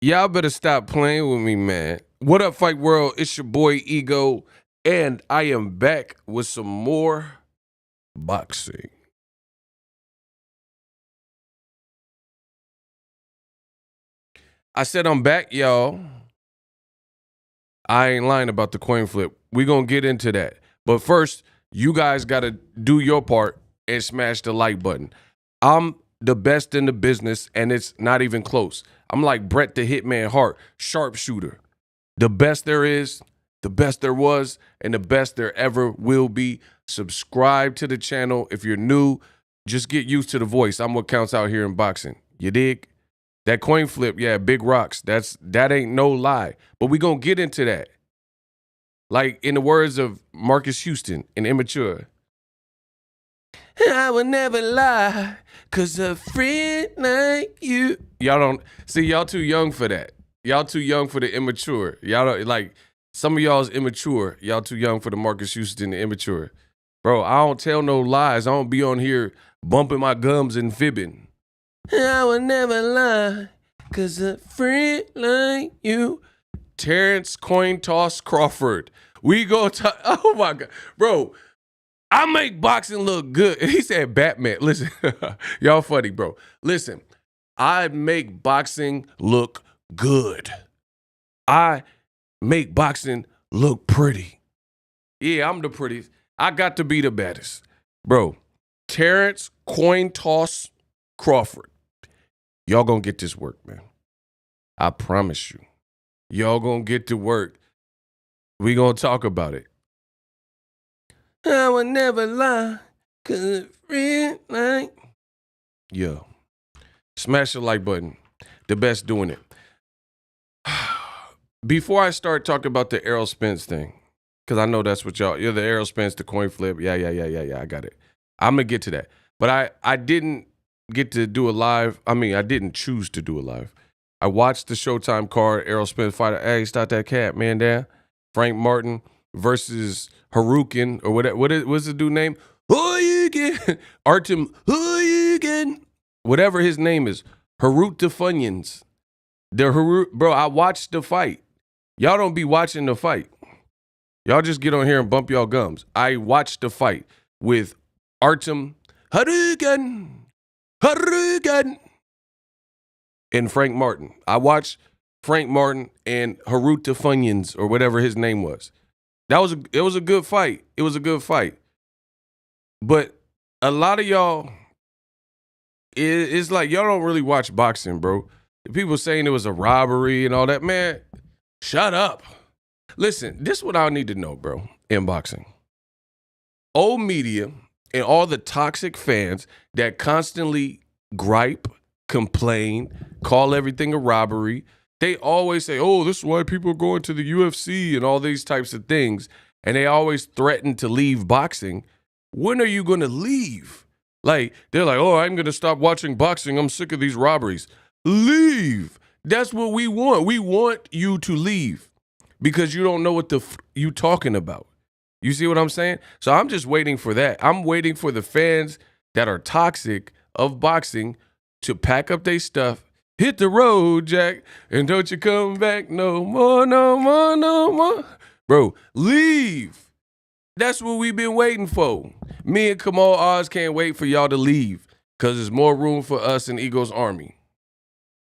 Y'all better stop playing with me, man. What up, Fight World? It's your boy Ego, and I am back with some more boxing. I said I'm back, y'all. I ain't lying about the coin flip. We gonna get into that. But first, you guys gotta do your part and smash the like button. I'm the best in the business, and it's not even close. I'm like Bret the Hitman Hart, sharpshooter. The best there is, the best there was, and the best there ever will be. Subscribe to the channel. If you're new, just get used to the voice. I'm what counts out here in boxing. You dig? That coin flip, yeah, big rocks. That ain't no lie. But we gonna get into that. Like in the words of Marcus Houston in Immature. I would never lie, 'cause a friend like you. Y'all don't, see, y'all too young for that. Y'all too young for the Immature. Y'all don't, like, some of y'all's immature. Y'all too young for the Marcus Houston, the Immature. Bro, I don't tell no lies. I don't be on here bumping my gums and fibbing. I would never lie, 'cause a friend like you. Terrence Coin Toss Crawford. We go talk, oh my God. Bro, I make boxing look good. He said Batman. Listen, y'all funny, bro. Listen, I make boxing look good. I make boxing look pretty. Yeah, I'm the prettiest. I got to be the baddest. Bro, Terrence Coin Toss Crawford. Y'all gonna get this work, man. I promise you. Y'all gonna get to work. We gonna talk about it. I would never lie, 'cause a friend like. Yeah. Smash the like button. The best doing it. Before I start talking about the Errol Spence thing, because I know that's what you're the Errol Spence, the coin flip. Yeah, I got it. I'm going to get to that. But I didn't get to do a live. I mean, I didn't choose to do a live. I watched the Showtime card, Errol Spence fighter. Hey, stop that cat, man, there. Frank Martin versus Harukin, or what's the dude name? Huygen. Artem Huygen. Whatever his name is. Harut the Funyuns. Bro, I watched the fight. Y'all don't be watching the fight. Y'all just get on here and bump y'all gums. I watched the fight with Artem Harukin and Frank Martin. I watched Frank Martin and Harut the Funyuns, or whatever his name was. It was a good fight. It was a good fight. But a lot of y'all, it's like y'all don't really watch boxing, bro. People saying it was a robbery and all that. Man, shut up. Listen, this is what I need to know, bro, in boxing. Old media and all the toxic fans that constantly gripe, complain, call everything a robbery. They always say, oh, this is why people are going to the UFC and all these types of things. And they always threaten to leave boxing. When are you going to leave? Like, they're like, oh, I'm going to stop watching boxing. I'm sick of these robberies. Leave. That's what we want. We want you to leave because you don't know what you talking about. You see what I'm saying? So I'm just waiting for that. I'm waiting for the fans that are toxic of boxing to pack up their stuff, hit the road, Jack, and don't you come back no more, no more, no more. Bro, leave. That's what we've been waiting for. Me and Kamal Oz can't wait for y'all to leave because there's more room for us in Ego's army.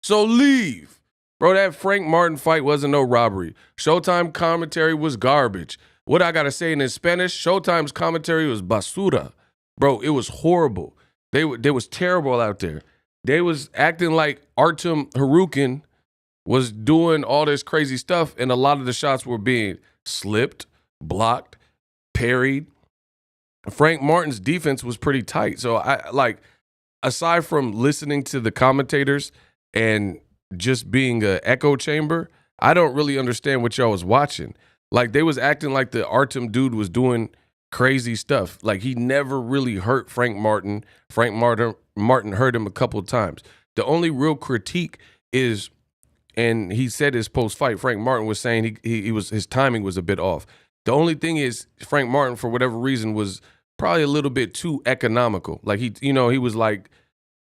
So leave. Bro, that Frank Martin fight wasn't no robbery. Showtime commentary was garbage. What I got to say in Spanish, Showtime's commentary was basura. Bro, it was horrible. They was terrible out there. They was acting like Artem Harukin was doing all this crazy stuff, and a lot of the shots were being slipped, blocked, parried. Frank Martin's defense was pretty tight. So aside from listening to the commentators and just being an echo chamber, I don't really understand what y'all was watching. Like, they was acting like the Artem dude was doing crazy stuff. Like, he never really hurt Frank Martin. Martin hurt him a couple of times. The only real critique is, and he said his post-fight, Frank Martin was saying his timing was a bit off. The only thing is, Frank Martin, for whatever reason, was probably a little bit too economical. Like, he was like,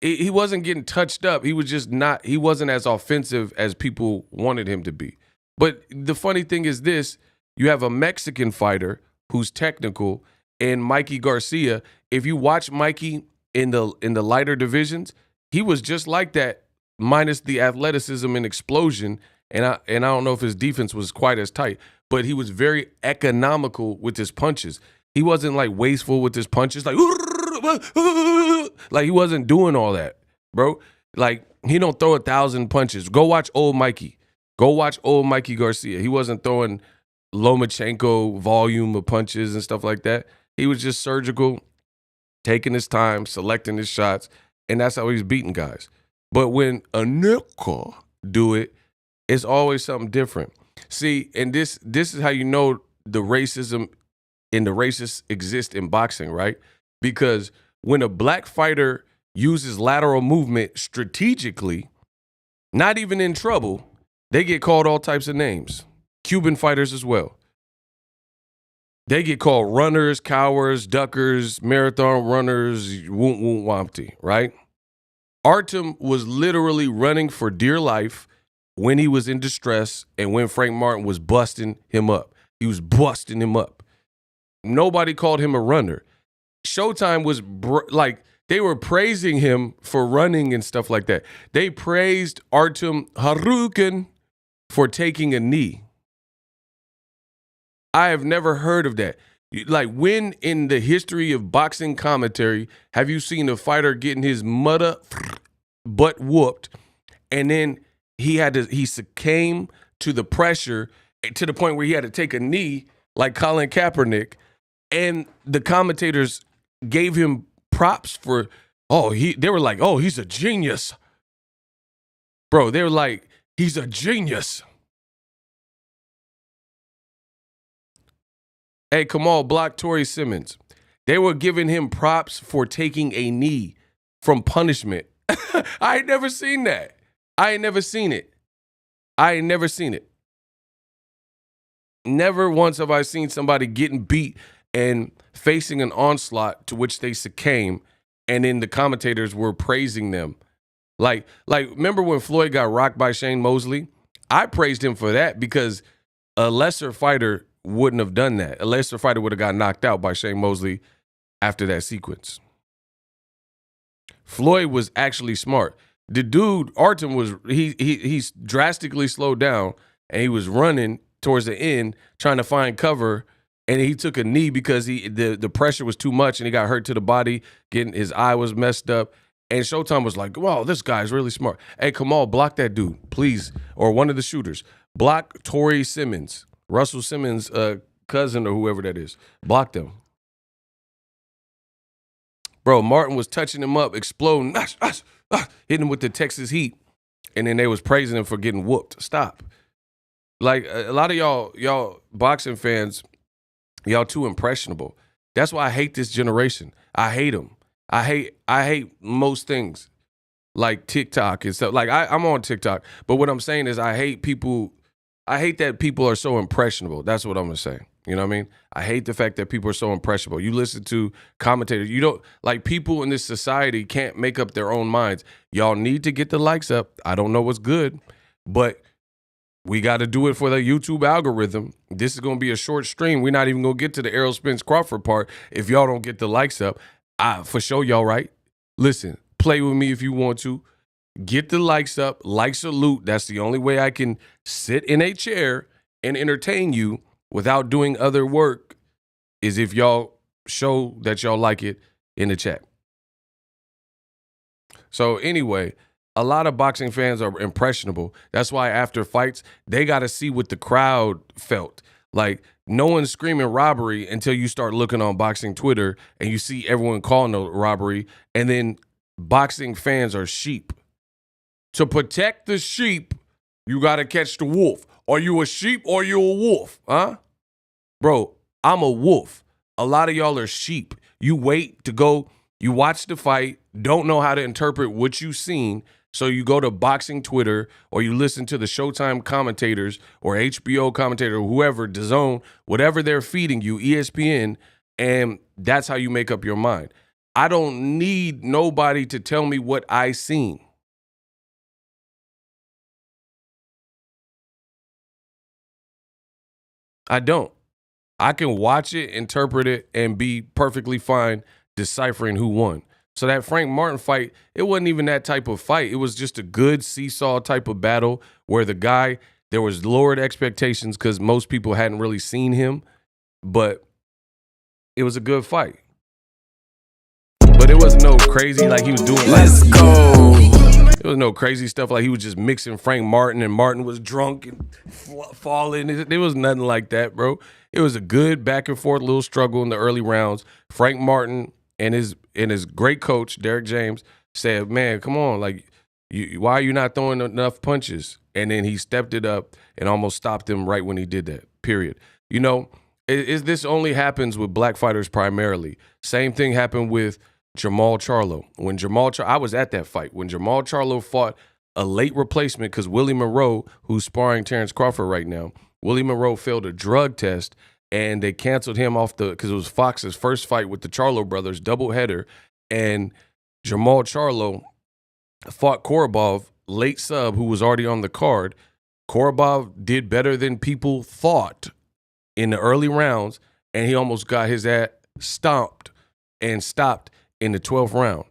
he wasn't getting touched up. He was just not, he wasn't as offensive as people wanted him to be. But the funny thing is this, you have a Mexican fighter who's technical, and Mikey Garcia. If you watch Mikey in the lighter divisions, he was just like that, minus the athleticism and explosion. And I don't know if his defense was quite as tight, but he was very economical with his punches. He wasn't like wasteful with his punches, like he wasn't doing all that, bro. Like, he don't throw 1,000 punches. Go watch old Mikey. Go watch old Mikey Garcia. He wasn't throwing Lomachenko volume of punches and stuff like that. He was just surgical, taking his time, selecting his shots, and that's how he's beating guys. But when a nickel do it, it's always something different. See, and this is how you know the racism and the racists exist in boxing, right? Because when a black fighter uses lateral movement strategically, not even in trouble, they get called all types of names. Cuban fighters as well. They get called runners, cowards, duckers, marathon runners, woont woont wompty, right? Artem was literally running for dear life when he was in distress and when Frank Martin was busting him up. He was busting him up. Nobody called him a runner. Showtime was they were praising him for running and stuff like that. They praised Artem Harukin for taking a knee. I have never heard of that. Like, when in the history of boxing commentary have you seen a fighter getting his butt whooped, and then he succumbed to the pressure to the point where he had to take a knee like Colin Kaepernick, and the commentators gave him props for, they were like, oh, he's a genius. Bro, they were like, he's a genius. Hey, Kamal blocked Tory Simmons. They were giving him props for taking a knee from punishment. I ain't never seen that. I ain't never seen it. Never once have I seen somebody getting beat and facing an onslaught to which they succumbed, and then the commentators were praising them. Like, remember when Floyd got rocked by Shane Mosley? I praised him for that because a lesser fighter wouldn't have done that. A lesser fighter would have got knocked out by Shane Mosley after that sequence. Floyd was actually smart. The dude, Artem, he's drastically slowed down, and he was running towards the end trying to find cover, and he took a knee because the pressure was too much, and he got hurt to the body, his eye was messed up. And Showtime was like, wow, this guy's really smart. Hey, Kamal, block that dude, please. Or one of the shooters. Block Tory Simmons. Russell Simmons' cousin or whoever that is. Block them. Bro, Martin was touching him up, exploding, hitting him with the Texas heat, and then they was praising him for getting whooped. Stop. Like, a lot of y'all boxing fans, y'all too impressionable. That's why I hate this generation. I hate them. I hate most things, like TikTok and stuff. Like, I'm on TikTok, but what I'm saying is I hate that people are so impressionable. That's what I'm gonna say. You know what I mean? I hate the fact that people are so impressionable. You listen to commentators. You don't, like, people in this society can't make up their own minds. Y'all need to get the likes up. I don't know what's good, but we got to do it for the YouTube algorithm. This is going to be a short stream. We're not even going to get to the Errol Spence Crawford part if y'all don't get the likes up. For sure, y'all right. Listen, play with me if you want to. Get the likes up, like salute. That's the only way I can sit in a chair and entertain you without doing other work, is if y'all show that y'all like it in the chat. So anyway, a lot of boxing fans are impressionable. That's why after fights, they got to see what the crowd felt. Like, no one's screaming robbery until you start looking on boxing Twitter and you see everyone calling a robbery. And then boxing fans are sheep. To protect the sheep, you got to catch the wolf. Are you a sheep or you a wolf? Huh? Bro, I'm a wolf. A lot of y'all are sheep. You wait to go, you watch the fight, don't know how to interpret what you've seen, so you go to boxing Twitter or you listen to the Showtime commentators or HBO commentator or whoever, DAZN, whatever they're feeding you, ESPN, and that's how you make up your mind. I don't need nobody to tell me what I seen. I don't. I can watch it, interpret it, and be perfectly fine deciphering who won. So that Frank Martin fight, it wasn't even that type of fight. It was just a good seesaw type of battle where the guy, there was lowered expectations because most people hadn't really seen him, but it was a good fight. But it wasn't no crazy like he was doing. Let's go. It was no crazy stuff like he was just mixing Frank Martin and Martin was drunk and falling. There was nothing like that, bro. It was a good back and forth little struggle in the early rounds. Frank Martin and his great coach, Derek James, said, man, come on, like, why are you not throwing enough punches? And then he stepped it up and almost stopped him right when he did that, period. You know, this only happens with black fighters primarily. Same thing happened with Jamal Charlo. When I was at that fight. When Jamal Charlo fought a late replacement because Willie Monroe, who's sparring Terrence Crawford right now, Willie Monroe failed a drug test and they canceled him off because it was Fox's first fight with the Charlo brothers, doubleheader, and Jamal Charlo fought Korobov, late sub, who was already on the card. Korobov did better than people thought in the early rounds, and he almost got his ass stomped and stopped in the 12th round.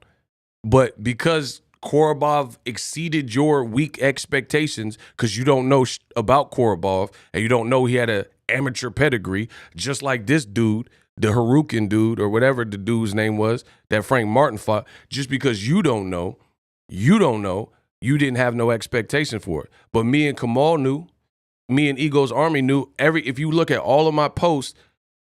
But because Korobov exceeded your weak expectations because you don't know about Korobov and you don't know he had an amateur pedigree, just like this dude, the Harukin dude or whatever the dude's name was that Frank Martin fought, just because you don't know, you didn't have no expectation for it. But me and Kamal knew, me and Ego's Army knew. If you look at all of my posts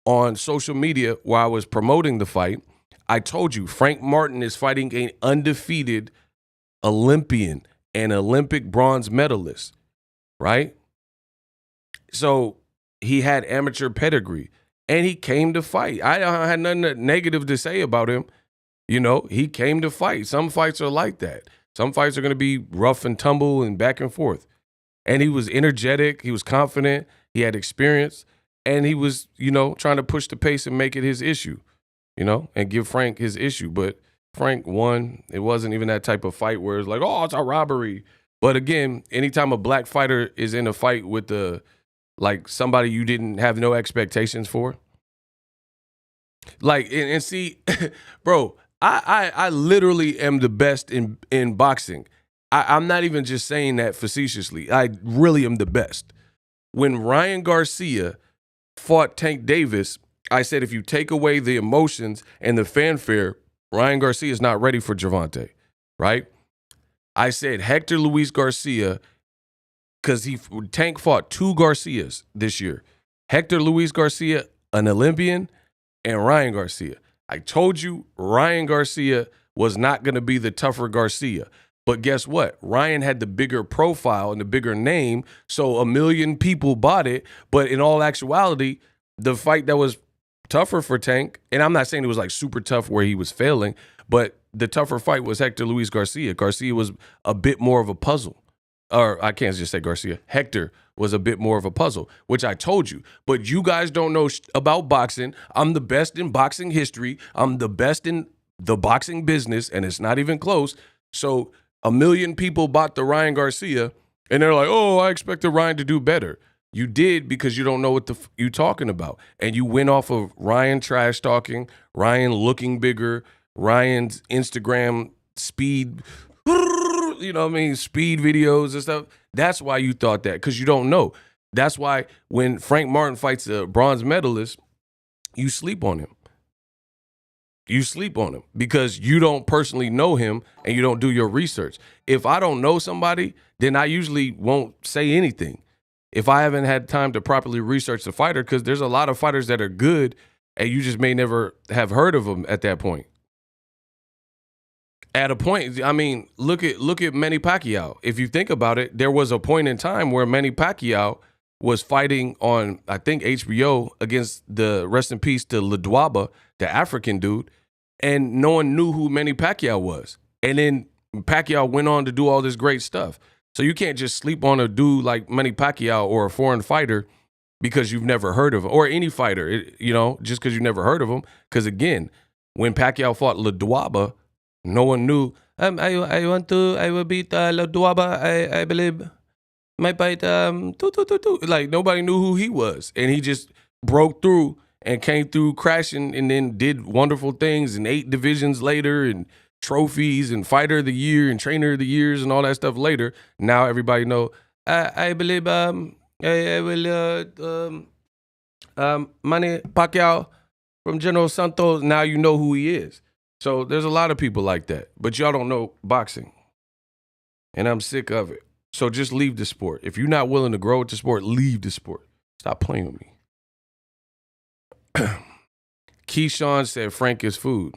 on social media while I was promoting the fight, I told you Frank Martin is fighting an undefeated Olympian and Olympic bronze medalist, right? So he had amateur pedigree and he came to fight. I had nothing negative to say about him. You know, he came to fight. Some fights are like that. Some fights are going to be rough and tumble and back and forth. And he was energetic. He was confident. He had experience. And he was, trying to push the pace and make it his issue, and give Frank his issue. But Frank won. It wasn't even that type of fight where it's like, oh, it's a robbery. But again, anytime a black fighter is in a fight with somebody you didn't have no expectations for, and see, bro, I literally am the best in boxing. I'm not even just saying that facetiously. I really am the best. When Ryan Garcia fought Tank Davis, I said if you take away the emotions and the fanfare, Ryan Garcia is not ready for Gervonta, right? I said Hector Luis Garcia, because Tank fought two Garcias this year. Hector Luis Garcia, an Olympian, and Ryan Garcia. I told you Ryan Garcia was not going to be the tougher Garcia. But guess what? Ryan had the bigger profile and the bigger name, so 1 million people bought it. But in all actuality, the fight that was tougher for Tank, and I'm not saying it was like super tough where he was failing, but the tougher fight was Hector Luis Garcia. Garcia was a bit more of a puzzle. Or I can't just say Garcia. Hector was a bit more of a puzzle, which I told you. But you guys don't know about boxing. I'm the best in boxing history. I'm the best in the boxing business, and it's not even close. So 1 million people bought the Ryan Garcia, and they're like, oh, I expected Ryan to do better. You did because you don't know what you talking about. And you went off of Ryan trash talking, Ryan looking bigger, Ryan's Instagram speed, speed videos and stuff. That's why you thought that, because you don't know. That's why when Frank Martin fights a bronze medalist, you sleep on him. You sleep on him because you don't personally know him and you don't do your research. If I don't know somebody, then I usually won't say anything. If I haven't had time to properly research the fighter, because there's a lot of fighters that are good and you just may never have heard of them at that point. At a point, I mean, look at Manny Pacquiao. If you think about it, there was a point in time where Manny Pacquiao was fighting on, I think, HBO against the, rest in peace, to Ledwaba, the African dude, and no one knew who Manny Pacquiao was. And then Pacquiao went on to do all this great stuff. So you can't just sleep on a dude like Manny Pacquiao or a foreign fighter because you've never heard of him, or any fighter, just because you never heard of him. Because again, when Pacquiao fought Ledwaba, no one knew. I will beat Ledwaba. I believe my fight. Like nobody knew who he was, and he just broke through and came through crashing, and then did wonderful things. And 8 divisions later, and trophies, and fighter of the year, and trainer of the years, and all that stuff later. Now everybody know. I believe. I will. Manny Pacquiao from General Santos. Now you know who he is. So there's a lot of people like that, but y'all don't know boxing, and I'm sick of it. So just leave the sport. If you're not willing to grow with the sport, leave the sport. Stop playing with me. Keyshawn said Frank is food.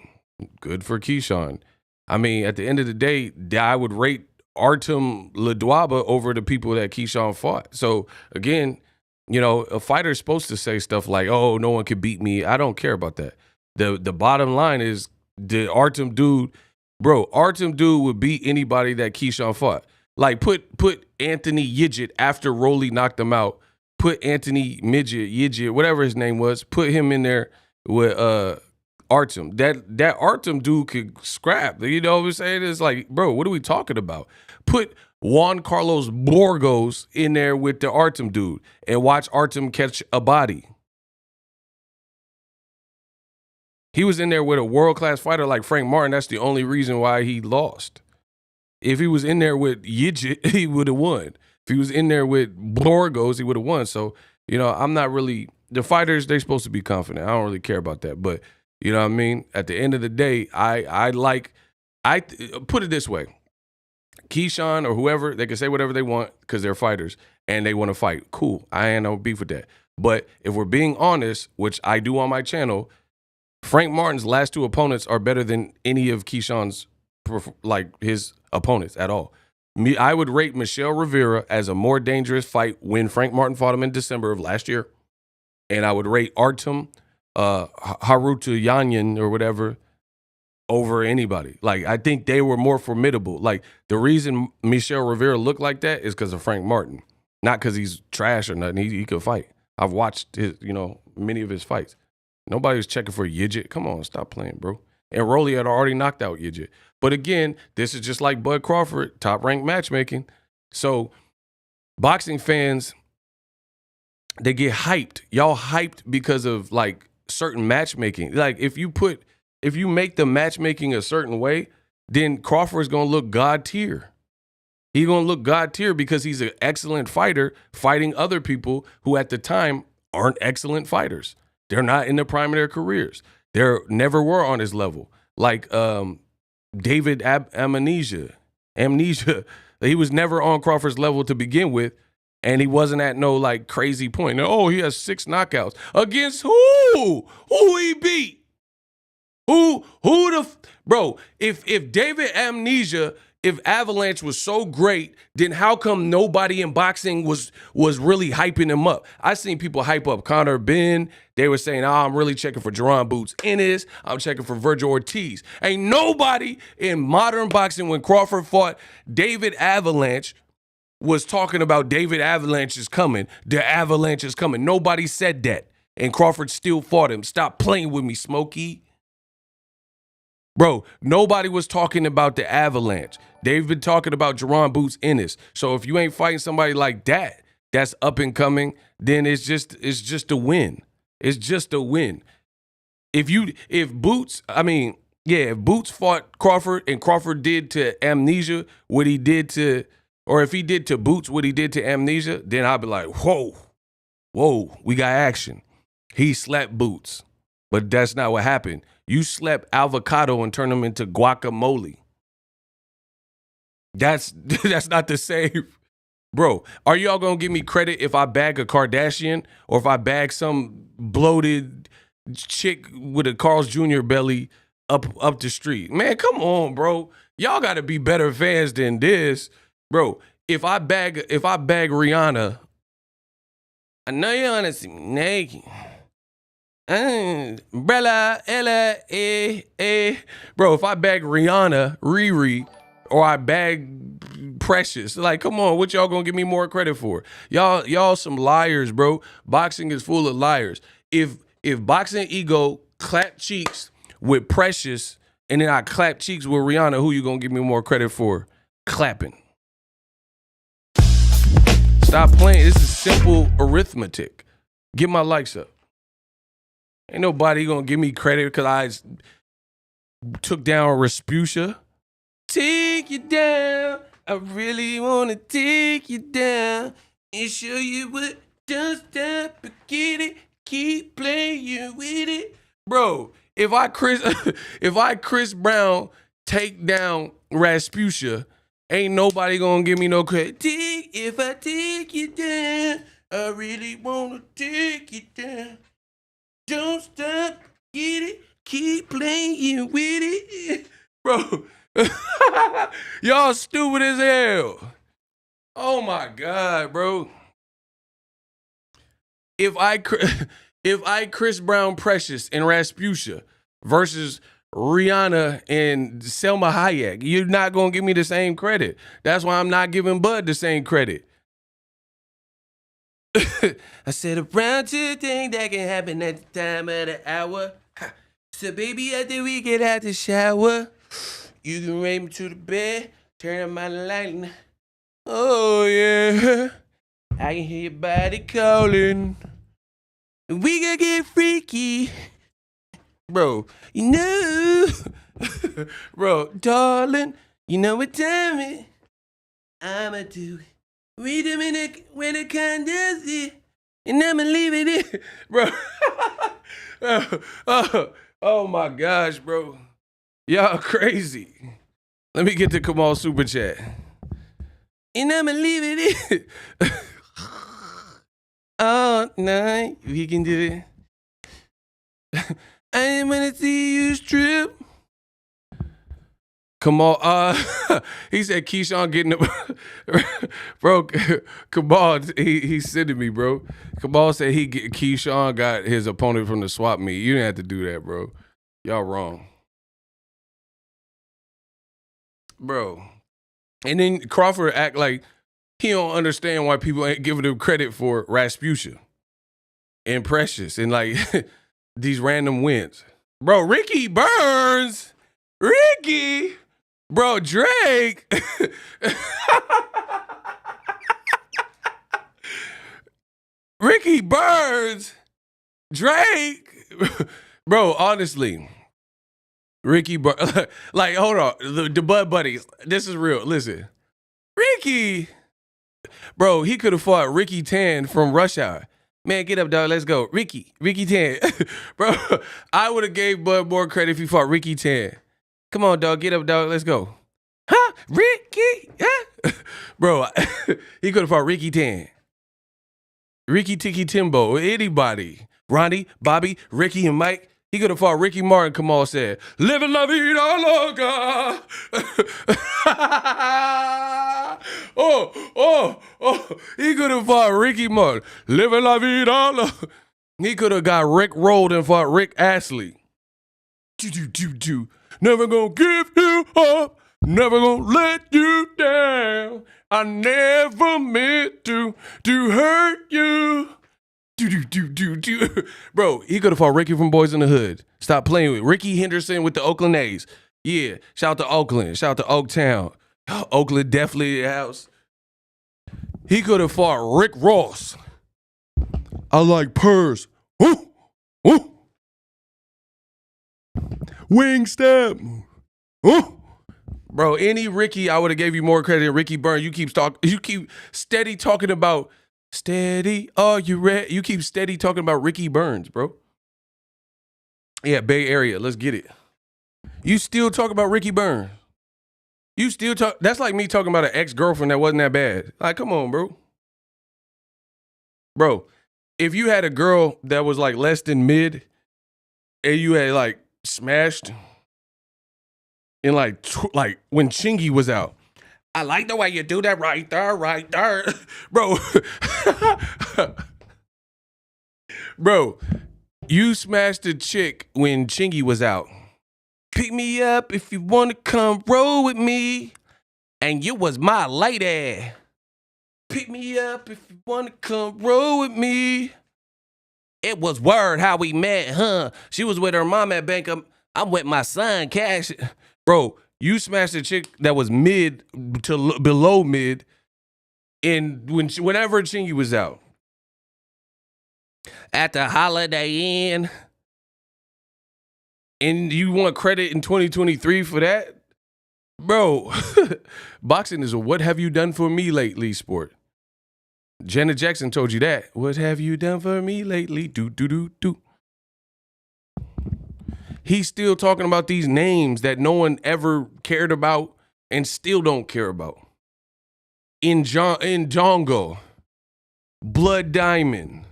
Good for Keyshawn. I mean, at the end of the day, I would rate Artem Ledwaba over the people that Keyshawn fought. So again, a fighter's supposed to say stuff like, "Oh, no one can beat me." I don't care about that. The bottom line is, the Artem dude would beat anybody that Keyshawn fought. Like put Anthony Yidget after Rolly knocked him out. Put Anthony Yidget, whatever his name was, put him in there with Artem. That Artem dude could scrap. You know what I'm saying? It's like, bro, what are we talking about? Put Juan Carlos Borgos in there with the Artem dude and watch Artem catch a body. He was in there with a world-class fighter like Frank Martin. That's the only reason why he lost. If he was in there with Yidget, he would have won. If he was in there with Borgos, he would have won. So, I'm not really – the fighters, they're supposed to be confident. I don't really care about that. But, you know what I mean? At the end of the day, I put it this way. Keyshawn or whoever, they can say whatever they want because they're fighters and they want to fight. Cool. I ain't no beef with that. But if we're being honest, which I do on my channel, Frank Martin's last 2 opponents are better than any of Keyshawn's, his opponents at all. I would rate Michelle Rivera as a more dangerous fight when Frank Martin fought him in December of last year. And I would rate Artem Harutyunyan or whatever over anybody. Like, I think they were more formidable. Like, the reason Michelle Rivera looked like that is because of Frank Martin. Not because he's trash or nothing. He could fight. I've watched his, many of his fights. Nobody was checking for Yidget. Come on, stop playing, bro. And Rolly had already knocked out Yidget. But again, this is just like Bud Crawford, top-ranked matchmaking. So boxing fans, they get hyped. Y'all hyped because of, certain matchmaking. Like, if you make the matchmaking a certain way, then Crawford's going to look God tier. He's going to look God tier because he's an excellent fighter fighting other people who at the time aren't excellent fighters. They're not in the prime of their careers. They never were on his level. Like David Amnesia. He was never on Crawford's level to begin with, and he wasn't at no crazy point. Oh, he has 6 knockouts. Against who? Who he beat? Bro, if David Amnesia, if Avalanche was so great, then how come nobody in boxing was really hyping him up? I seen people hype up Conor Benn. They were saying, I'm really checking for Jaron Boots Ennis. I'm checking for Virgil Ortiz. Ain't nobody in modern boxing when Crawford fought David Avalanche was talking about David Avalanche is coming. The Avalanche is coming. Nobody said that. And Crawford still fought him. Stop playing with me, Smokey. Bro, nobody was talking about the Avalanche. They've been talking about Jaron Boots Ennis. So if you ain't fighting somebody like that, that's up and coming, then it's just a win. It's just a win. If Boots fought Crawford and Crawford did to Amnesia what he did to, or if he did to Boots what he did to Amnesia, then I'd be like, whoa, we got action. He slapped Boots. But that's not what happened. You slept avocado and turned them into guacamole. That's not the same. Bro, are y'all gonna give me credit if I bag a Kardashian or if I bag some bloated chick with a Carl's Jr. belly up the street? Man, come on, bro. Y'all gotta be better fans than this. Bro, if I bag Rihanna, I know you wanna see me naked. Bella, Ella, Bro, if I bag Rihanna, Riri, or I bag Precious, like, come on, what y'all gonna give me more credit for? Y'all some liars, bro. Boxing is full of liars. If Boxing Ego clap cheeks with Precious and then I clap cheeks with Rihanna, who you gonna give me more credit for? Clapping. Stop playing. This is simple arithmetic. Get my likes up. Ain't nobody gonna give me credit because I took down Rasputia. Take you down. I really wanna take you down and show you what. Don't stop, forget it. Keep playing with it, bro. If I Chris Brown take down Rasputia, ain't nobody gonna give me no credit. If I take you down, I really wanna take you down. Don't stop, get it, keep playing with it. Bro, y'all stupid as hell. Oh my God, bro. If I Chris Brown Precious and Rasputia versus Rihanna and Selma Hayek, you're not going to give me the same credit. That's why I'm not giving Bud the same credit. I said around two things that can happen at the time of the hour. So baby, after we get out the shower, you can raise me to the bed, turn on my light. Oh yeah, I can hear your body calling. We gonna get freaky. Bro, you know, bro, darling, you know what time it? I'ma do it. Read them in it when it kind does it, and I'ma leave it in, bro. Oh my gosh, bro, y'all crazy. Let me get the Kamal super chat, and I'ma leave it in. All night we can do it. I didn't wanna see you strip. Kamal, he said Keyshawn getting the bro. Kamal, he's sending me, bro. Kamal said Keyshawn got his opponent from the swap meet. You didn't have to do that, bro. Y'all wrong, bro. And then Crawford act like he don't understand why people ain't giving him credit for Rasputia and Precious and like these random wins, bro. Ricky Burns, Ricky. Bro, Drake. Ricky Burns. Drake. Bro, honestly. Ricky Burns. Like, hold on. The Bud Buddies. This is real. Listen. Ricky. Bro, he could have fought Ricky Tan from Rush Hour. Man, get up, dog. Let's go. Ricky Tan. Bro, I would have gave Bud more credit if he fought Ricky Tan. Come on, dog. Get up, dog. Let's go. Huh? Ricky? Huh? Bro, he could have fought Ricky Tan. Ricky Tiki Timbo. Anybody. Ronnie, Bobby, Ricky, and Mike. He could have fought Ricky Martin, Kamal said. Living la vida loca. He could have fought Ricky Martin. Living la vida loca. He could have got Rick rolled and fought Rick Astley. Never gonna give you up, never gonna let you down. I never meant to hurt you. Bro, he could have fought Ricky from Boys in the Hood. Stop playing with Ricky Henderson with the Oakland A's. Yeah, shout out to Oakland, shout out to Oaktown. Oakland definitely the house. He could have fought Rick Ross. I like purrs. Ooh, ooh. Wing step. Ooh. Bro, any Ricky, I would have gave you more credit than Ricky Burns. You keep steady talking about steady. Oh, you keep steady talking about Ricky Burns, bro. Yeah, Bay Area. Let's get it. You still talk about Ricky Burns. You still talk. That's like me talking about an ex-girlfriend that wasn't that bad. Like, come on, bro. Bro, if you had a girl that was like less than mid and you had like smashed in like when Chingy was out, I like the way you do that right there. Bro. Bro, you smashed a chick when Chingy was out. Pick me up if you want to come roll with me. And you was my lady. Pick me up if you want to come roll with me. It was word how we met, huh? She was with her mom at Bank. I'm with my son, Cash. Bro, you smashed a chick that was mid to below mid whenever Chingy was out. At the Holiday Inn. And you want credit in 2023 for that? Bro, boxing is a what have you done for me lately sport. Janet Jackson told you that. What have you done for me lately? Do. He's still talking about these names that no one ever cared about and still don't care about. In Django, Blood Diamond.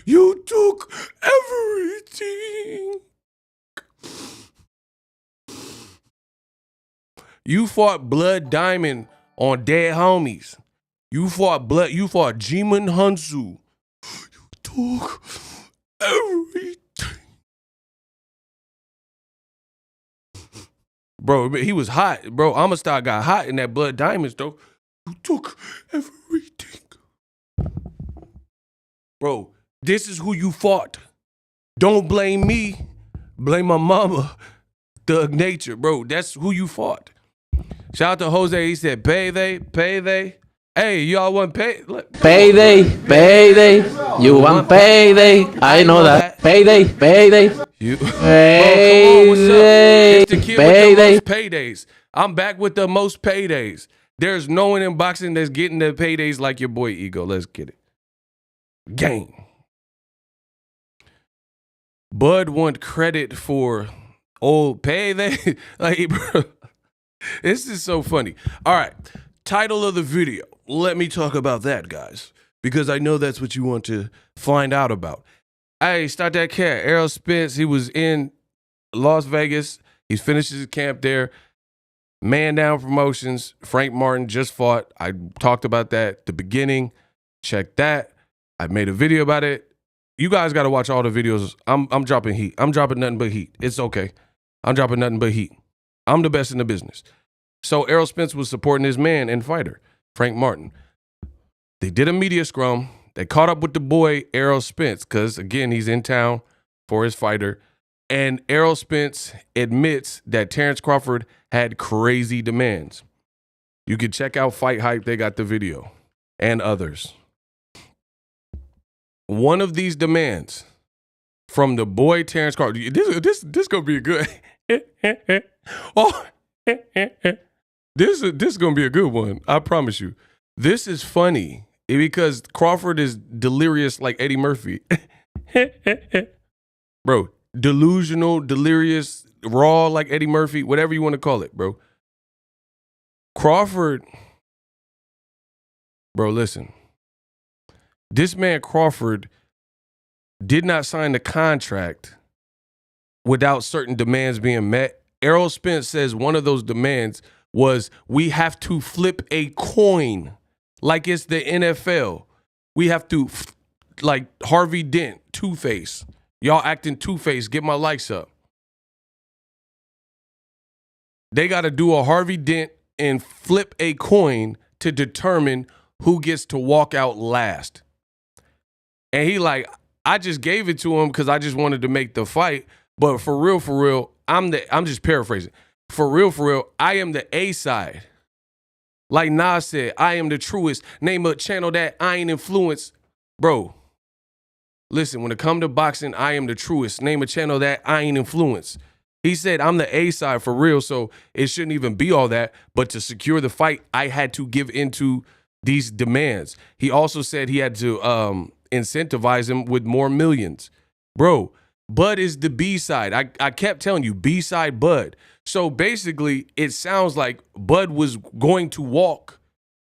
You took everything. You fought Blood Diamond on Dead Homies. You fought Jimin Hansu. You took everything. Bro, he was hot. Bro, Amistad got hot in that Blood Diamonds, though. You took everything. Bro, this is who you fought. Don't blame me. Blame my mama. Thug Nature. Bro, that's who you fought. Shout out to Jose. He said, payday. Hey, y'all want pay? Payday. You want payday? I know that. Payday. You. Payday. Bro, come on, what's up? It's the kid Payday. with the most paydays. I'm back with the most paydays. There's no one in boxing that's getting the paydays like your boy Ego. Let's get it. Gang. Bud want credit for old payday. Like, bro, this is so funny. All right. Title of the video. Let me talk about that, guys, because I know that's what you want to find out about. Hey, start that cat. Errol Spence, he was in Las Vegas. He's finished his camp there. Man Down Promotions. Frank Martin just fought. I talked about that at the beginning. Check that. I made a video about it. You guys got to watch all the videos. I'm dropping heat. I'm dropping nothing but heat. It's okay. I'm dropping nothing but heat. I'm the best in the business. So Errol Spence was supporting his man and fighter, Frank Martin. They did a media scrum. They caught up with the boy, Errol Spence, because, again, he's in town for his fighter. And Errol Spence admits that Terrence Crawford had crazy demands. You can check out Fight Hype. They got the video. And others. One of these demands from the boy, Terrence Crawford. This going to be a good... oh, This is going to be a good one. I promise you. This is funny because Crawford is delirious like Eddie Murphy. Bro, delusional, delirious, raw like Eddie Murphy, whatever you want to call it, bro. Crawford, bro, listen. This man Crawford did not sign the contract without certain demands being met. Errol Spence says one of those demands was we have to flip a coin like it's the NFL. We have to, like Harvey Dent, Two-Face. Y'all acting Two-Face, get my likes up. They got to do a Harvey Dent and flip a coin to determine who gets to walk out last. And he like, I just gave it to him because I just wanted to make the fight. But for real, I'm just paraphrasing. For real, I am the A side. Like Nas said, I am the truest. Name a channel that I ain't influenced. Bro, listen, when it come to boxing, I am the truest. Name a channel that I ain't influenced. He said, I'm the A side for real, so it shouldn't even be all that. But to secure the fight, I had to give into these demands. He also said he had to incentivize him with more millions. Bro, Bud is the B side. I kept telling you, B side Bud. So basically, it sounds like Bud was going to walk.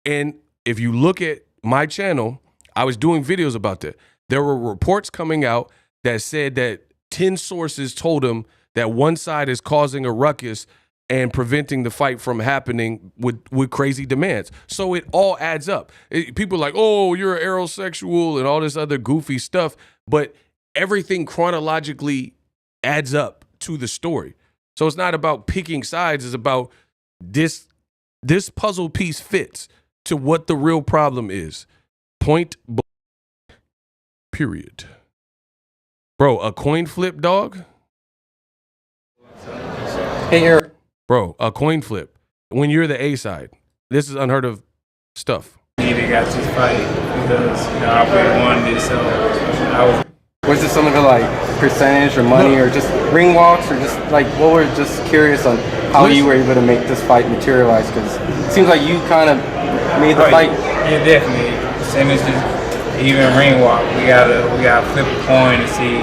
And if you look at my channel, I was doing videos about that. There were reports coming out that said that 10 sources told him that one side is causing a ruckus and preventing the fight from happening with crazy demands. So it all adds up. People are like, oh, you're an aerosexual and all this other goofy stuff. But everything chronologically adds up to the story. So it's not about picking sides. It's about this puzzle piece fits to what the real problem is. Point blank. Period. Bro, a coin flip, dog? Hey, Eric. Bro, a coin flip. When you're the A side. This is unheard of stuff. They got this fight because I really wanted it, so I was. Was it some of the like percentage or money or just ring walks or just like what we're just curious on how you were able to make this fight materialize? Because it seems like you kind of made the fight. Yeah, definitely. Percentages, even ring walk, we gotta flip a coin to see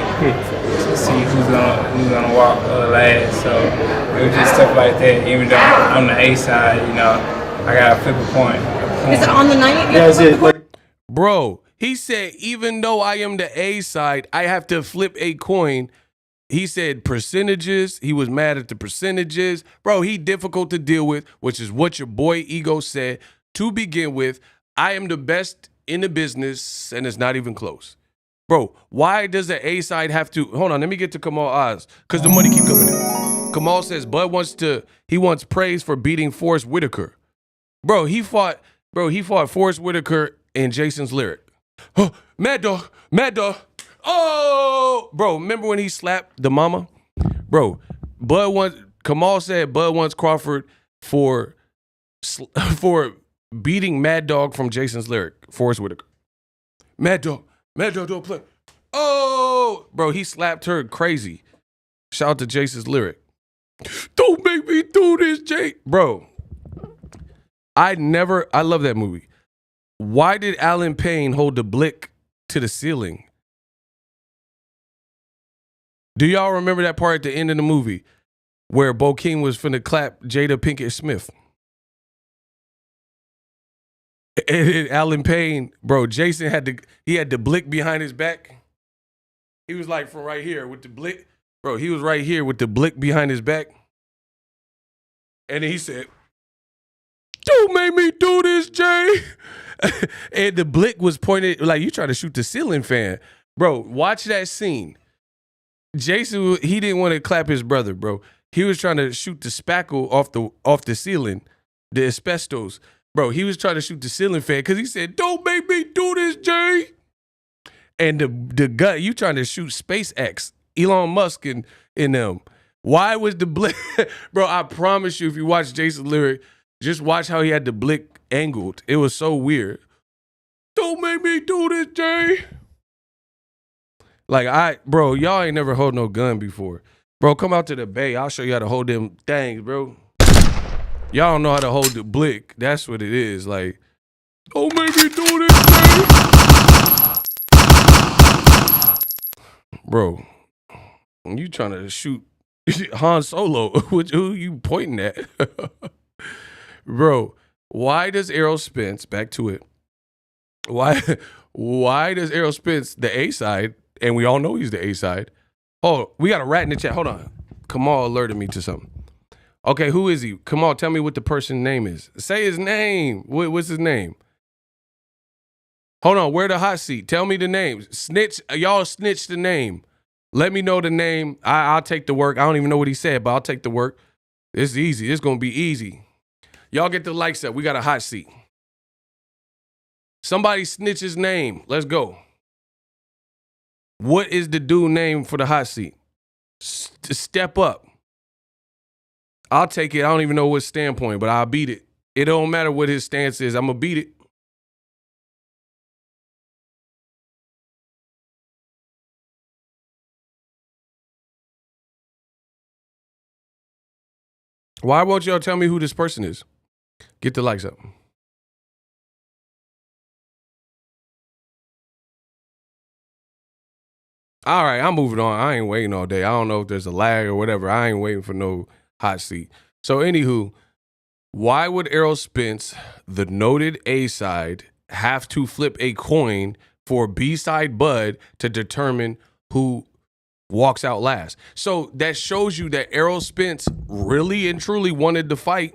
who's gonna walk last. So it was just stuff like that. Even though on the A side, I gotta flip a coin. Is it on the night? Yeah, is it like? Bro, he said, even though I am the A side, I have to flip a coin. He said percentages. He was mad at the percentages. Bro, he difficult to deal with, which is what your boy Ego said. To begin with, I am the best in the business, and it's not even close. Bro, why does the A side have to? Hold on, let me get to Kamal Oz, because the money keep coming in. Kamal says Bud wants praise for beating Forrest Whitaker. Bro, he fought Forrest Whitaker and Jason's Lyric. Oh, Mad Dog. Oh, bro, remember when he slapped the mama? Bro, Kamal said Bud wants Crawford for beating Mad Dog from Jason's Lyric, Forrest Whitaker. Mad Dog don't play. Oh, bro, he slapped her crazy. Shout out to Jason's Lyric. Don't make me do this, Jay. Bro, I love that movie. Why did Alan Payne hold the blick to the ceiling? Do y'all remember that part at the end of the movie where Bo King was finna clap Jada Pinkett Smith? And Alan Payne, bro, Jason had the blick behind his back. He was like from right here with the blick. Bro, he was right here with the blick behind his back. And then he said, don't make me do this, Jay. And the blick was pointed like you trying to shoot the ceiling fan. Bro, watch that scene. Jason, he didn't want to clap his brother, bro. He was trying to shoot the spackle off the ceiling, the asbestos. Bro, he was trying to shoot the ceiling fan because he said, don't make me do this, Jay. And the gun, you trying to shoot SpaceX, Elon Musk and them. Why was the blick? Bro, I promise you, if you watch Jason's Lyric, just watch how he had the blick angled. It was so weird. Don't make me do this, Jay. Like, bro, y'all ain't never hold no gun before. Bro, come out to the Bay. I'll show you how to hold them things, bro. Y'all don't know how to hold the blick. That's what it is. Like, don't make me do this, Jay. Bro, you trying to shoot Han Solo. Who you pointing at? Bro, why does Errol Spence, back to it, why does Errol Spence, the A side, and we all know he's the A side. Oh, we got a rat in the chat. Hold on. Kamal alerted me to something. Okay, who is he? Kamal, tell me what the person's name is. Say his name. What's his name? Hold on, where the hot seat? Tell me the name. Snitch, y'all snitch the name. Let me know the name. I'll take the work. I don't even know what he said, but I'll take the work. It's easy. It's going to be easy. Y'all get the likes up. We got a hot seat. Somebody snitch his name. Let's go. What is the dude name for the hot seat? Step up. I'll take it. I don't even know what standpoint, but I'll beat it. It don't matter what his stance is. I'm going to beat it. Why won't y'all tell me who this person is? Get the likes up. All right, I'm moving on. I ain't waiting all day. I don't know if there's a lag or whatever. I ain't waiting for no hot seat. So, anywho, why would Errol Spence, the noted A side, have to flip a coin for B side Bud to determine who walks out last? So that shows you that Errol Spence really and truly wanted to fight.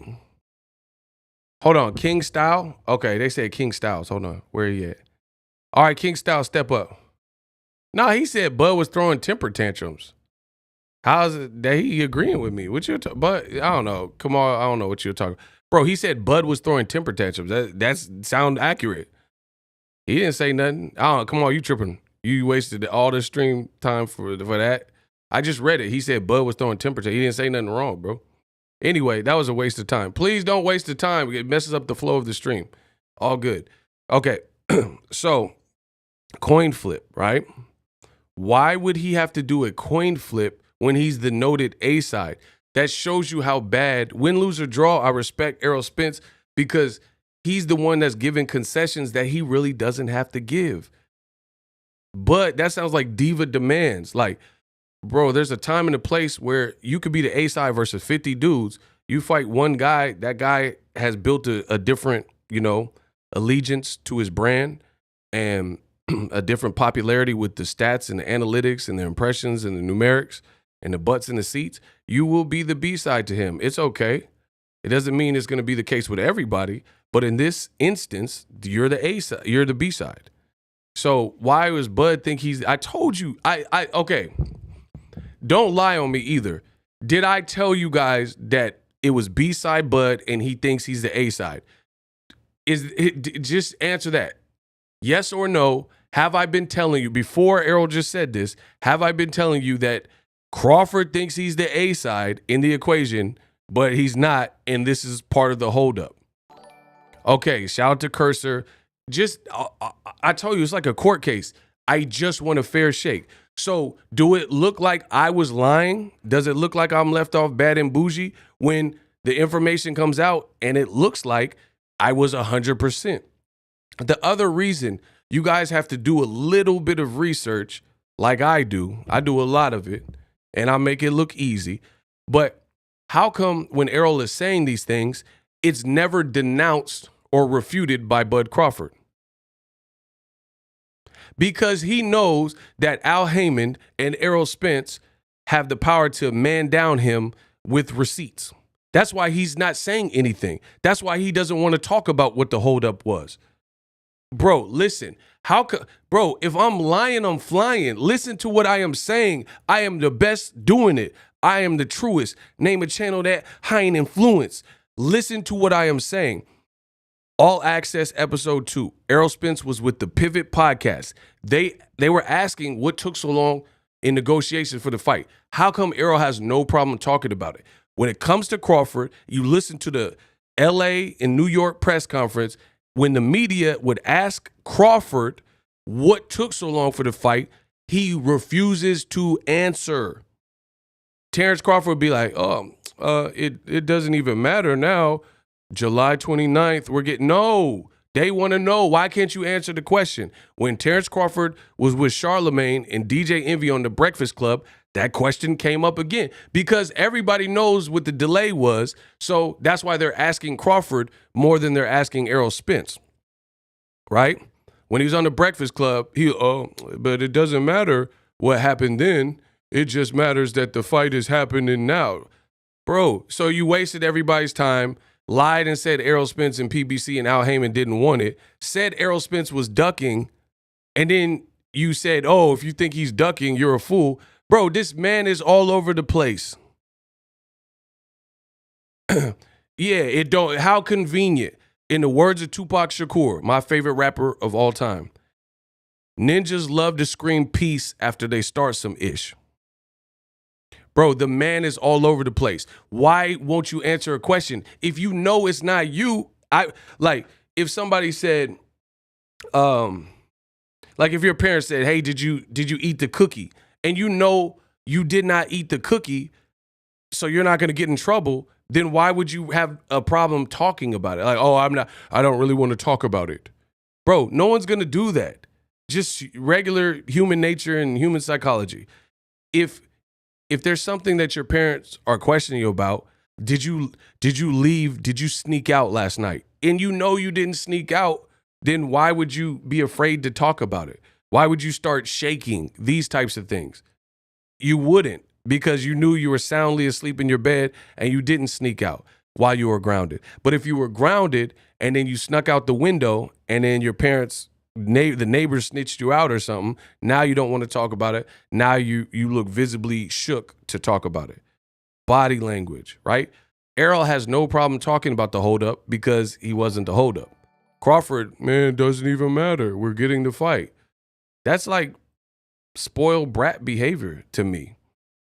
Hold on, King Style? Okay, they said King Styles. Hold on, where he at? All right, King Style, step up. No, he said Bud was throwing temper tantrums. How's it that he agreeing with me? What you Bud? I don't know. Come on, I don't know what you're talking. Bro, he said Bud was throwing temper tantrums. That's sound accurate. He didn't say nothing. I don't know. Come on, you tripping. You wasted all the stream time for that. I just read it. He said Bud was throwing temper tantrums. He didn't say nothing wrong, bro. Anyway, that was a waste of time. Please don't waste the time. It messes up the flow of the stream. All good. Okay, so coin flip, right? Why would he have to do a coin flip when he's the noted A side? That shows you how bad, win, lose, or draw, I respect Errol Spence because he's the one that's giving concessions that he really doesn't have to give. But that sounds like diva demands. Like, bro, there's a time and a place where you could be the A side versus 50 dudes. You fight one guy, that guy has built a different, allegiance to his brand and a different popularity with the stats and the analytics and the impressions and the numerics and the butts in the seats. You will be the B side to him. It's okay. It doesn't mean it's going to be the case with everybody, but in this instance, you're the A side, you're the B side. So why does Bud think I told you, okay. Don't lie on me either. Did I tell you guys that it was B side Bud and he thinks he's the A side? Just answer that. Yes or no. Have I been telling you before Errol just said this? Have I been telling you that Crawford thinks he's the A side in the equation, but he's not, and this is part of the holdup? Okay, shout out to Cursor. I told you, it's like a court case. I just want a fair shake. So do it look like I was lying? Does it look like I'm left off bad and bougie when the information comes out and it looks like I was 100%? The other reason you guys have to do a little bit of research like I do a lot of it, and I make it look easy. But how come when Errol is saying these things, it's never denounced or refuted by Bud Crawford? Because he knows that Al Heyman and Errol Spence have the power to man down him with receipts. That's why he's not saying anything. That's why he doesn't want to talk about what the holdup was. Bro, listen. Bro, if I'm lying, I'm flying. Listen to what I am saying. I am the best doing it. I am the truest. Name a channel that high in influence. Listen to what I am saying. All Access episode 2. Errol Spence was with the Pivot podcast. They were asking what took so long in negotiations for the fight. How come Errol has no problem talking about it? When it comes to Crawford, you listen to the LA and New York press conference. When the media would ask Crawford what took so long for the fight, he refuses to answer. Terrence Crawford would be like, it doesn't even matter now. July 29th, no. They want to know. Why can't you answer the question? When Terrence Crawford was with Charlemagne and DJ Envy on The Breakfast Club, that question came up again because everybody knows what the delay was. So that's why they're asking Crawford more than they're asking Errol Spence, right? When he was on The Breakfast Club, but it doesn't matter what happened then. It just matters that the fight is happening now. Bro, so you wasted everybody's time, lied and said Errol Spence and PBC and Al Heyman didn't want it, said Errol Spence was ducking, and then you said, oh, if you think he's ducking, you're a fool. Bro, this man is all over the place. Yeah, how convenient. In the words of Tupac Shakur, my favorite rapper of all time, ninjas love to scream peace after they start some ish. Bro, the man is all over the place. Why won't you answer a question? If you know it's not you, if somebody said, if your parents said, hey, did you eat the cookie? And you know you did not eat the cookie, so you're not going to get in trouble, then why would you have a problem talking about it? Like, oh, I don't really want to talk about it. Bro, no one's going to do that. just regular human nature and human psychology. If there's something that your parents are questioning you about, did you leave? Did you sneak out last night? And you know you didn't sneak out, then why would you be afraid to talk about it? Why would you start shaking? These types of things. You wouldn't, because you knew you were soundly asleep in your bed and you didn't sneak out while you were grounded. But if you were grounded and then you snuck out the window and then your parents, the neighbors snitched you out or something, now you don't want to talk about it. Now you look visibly shook to talk about it. Body language, right? Errol has no problem talking about the holdup because he wasn't the holdup. Crawford, man, it doesn't even matter. We're getting the fight. That's like spoiled brat behavior to me.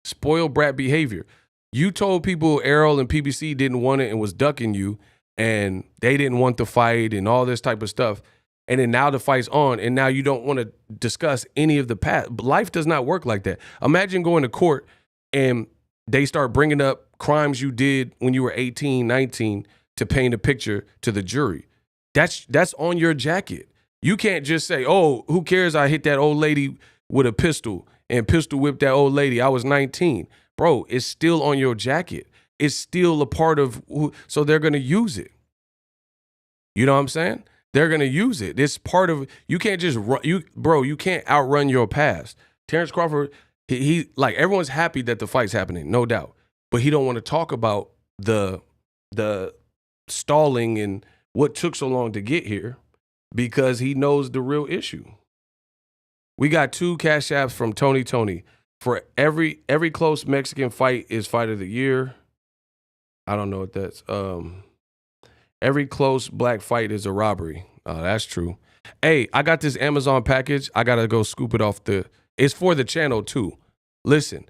Spoiled brat behavior. You told people Errol and PBC didn't want it and was ducking you, and they didn't want the fight and all this type of stuff. And then now the fight's on, and now you don't want to discuss any of the past. But life does not work like that. Imagine going to court and they start bringing up crimes you did when you were 18, 19 to paint a picture to the jury. That's on your jacket. You can't just say, oh, who cares? I hit that old lady with a pistol and pistol whipped that old lady. I was 19. Bro, it's still on your jacket. It's still a part of so they're going to use it. You know what I'm saying? They're going to use it. It's part of, you can't just run, you can't outrun your past. Terrence Crawford, he like, everyone's happy that the fight's happening, no doubt. But he don't want to talk about the stalling and what took so long to get here because he knows the real issue. We got 2 cash apps from Tony. For every close Mexican fight is fight of the year. I don't know what that's. Every close black fight is a robbery. That's true. Hey, I got this Amazon package. I gotta go scoop it off it's for the channel too. Listen,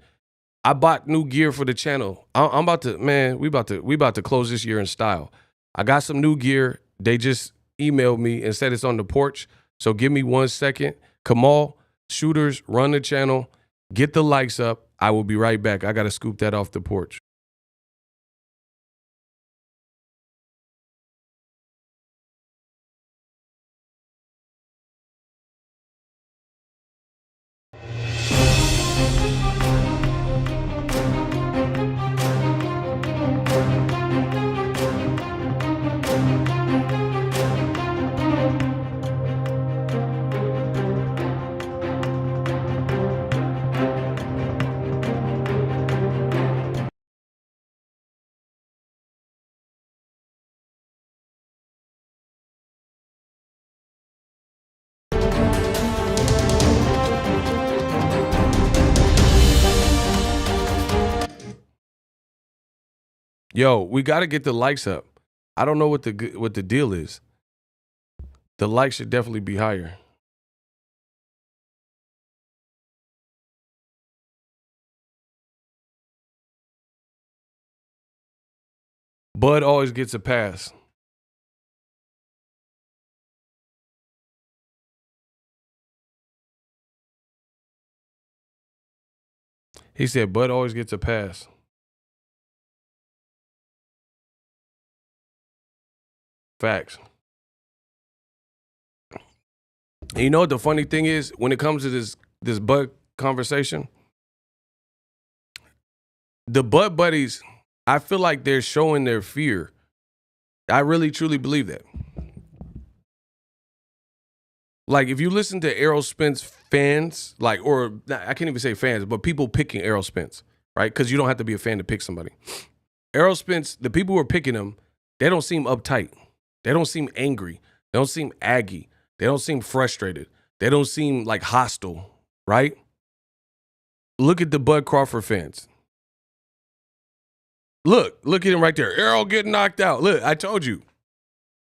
I bought new gear for the channel. I'm about to, man, we about to close this year in style. I got some new gear. They just emailed me and said it's on the porch. So give me 1 second. Kamal, shooters, run the channel. Get the likes up. I will be right back. I got to scoop that off the porch. Yo, we got to get the likes up. I don't know what the deal is. The likes should definitely be higher. Bud always gets a pass. He said Bud always gets a pass. Facts. And you know what the funny thing is? When it comes to this Bud conversation, the Bud buddies, I feel like they're showing their fear. I really, truly believe that. Like, if you listen to Errol Spence fans, like, or I can't even say fans, but people picking Errol Spence, right? Because you don't have to be a fan to pick somebody. Errol Spence, the people who are picking him, they don't seem uptight. They don't seem angry. They don't seem aggy. They don't seem frustrated. They don't seem like hostile, right? Look at the Bud Crawford fans. Look at him right there. Errol getting knocked out. Look, I told you.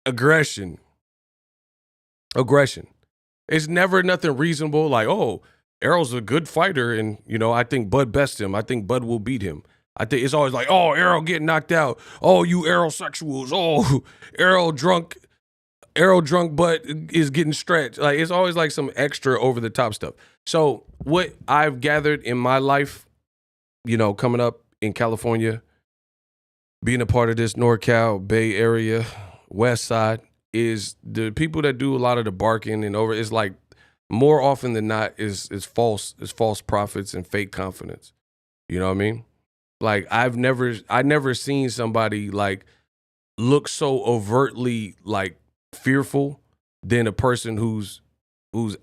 Aggression. It's never nothing reasonable like, oh, Errol's a good fighter and, you know, I think Bud bests him. I think Bud will beat him. I think it's always like, oh, Errol getting knocked out. Oh, you Errol sexuals. Oh, Errol drunk butt is getting stretched. Like, it's always like some extra over the top stuff. So what I've gathered in my life, you know, coming up in California, being a part of this NorCal Bay Area, West Side, is the people that do a lot of the barking and over. It's like more often than not is false prophets and fake confidence. You know what I mean? Like I never seen somebody like look so overtly like fearful than a person who's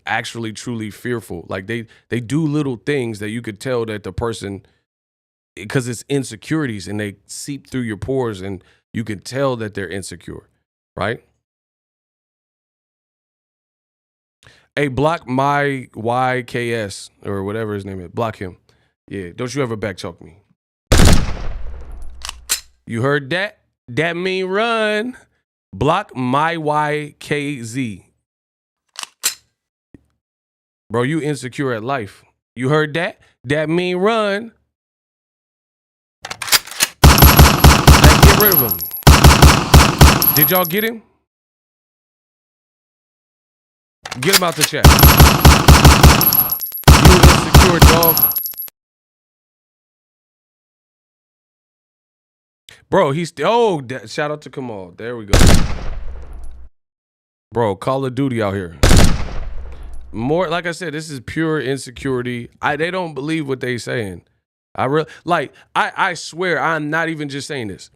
actually truly fearful. Like they do little things that you could tell that the person, because it's insecurities and they seep through your pores and you can tell that they're insecure, right? Hey, block my YKS or whatever his name is. Block him. Yeah, don't you ever backtalk me. You heard that? That mean run. Block my YKZ. Bro, you insecure at life. You heard that? That mean run. Hey, get rid of him. Did y'all get him? Get him out the chat. You insecure dog. Bro, shout out to Kamal. There we go. Bro, Call of Duty out here. More, like I said, this is pure insecurity. They don't believe what they saying. I swear, I'm not even just saying this.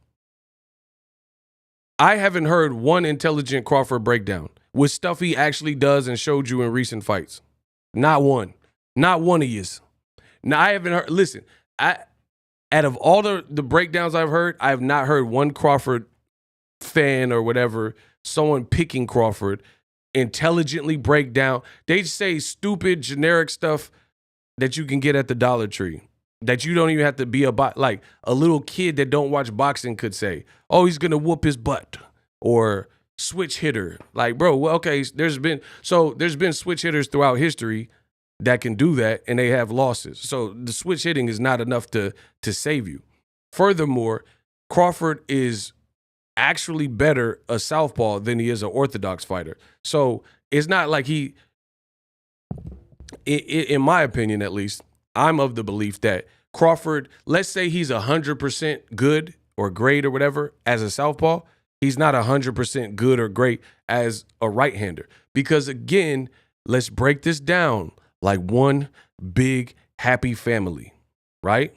I haven't heard one intelligent Crawford breakdown with stuff he actually does and showed you in recent fights. Not one. Not one of yous. Now, I haven't heard, listen, out of all the breakdowns I've heard, I have not heard one Crawford fan or whatever, someone picking Crawford, intelligently break down. They say stupid, generic stuff that you can get at the Dollar Tree, that you don't even have to be like a little kid that don't watch boxing could say, oh, he's going to whoop his butt, or switch hitter. Like, bro, well, okay, there's been switch hitters throughout history that can do that, and they have losses. So the switch hitting is not enough to save you. Furthermore, Crawford is actually better a southpaw than he is an orthodox fighter. So it's not like in my opinion at least, I'm of the belief that Crawford, let's say he's 100% good or great or whatever as a southpaw, he's not 100% good or great as a right-hander. Because again, let's break this down like one big happy family, right?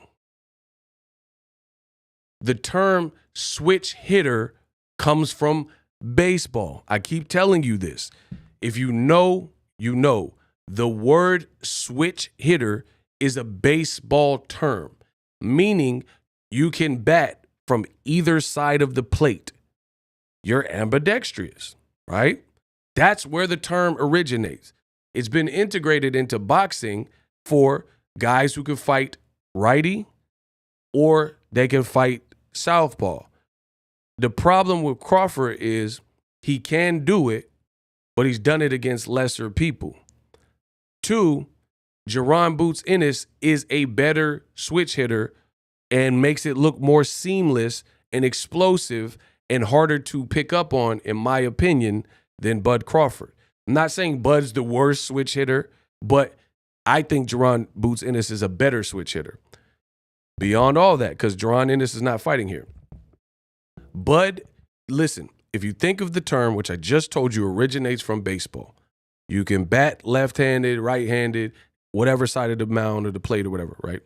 The term switch hitter comes from baseball. I keep telling you this. If you know, you know. The word switch hitter is a baseball term, meaning you can bat from either side of the plate. You're ambidextrous, right? That's where the term originates. It's been integrated into boxing for guys who can fight righty or they can fight southpaw. The problem with Crawford is he can do it, but he's done it against lesser people. 2, Jaron Boots Ennis is a better switch hitter and makes it look more seamless and explosive and harder to pick up on, in my opinion, than Bud Crawford. I'm not saying Bud's the worst switch hitter, but I think Jaron Boots Ennis is a better switch hitter. Beyond all that, because Jaron Ennis is not fighting here. Bud, listen, if you think of the term, which I just told you originates from baseball, you can bat left-handed, right-handed, whatever side of the mound or the plate or whatever, right?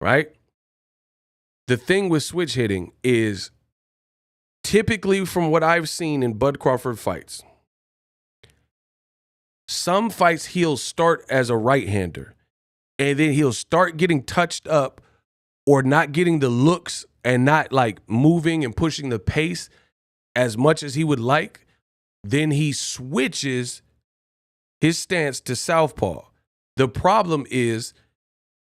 Right? The thing with switch hitting is typically from what I've seen in Bud Crawford fights, some fights he'll start as a right-hander and then he'll start getting touched up or not getting the looks and not like moving and pushing the pace as much as he would like. Then he switches his stance to southpaw. The problem is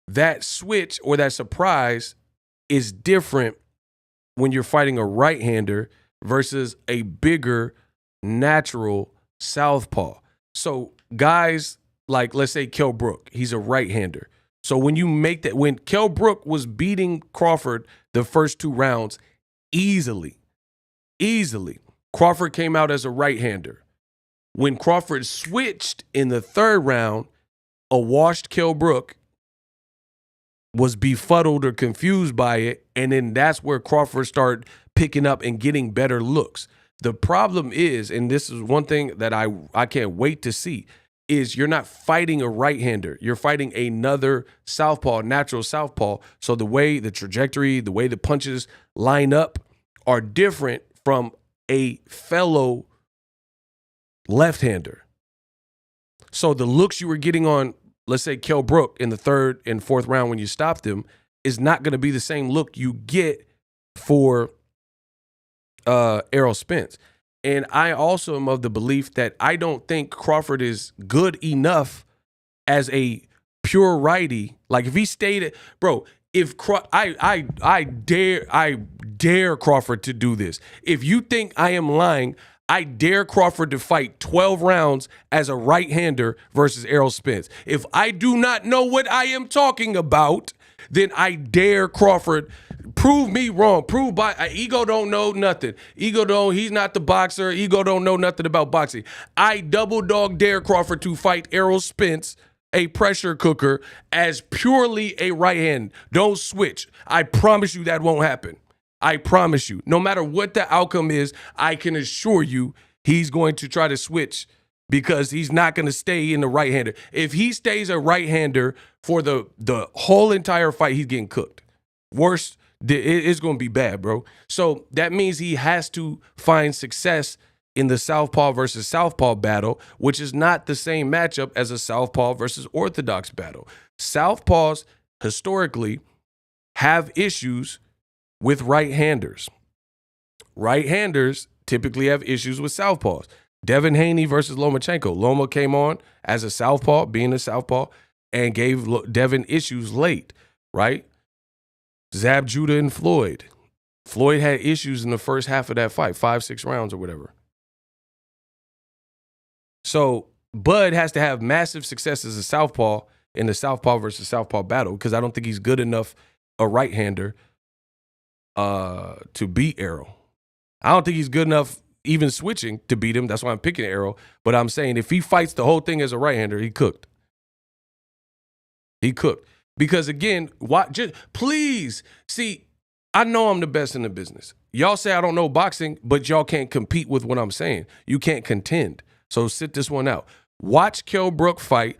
that switch or that surprise is different when you're fighting a right-hander versus a bigger, natural southpaw. So guys like, let's say Kell Brook, he's a right-hander. So when you make that, when Kell Brook was beating Crawford the first 2 rounds easily, Crawford came out as a right-hander. When Crawford switched in the 3rd round, a washed Kell Brook was befuddled or confused by it, and then that's where Crawford started picking up and getting better looks. The problem is, and this is one thing that I can't wait to see, is you're not fighting a right-hander. You're fighting another southpaw, natural southpaw. So the way the trajectory, the way the punches line up are different from a fellow left-hander. So the looks you were getting on, let's say, Kell Brook in the third and fourth round when you stopped him is not going to be the same look you get for Errol Spence. And I also am of the belief that I don't think Crawford is good enough as a pure righty. Like if he stayed, bro, if I dare Crawford to do this. If you think I am lying, I dare Crawford to fight 12 rounds as a right-hander versus Errol Spence. If I do not know what I am talking about, then I dare Crawford. Prove me wrong. Prove by Ego don't know nothing. He's not the boxer. Ego don't know nothing about boxing. I double dog dare Crawford to fight Errol Spence, a pressure cooker, as purely a right hand. Don't switch. I promise you that won't happen. I promise you. No matter what the outcome is, I can assure you he's going to try to switch because he's not going to stay in the right-hander. If he stays a right-hander for the whole entire fight, he's getting cooked. Worse, it's going to be bad, bro. So that means he has to find success in the southpaw versus southpaw battle, which is not the same matchup as a southpaw versus orthodox battle. Southpaws historically have issues with right-handers. Right-handers typically have issues with southpaws. Devin Haney versus Lomachenko. Loma came on as a southpaw, being a southpaw, and gave Devin issues late, right? Zab Judah and Floyd. Floyd had issues in the first half of that fight, 5-6 rounds or whatever. So Bud has to have massive success as a southpaw in the southpaw versus southpaw battle because I don't think he's good enough a right-hander to beat Errol. I don't think he's good enough even switching to beat him. That's why I'm picking Errol. But I'm saying if he fights the whole thing as a right-hander, he cooked. He cooked. Because again, please, see, I know I'm the best in the business. Y'all say I don't know boxing, but y'all can't compete with what I'm saying. You can't contend. So sit this one out. Watch Kell Brook fight,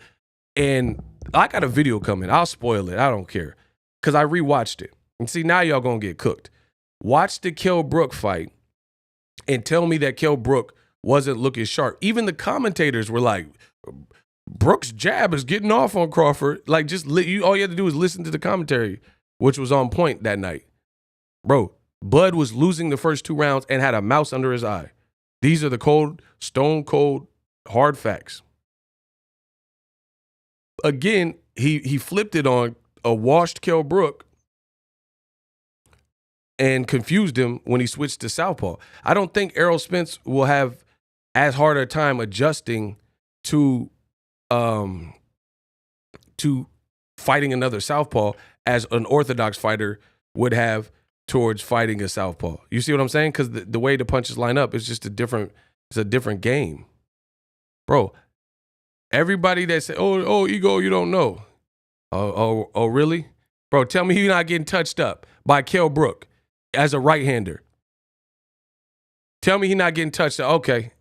and I got a video coming. I'll spoil it. I don't care. Because I rewatched it. And see, now y'all going to get cooked. Watch the Kell Brook fight and tell me that Kell Brook wasn't looking sharp. Even the commentators were like, Brook's jab is getting off on Crawford. Like, all you have to do is listen to the commentary, which was on point that night. Bro, Bud was losing the first 2 rounds and had a mouse under his eye. These are the cold, stone cold, hard facts. Again, he flipped it on a washed Kell Brook and confused him when he switched to southpaw. I don't think Errol Spence will have as hard a time adjusting to fighting another southpaw as an orthodox fighter would have towards fighting a southpaw. You see what I'm saying? Because the way the punches line up is just it's a different game. Bro, everybody that say, oh, Ego, you don't know. Oh, really? Bro, tell me you're not getting touched up by Kell Brook as a right-hander. Tell me he's not getting touched up. Okay.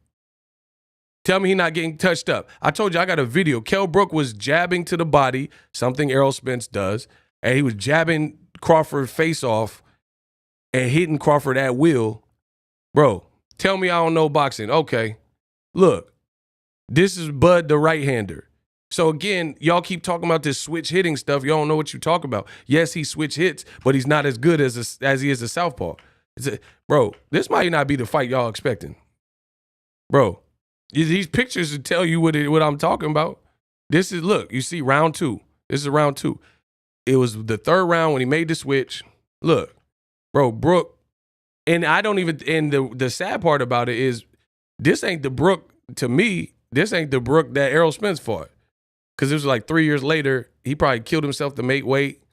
Tell me he's not getting touched up. I told you I got a video. Kell Brook was jabbing to the body, something Errol Spence does, and he was jabbing Crawford face off and hitting Crawford at will. Bro, tell me I don't know boxing. Okay. Look, this is Bud the right-hander. So again, y'all keep talking about this switch hitting stuff. Y'all don't know what you talk about. Yes, he switch hits, but he's not as good as he is a southpaw. Bro, this might not be the fight y'all expecting. Bro, these pictures will tell you what I'm talking about. Look, you see round 2. This is round 2. It was the third round when he made the switch. Look, bro, Brook, and I don't even, and the sad part about it is this ain't the Brook, to me, this ain't the Brook that Errol Spence fought. Because it was like 3 years later, he probably killed himself to make weight.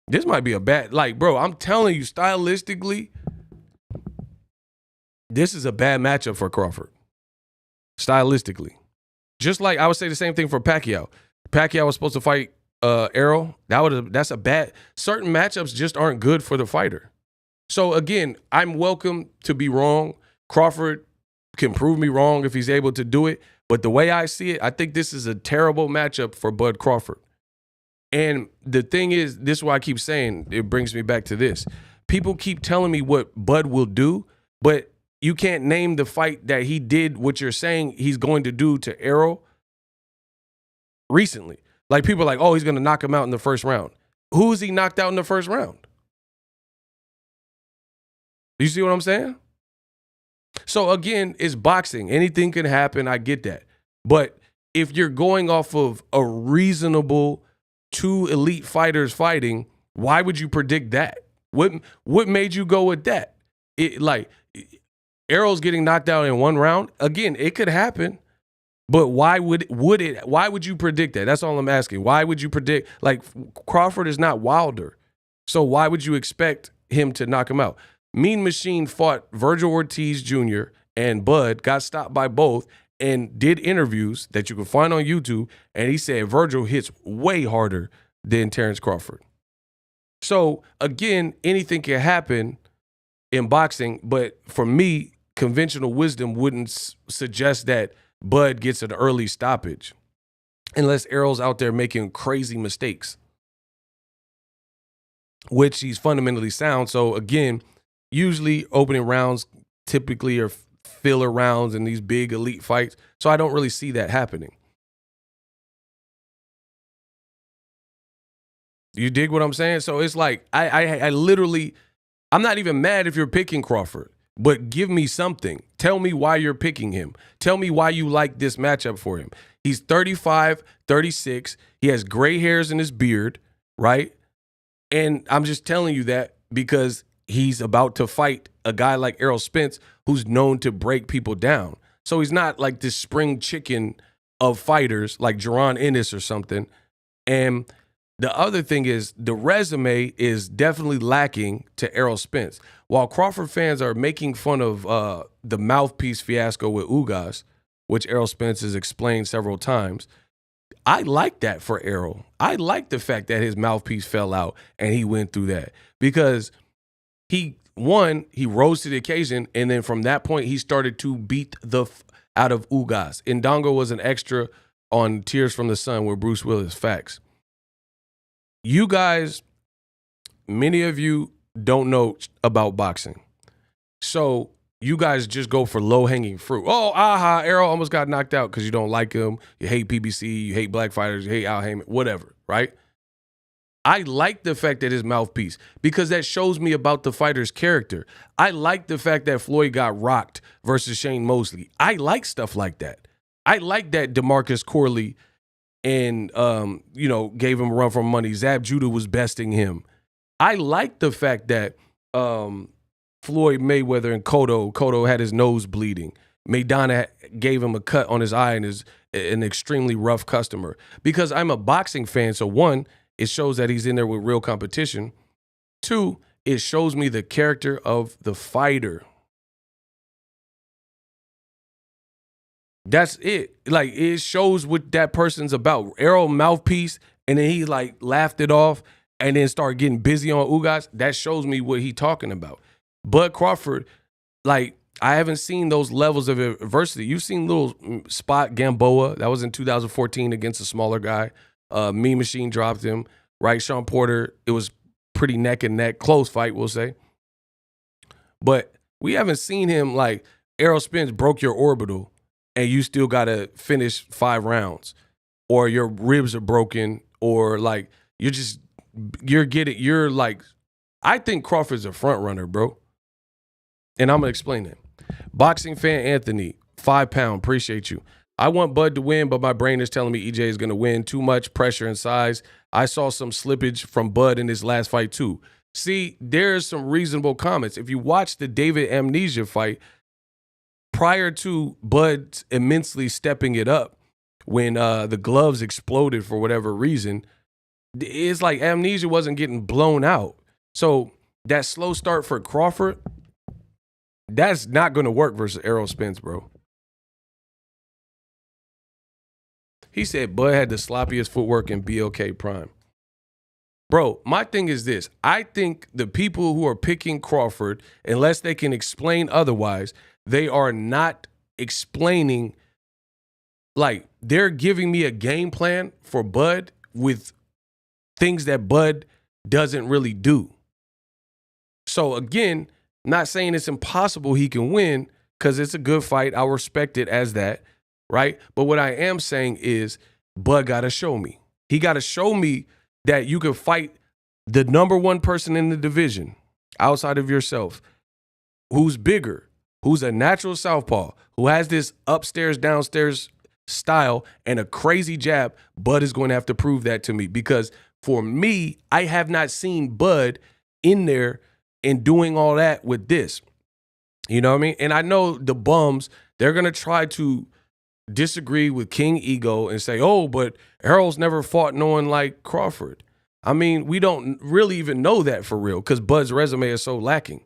This might be a bad, like, bro, I'm telling you, stylistically, this is a bad matchup for Crawford. Stylistically. Just like I would say the same thing for Pacquiao. Pacquiao was supposed to fight Errol. That's a bad, certain matchups just aren't good for the fighter. So again, I'm welcome to be wrong. Crawford can prove me wrong if he's able to do it. But the way I see it, I think this is a terrible matchup for Bud Crawford. And the thing is, this is why I keep saying, it brings me back to this. People keep telling me what Bud will do, but you can't name the fight that he did what you're saying he's going to do to Errol recently. Like, people are like, oh, he's going to knock him out in the first round. Who is he knocked out in the first round? You see what I'm saying? So again, it's boxing. Anything can happen. I get that. But if you're going off of a reasonable two elite fighters fighting, why would you predict that? What made you go with that? Like, Errol's getting knocked out in one round. Again, it could happen. But why would you predict that? That's all I'm asking. Why would you predict? Like, Crawford is not Wilder. So why would you expect him to knock him out? Mean Machine fought Virgil Ortiz Jr. and Bud, got stopped by both, and did interviews that you can find on YouTube, and he said Virgil hits way harder than Terrence Crawford. So, again, anything can happen in boxing, but for me, conventional wisdom wouldn't suggest that Bud gets an early stoppage unless Errol's out there making crazy mistakes, which he's fundamentally sound. So, again, usually opening rounds typically are filler rounds in these big elite fights. So I don't really see that happening. You dig what I'm saying? So it's like, I literally, I'm not even mad if you're picking Crawford, but give me something. Tell me why you're picking him. Tell me why you like this matchup for him. He's 35, 36. He has gray hairs in his beard, right? And I'm just telling you that because he's about to fight a guy like Errol Spence, who's known to break people down. So he's not like this spring chicken of fighters like Jaron Ennis or something. And the other thing is, the resume is definitely lacking to Errol Spence. While Crawford fans are making fun of the mouthpiece fiasco with Ugas, which Errol Spence has explained several times, I like that for Errol. I like the fact that his mouthpiece fell out and he went through that, because he rose to the occasion, and then from that point, he started to beat the out of Ugas. Ndongo was an extra on Tears from the Sun with Bruce Willis. Facts. You guys, many of you don't know about boxing. So you guys just go for low-hanging fruit. Oh, Errol almost got knocked out because you don't like him. You hate PBC. You hate black fighters. You hate Al Heyman. Whatever, right? I like the fact that his mouthpiece, because that shows me about the fighter's character. I like the fact that Floyd got rocked versus Shane Mosley. I like stuff like that. I like that DeMarcus Corley and gave him a run for money. Zab Judah was besting him. I like the fact that Floyd Mayweather and Cotto had his nose bleeding. Maidana gave him a cut on his eye and is an extremely rough customer. Because I'm a boxing fan, so one, it shows that he's in there with real competition. Two, it shows me the character of the fighter. That's it. Like, it shows what that person's about. Errol mouthpiece, and then he like laughed it off and then started getting busy on Ugas. That shows me what he talking about. Bud Crawford, like, I haven't seen those levels of adversity. You've seen little spot Gamboa. That was in 2014 against a smaller guy. Mean Machine dropped him, right? Sean Porter, it was pretty neck and neck, close fight, we'll say. But we haven't seen him like Errol Spence broke your orbital and you still got to finish 5 rounds, or your ribs are broken, or like you're like, I think Crawford's a front runner, bro. And I'm going to explain that. Boxing fan Anthony, 5 pound, appreciate you. I want Bud to win, but my brain is telling me EJ is going to win. Too much pressure and size. I saw some slippage from Bud in his last fight too. See, there's some reasonable comments. If you watch the David Amnesia fight, prior to Bud immensely stepping it up, when the gloves exploded for whatever reason, it's like Amnesia wasn't getting blown out. So that slow start for Crawford, that's not going to work versus Errol Spence, bro. He said Bud had the sloppiest footwork in BLK Prime. Bro, my thing is this. I think the people who are picking Crawford, unless they can explain otherwise, they are not explaining like they're giving me a game plan for Bud with things that Bud doesn't really do. So again, not saying it's impossible he can win because it's a good fight. I'll respect it as that, right? But what I am saying is Bud got to show me. He got to show me that you can fight the number one person in the division outside of yourself, who's bigger, who's a natural southpaw, who has this upstairs, downstairs style and a crazy jab. Bud is going to have to prove that to me because for me, I have not seen Bud in there and doing all that with this. You know what I mean? And I know the bums, they're going to try to disagree with King Ego and say, oh, but Errol's never fought no one like Crawford. I mean, we don't really even know that for real because Bud's resume is so lacking.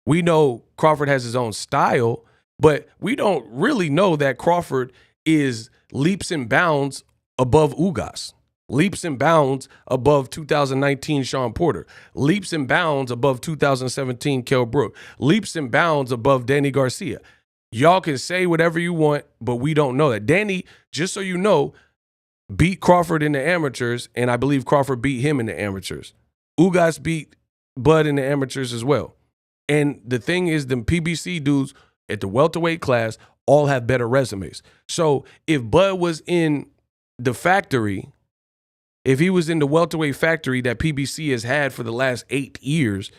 We know Crawford has his own style, but we don't really know that Crawford is leaps and bounds above Ugas. Leaps and bounds above 2019 Sean Porter. Leaps and bounds above 2017 Kell Brook. Leaps and bounds above Danny Garcia. Y'all can say whatever you want, but we don't know that. Danny, just so you know, beat Crawford in the amateurs, and I believe Crawford beat him in the amateurs. Ugas beat Bud in the amateurs as well. And the thing is, the PBC dudes at the welterweight class all have better resumes. So if Bud was in the factory, if he was in the welterweight factory that PBC has had for the last 8 years,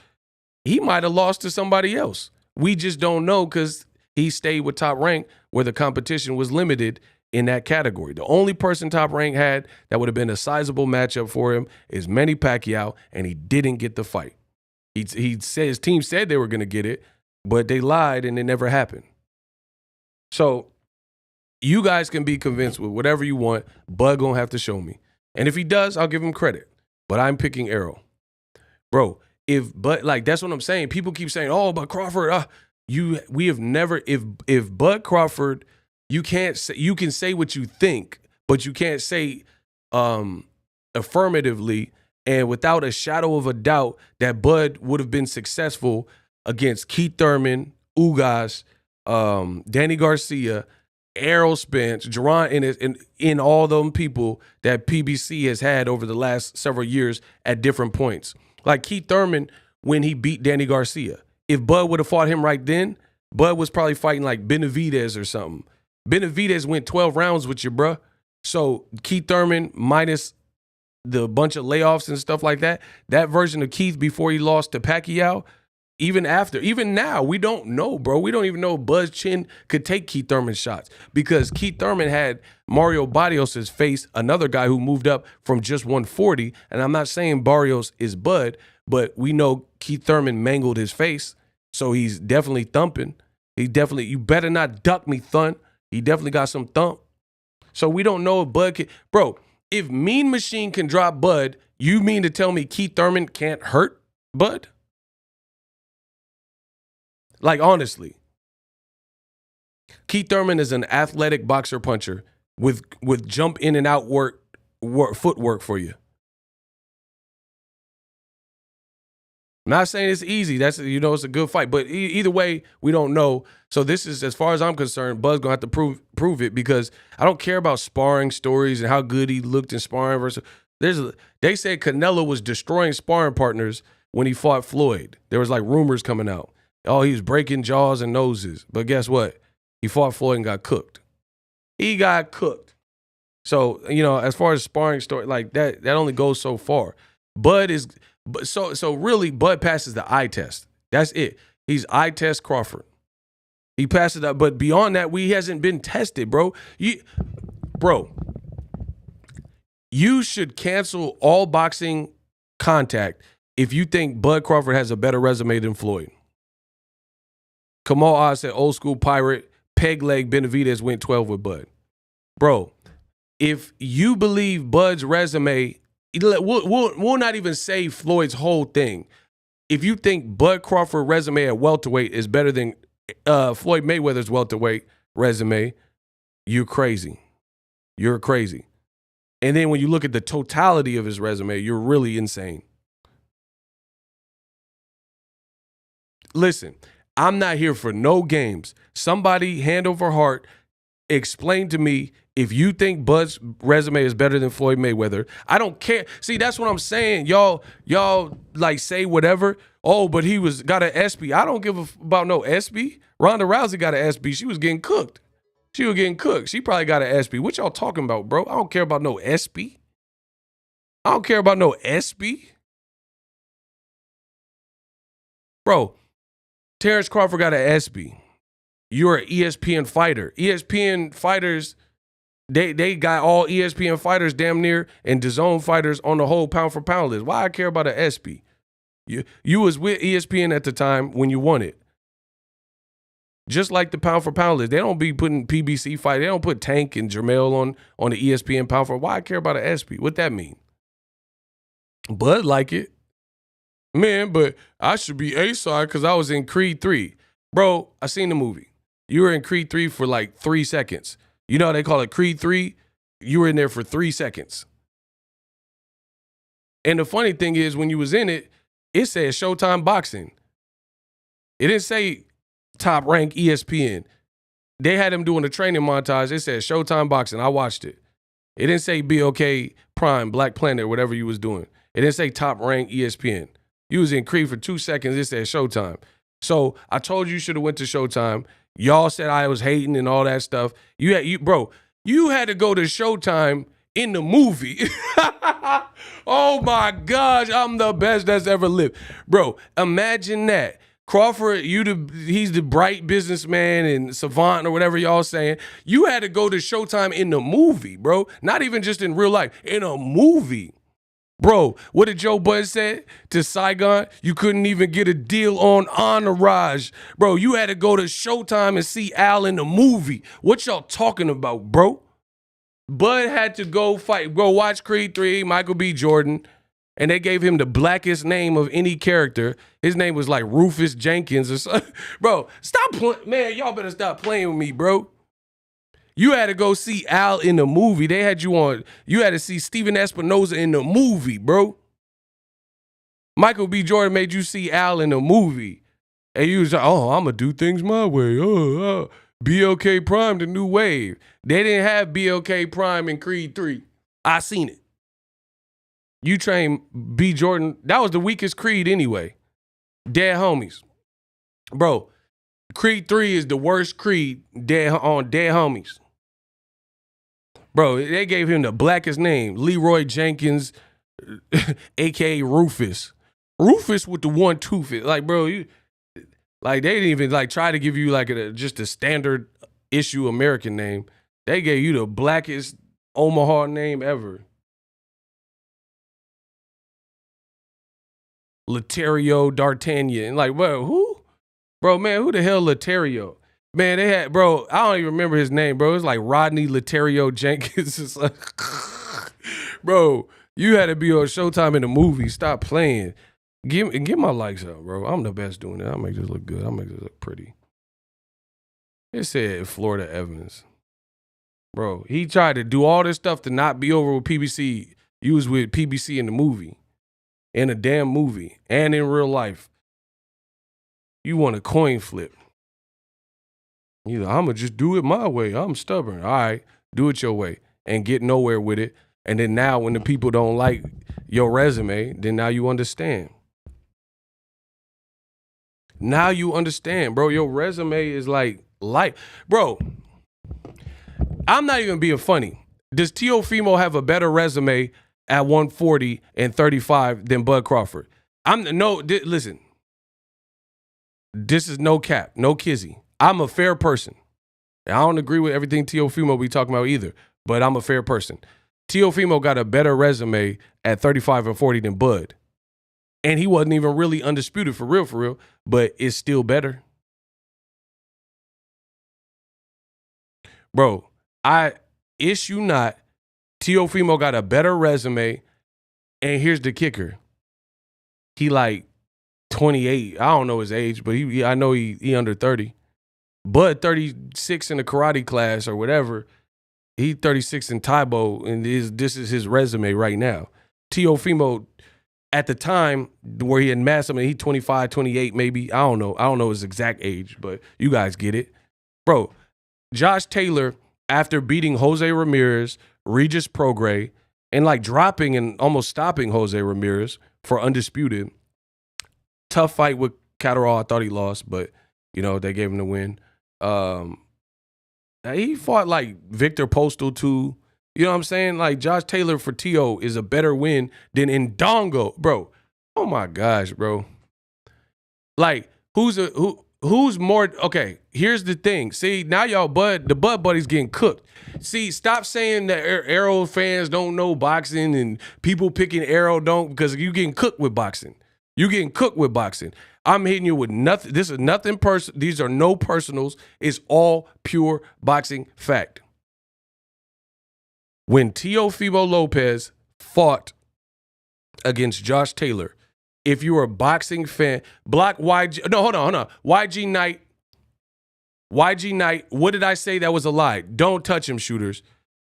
he might have lost to somebody else. We just don't know because he stayed with Top Rank where the competition was limited in that category. The only person Top Rank had that would have been a sizable matchup for him is Manny Pacquiao, and he didn't get the fight. He said his team said they were going to get it, but they lied and it never happened. So you guys can be convinced with whatever you want. Bud gonna have to show me. And if he does, I'll give him credit. But I'm picking Errol. Bro, that's what I'm saying. People keep saying, oh, but Crawford, we have never, if Bud Crawford, you can say what you think, but you can't say affirmatively and without a shadow of a doubt that Bud would have been successful against Keith Thurman, Ugas, Danny Garcia, Errol Spence, Jerron, in all them people that PBC has had over the last several years at different points. Like Keith Thurman, when he beat Danny Garcia. If Bud would have fought him right then, Bud was probably fighting like Benavidez or something. Benavidez went 12 rounds with you, bruh. So Keith Thurman minus the bunch of layoffs and stuff like that, that version of Keith before he lost to Pacquiao, even now, we don't know, bro. We don't even know if Bud's chin could take Keith Thurman's shots because Keith Thurman had Mario Barrios' face, another guy who moved up from just 140. And I'm not saying Barrios is Bud, but we know Keith Thurman mangled his face, so he's definitely thumping. You better not duck me, Thun. He definitely got some thump. So we don't know if Bud can. Bro, if Mean Machine can drop Bud, you mean to tell me Keith Thurman can't hurt Bud? Like, honestly, Keith Thurman is an athletic boxer puncher with jump in and out footwork for you. I'm not saying it's easy. It's a good fight. But either way, we don't know. So this is, as far as I'm concerned, Bud's going to have to prove it because I don't care about sparring stories and how good he looked in sparring versus. They said Canelo was destroying sparring partners when he fought Floyd. There was like rumors coming out. Oh, he was breaking jaws and noses. But guess what? He fought Floyd and got cooked. He got cooked. So, as far as sparring story, like that only goes so far. Bud is so really Bud passes the eye test. That's it. He's eye test Crawford. He passes that, but beyond that, he hasn't been tested, bro. You should cancel all boxing contact if you think Bud Crawford has a better resume than Floyd. Kamal Oz said old school pirate, peg leg Benavidez went 12 with Bud. Bro, if you believe Bud's resume, we'll not even say Floyd's whole thing. If you think Bud Crawford resume at welterweight is better than Floyd Mayweather's welterweight resume, you're crazy. You're crazy. And then when you look at the totality of his resume, you're really insane. Listen, I'm not here for no games. Somebody hand over heart explain to me if you think Bud's resume is better than Floyd Mayweather. I don't care. See, that's what I'm saying. Y'all like say whatever. Oh, but he got an SB. I don't give about no SB. Ronda Rousey got an SB. She was getting cooked. She probably got an SB. What y'all talking about, bro? I don't care about no SB. I don't care about no SB. Bro, Terrence Crawford got an SB. You're an ESPN fighter. ESPN fighters, they got all ESPN fighters damn near and DAZN fighters on the whole pound for pound list. Why I care about an SB? You was with ESPN at the time when you won it. Just like the pound for pound list. They don't be putting PBC fight. They don't put Tank and Jermell on the ESPN pound for. Why I care about an SB? What that mean? Bud like it. Man, but I should be A-side because I was in Creed 3. Bro, I seen the movie. You were in Creed 3 for like 3 seconds. You know how they call it Creed 3? You were in there for 3 seconds. And the funny thing is, when you was in it, it said Showtime Boxing. It didn't say Top Rank ESPN. They had him doing a training montage. It said Showtime Boxing. I watched it. It didn't say BOK Prime, Black Planet, whatever you was doing. It didn't say Top Rank ESPN. You was in Creed for 2 seconds. It said Showtime. So I told you should have went to Showtime. Y'all said I was hating and all that stuff. You had to go to Showtime in the movie. Oh my gosh, I'm the best that's ever lived. Bro, imagine that. Crawford, he's the bright businessman and savant or whatever y'all saying. You had to go to Showtime in the movie, bro. Not even just in real life, in a movie. Bro, what did Joe Budden say to Saigon? You couldn't even get a deal on Entourage. Bro, you had to go to Showtime and see Al in the movie. What y'all talking about, bro? Bud had to go watch Creed 3, Michael B. Jordan, and they gave him the blackest name of any character. His name was like Rufus Jenkins or something. Bro, stop playing. Man, y'all better stop playing with me, bro. You had to go see Al in the movie. They had you on. You had to see Steven Espinosa in the movie, bro. Michael B. Jordan made you see Al in the movie. And you was like, oh, I'm going to do things my way. BLK Prime, the new wave. They didn't have BLK Prime in Creed 3. I seen it. You trained B. Jordan. That was the weakest Creed anyway. Dead homies. Bro, Creed 3 is the worst Creed on Dead Homies. Bro, they gave him the blackest name, Leroy Jenkins, a.k.a. Rufus. Rufus with the one tooth. Like, bro, they didn't even like try to give you like just a standard issue American name. They gave you the blackest Omaha name ever. Laterio D'Artagnan. Like, bro, who? Bro, man, who the hell Laterio? Man, they had, bro, I don't even remember his name, bro. It was like Rodney Laterio Jenkins. It's like, bro, you had to be on Showtime in the movie. Stop playing. Get my likes up, bro. I'm the best doing that. I'll make this look good. I'll make this look pretty. It said Florida Evans. Bro, he tried to do all this stuff to not be over with PBC. You was with PBC in the movie. In a damn movie. And in real life. You want a coin flip. I'm going to just do it my way. I'm stubborn. All right, do it your way and get nowhere with it. And then now when the people don't like your resume, then now you understand. Now you understand, bro. Your resume is like, bro, I'm not even being funny. Does Teofimo have a better resume at 140 and 35 than Bud Crawford? Listen, this is no cap, no kizzy. I'm a fair person. I don't agree with everything Teofimo be talking about either, but I'm a fair person. Teofimo got a better resume at 35 and 40 than Bud. And he wasn't even really undisputed for real, but it's still better. Bro, I issue not. Teofimo got a better resume, and here's the kicker. He like 28. I don't know his age, but I know he under 30. Bud 36 in the karate class or whatever. He 36 in Taibo, and this is his resume right now. Teofimo, at the time where he had massed him, he 25, 28 maybe. I don't know his exact age, but you guys get it. Bro, Josh Taylor after beating Jose Ramirez, Regis Prograis, and like dropping and almost stopping Jose Ramirez for undisputed. Tough fight with Catterall. I thought he lost, but they gave him the win. He fought like Victor Postal too. You know what I'm saying? Like Josh Taylor for Tio is a better win than Indongo, bro. Oh my gosh, bro. Like who's more okay? Here's the thing. See, now y'all the Bud Buddy's getting cooked. See, stop saying that Errol fans don't know boxing and people picking Errol don't, because you getting cooked with boxing. You getting cooked with boxing. I'm hitting you with nothing. This is nothing personal. These are no personals. It's all pure boxing fact. When Teofimo Lopez fought against Josh Taylor, if you're a boxing fan, block YG. No, hold on. YG Knight. What did I say? That was a lie. Don't touch him, shooters.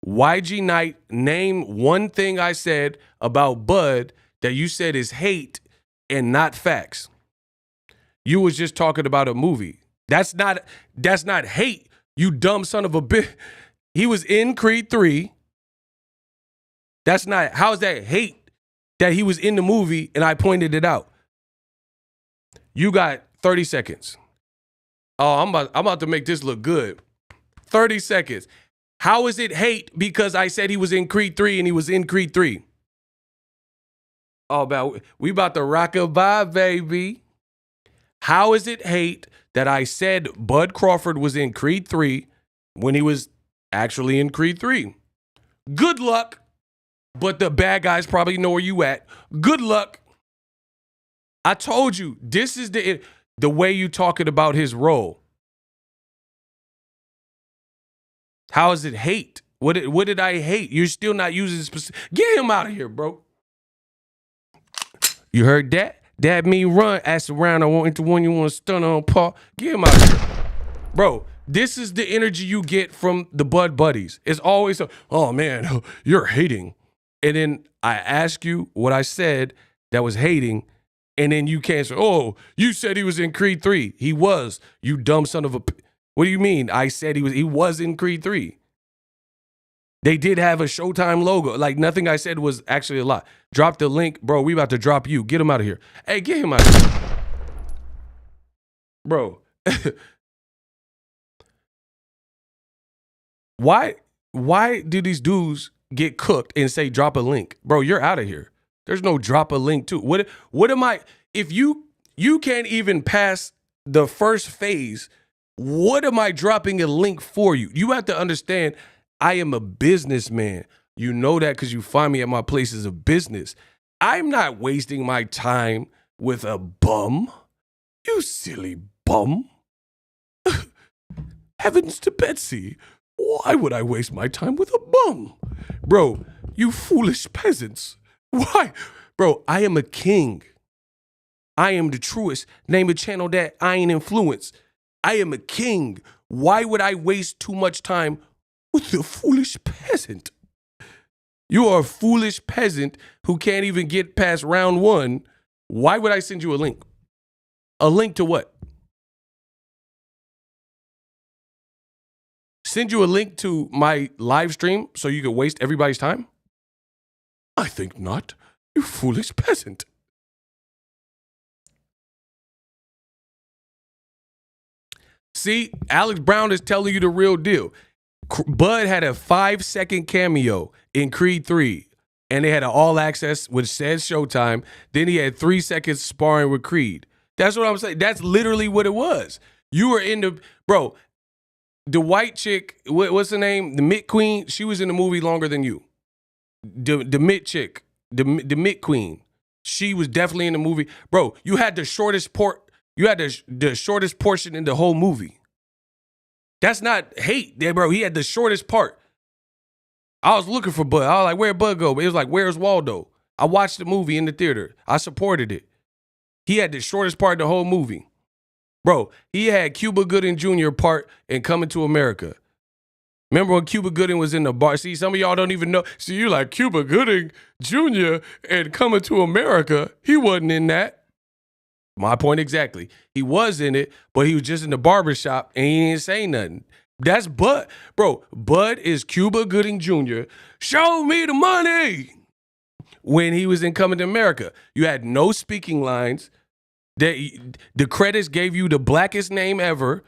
YG Knight, name one thing I said about Bud that you said is hate and not facts. You was just talking about a movie. That's not hate, you dumb son of a bitch. He was in Creed 3. That's not, how's that hate that he was in the movie and I pointed it out? You got 30 seconds. Oh, I'm about to make this look good. 30 seconds. How is it hate because I said he was in Creed 3 and he was in Creed 3? Oh, man, we about to rock a vibe, baby. How is it hate that I said Bud Crawford was in Creed 3 when he was actually in Creed 3? Good luck, but the bad guys probably know where you at. Good luck. I told you, this is the way you talking about his role. How is it hate? What did I hate? You're still not using specific. Get him out of here, bro. You heard that? That me run, ass around. I want into one you want to stun on, Paul. Get him out of here. Bro, this is the energy you get from the Bud Buddies. It's always, oh man, you're hating. And then I ask you what I said that was hating, and then you can't say, oh, you said he was in Creed 3. He was, you dumb son of a... What do you mean? I said he was in Creed 3. They did have a Showtime logo. Like, nothing I said was actually a lie. Drop the link. Bro, we about to drop you. Get him out of here. Hey, get him out of here. Bro. Why do these dudes get cooked and say drop a link? Bro, you're out of here. There's no drop a link too. What am I? If you can't even pass the first phase, what am I dropping a link for you? You have to understand, I am a businessman. You know that because you find me at my places of business. I'm not wasting my time with a bum. You silly bum. Heavens to Betsy. Why would I waste my time with a bum? Bro, you foolish peasants. Why? Bro, I am a king. I am the truest. Name a channel that I ain't influenced. I am a king. Why would I waste too much time with a foolish peasant? You are a foolish peasant who can't even get past round 1. Why would I send you a link? A link to what? Send you a link to my live stream so you could waste everybody's time? I think not, you foolish peasant. See, Alex Brown is telling you the real deal. Bud had a 5-second cameo in Creed 3, and they had an all access, which says Showtime. Then he had 3 seconds sparring with Creed. That's what I'm saying. That's literally what it was. You were in the, bro, the white chick, what's her name? The Mitt Queen, she was in the movie longer than you. The Mitt chick, the Mitt Queen, she was definitely in the movie. Bro, you had the shortest the shortest portion in the whole movie. That's not hate, there, bro. He had the shortest part. I was looking for Bud. I was like, where'd Bud go? It was like, where's Waldo? I watched the movie in the theater. I supported it. He had the shortest part of the whole movie. Bro, he had Cuba Gooding Jr. part in Coming to America. Remember when Cuba Gooding was in the bar? See, some of y'all don't even know. See, you like Cuba Gooding Jr. and Coming to America. He wasn't in that. My point exactly. He was in it, but he was just in the barbershop and he didn't say nothing. That's Bud. Bro, Bud is Cuba Gooding Jr. Show me the money. When he was in Coming to America, you had no speaking lines. The credits gave you the blackest name ever,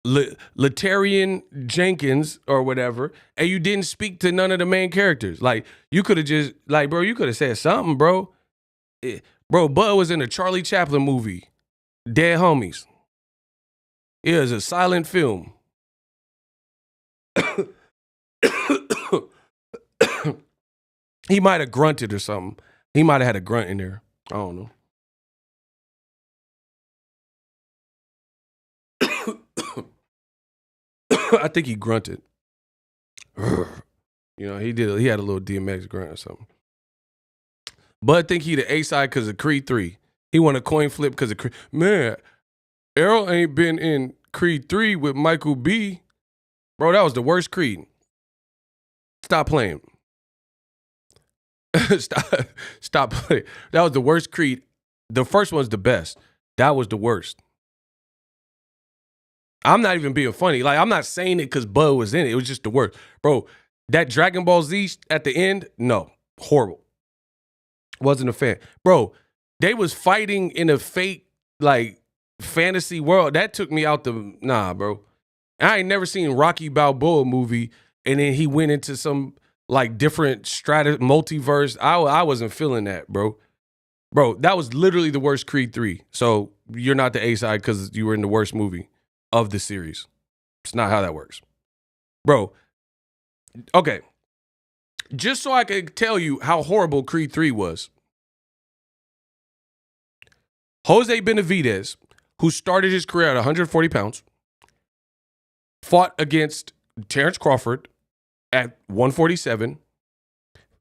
Latarian Jenkins or whatever, and you didn't speak to none of the main characters. Like, you could have just, like, bro, you could have said something, bro. Bro, Bud was in a Charlie Chaplin movie, Dead Homies. It was a silent film. He might have grunted or something. He might have had a grunt in there. I don't know. I think he grunted. You know, he had a little DMX grunt or something. Bud think he the A-side because of Creed 3. He won a coin flip because of Creed. Man, Errol ain't been in Creed 3 with Michael B. Bro, that was the worst Creed. Stop playing. Stop playing. That was the worst Creed. The first one's the best. That was the worst. I'm not even being funny. Like, I'm not saying it because Bud was in it. It was just the worst. Bro, that Dragon Ball Z at the end, no. Horrible. Wasn't a fan. Bro, they was fighting in a fake, like, fantasy world. That took me out the, nah, bro. I ain't never seen Rocky Balboa movie, and then he went into some, like, different multiverse. I wasn't feeling that, bro. Bro, that was literally the worst Creed 3. So you're not the A-side because you were in the worst movie of the series. It's not how that works. Bro, okay. Just so I could tell you how horrible Creed 3 was. Jose Benavidez, who started his career at 140 pounds, fought against Terrence Crawford at 147,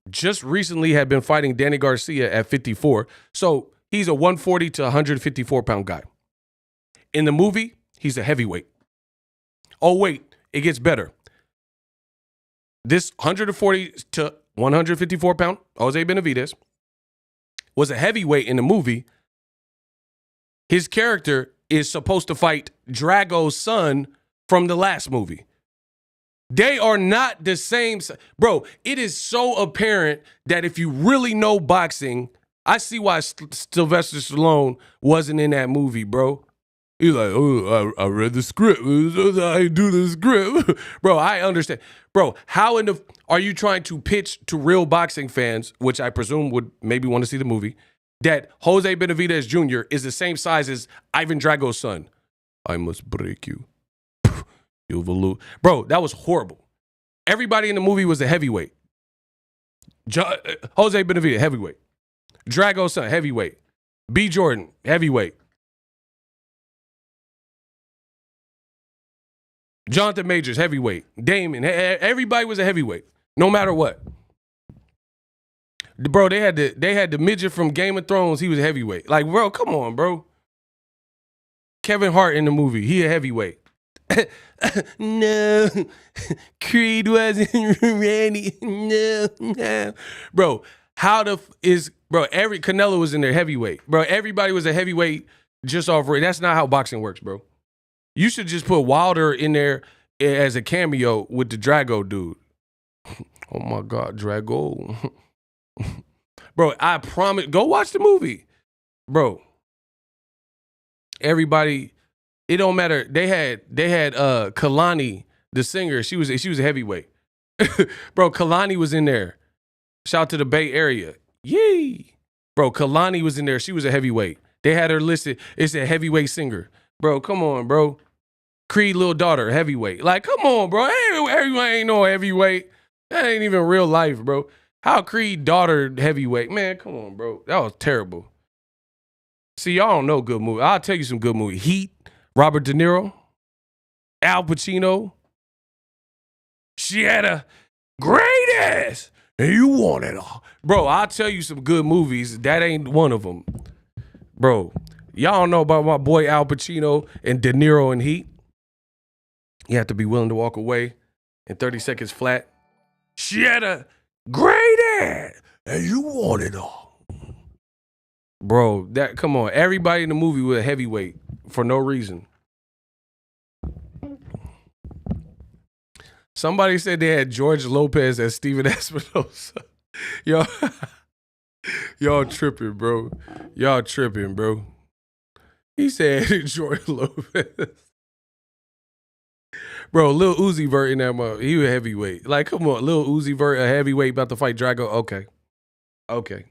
just recently had been fighting Danny Garcia at 54. So he's a 140 to 154 pound guy. In the movie, he's a heavyweight. Oh, wait, it gets better. This 140 to 154 pound Jose Benavidez was a heavyweight in the movie. His character is supposed to fight Drago's son from the last movie. They are not the same. Bro, it is so apparent that if you really know boxing, I see why Sylvester Stallone wasn't in that movie, bro. He's like, oh, I read the script. I do the script. Bro, I understand. Bro, how in the are you trying to pitch to real boxing fans, which I presume would maybe want to see the movie, that Jose Benavidez Jr. is the same size as Ivan Drago's son? I must break you. You'll lose. Bro, that was horrible. Everybody in the movie was a heavyweight. Jose Benavidez, heavyweight. Drago's son, heavyweight. B. Jordan, heavyweight. Jonathan Majors, heavyweight. Damon, everybody was a heavyweight, no matter what. Bro, they had the midget from Game of Thrones. He was a heavyweight. Like, bro, come on, bro. Kevin Hart in the movie, he a heavyweight. No, Creed wasn't ready. No. Bro, every Canelo was in there heavyweight. Bro, everybody was a heavyweight just off rate. That's not how boxing works, bro. You should just put Wilder in there as a cameo with the Drago dude. Oh my God, Drago. Bro, I promise, go watch the movie. Bro, everybody, it don't matter. They had Kalani, the singer. She was a heavyweight. Bro, Kalani was in there. Shout out to the Bay Area. Yee. Bro, Kalani was in there. She was a heavyweight. They had her listed. It's a heavyweight singer. Bro, come on, bro. Creed little daughter, heavyweight. Like, come on, bro. Everyone ain't no heavyweight. That ain't even real life, bro. How Creed daughter heavyweight? Man, come on, bro. That was terrible. See, y'all don't know good movies. I'll tell you some good movies. Heat, Robert De Niro, Al Pacino. She had a great ass, and you want it all. Bro, I'll tell you some good movies. That ain't one of them. Bro, y'all don't know about my boy Al Pacino and De Niro in Heat. You have to be willing to walk away in 30 seconds flat. She had a great ass, and you want it all. Bro, come on. Everybody in the movie was a heavyweight for no reason. Somebody said they had George Lopez as Steven Espinosa. Y'all tripping, bro. Y'all tripping, bro. He said George Lopez. Bro, Lil Uzi Vert in that mother. He was heavyweight. Like, come on, Lil Uzi Vert, a heavyweight about to fight Drago. Okay.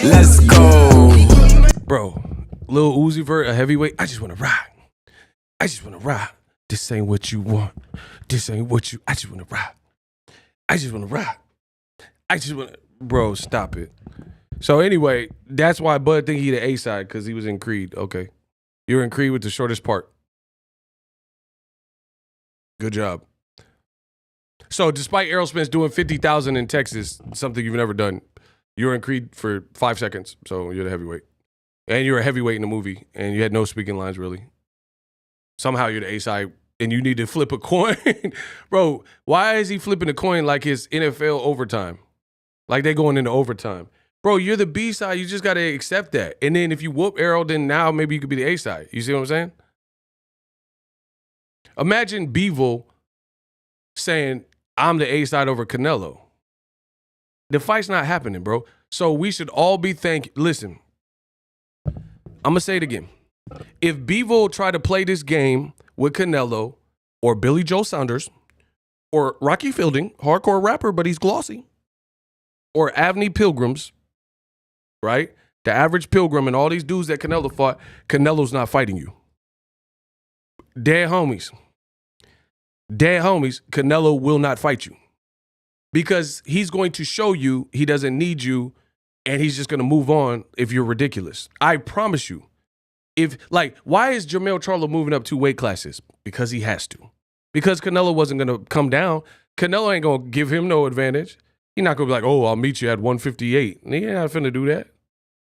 Let's go. Bro, Lil Uzi Vert, a heavyweight. I just want to ride. This ain't what you want. This ain't what you. I just want to ride. Bro, stop it. So anyway, that's why Bud think he the A side, because he was in Creed. Okay. You're in Creed with the shortest part. Good job. So despite Errol Spence doing 50,000 in Texas, something you've never done, you're in Creed for 5 seconds. So you're the heavyweight. And you're a heavyweight in the movie, and you had no speaking lines, really. Somehow you're the A side, and you need to flip a coin. Bro, why is he flipping a coin like his NFL overtime? Like they going into overtime. Bro, you're the B side. You just got to accept that. And then if you whoop Errol, then now maybe you could be the A side. You see what I'm saying? Imagine Bevel saying, I'm the A side over Canelo. The fight's not happening, bro. So we should all be listen, I'm going to say it again. If Bevel tried to play this game with Canelo or Billy Joe Saunders or Rocky Fielding, hardcore rapper, but he's glossy, or Avni Pilgrims, right? The average pilgrim and all these dudes that Canelo fought, Canelo's not fighting you. Dead homies, Canelo will not fight you. Because he's going to show you he doesn't need you, and he's just going to move on if you're ridiculous. I promise you. Why is Jermell Charlo moving up 2 weight classes? Because he has to. Because Canelo wasn't going to come down. Canelo ain't going to give him no advantage. He's not going to be like, oh, I'll meet you at 158. He ain't not finna do that.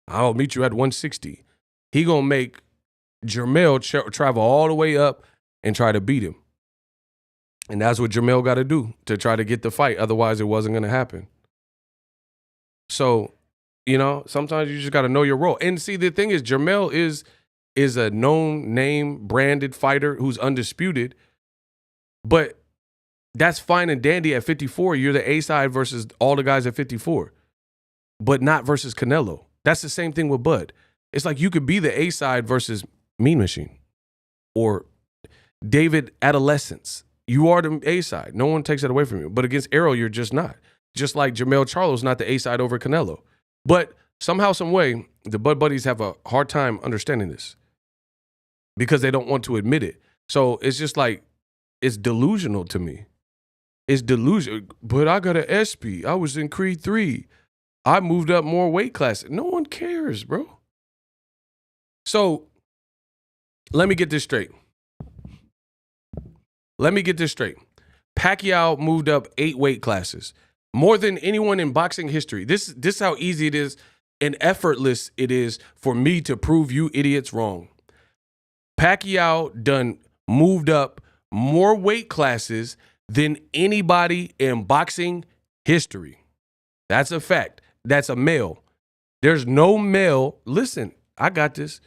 I'll meet you at 160. He going to make Jermell travel all the way up and try to beat him. And that's what Jermell got to do to try to get the fight. Otherwise, it wasn't going to happen. So, sometimes you just got to know your role. And see, the thing is, Jermell is a known name, branded fighter who's undisputed. But that's fine and dandy at 54. You're the A side versus all the guys at 54. But not versus Canelo. That's the same thing with Bud. It's like you could be the A side versus Mean Machine or David Adolescence. You are the A side. No one takes that away from you. But against Errol, you're just not. Just like Jermell Charlo's not the A side over Canelo. But somehow, some way, the Bud Buddies have a hard time understanding this because they don't want to admit it. So it's just like, it's delusional to me. It's delusional. But I got an SP. I was in Creed 3. I moved up more weight classes. No one cares, bro. So let me get this straight. Pacquiao moved up 8 weight classes, more than anyone in boxing history. This is how easy it is and effortless it is for me to prove you idiots wrong. Pacquiao done moved up more weight classes than anybody in boxing history. That's a fact. That's a male. There's no male. Listen, I got this.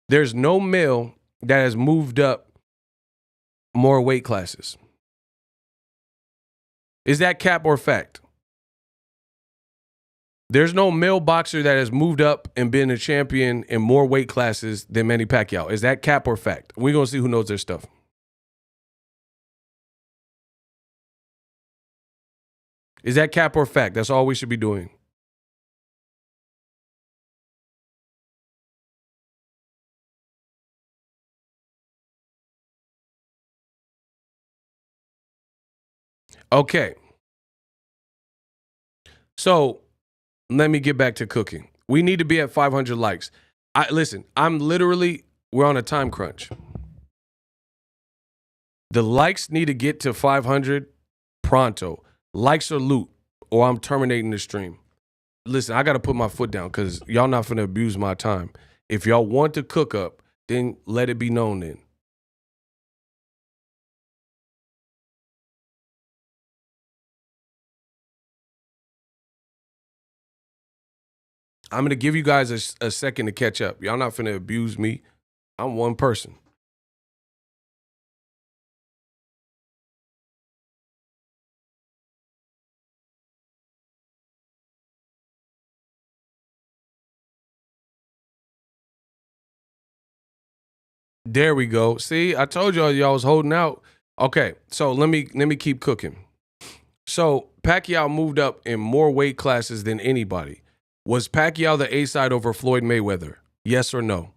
There's no male that has moved up more weight classes. Is that cap or fact? There's no male boxer that has moved up and been a champion in more weight classes than Manny Pacquiao. Is that cap or fact? We're going to see who knows their stuff. Is that cap or fact? That's all we should be doing. Okay. So let me get back to cooking. We need to be at 500 likes. Listen, we're on a time crunch. The likes need to get to 500 pronto. Likes or loot, or I'm terminating the stream. Listen, I got to put my foot down because y'all not finna abuse my time. If y'all want to cook up, then let it be known then. I'm going to give you guys a second to catch up. Y'all not finna abuse me. I'm one person. There we go. See, I told y'all was holding out. Okay, so let me keep cooking. So Pacquiao moved up in more weight classes than anybody. Was Pacquiao the A-side over Floyd Mayweather? Yes or no?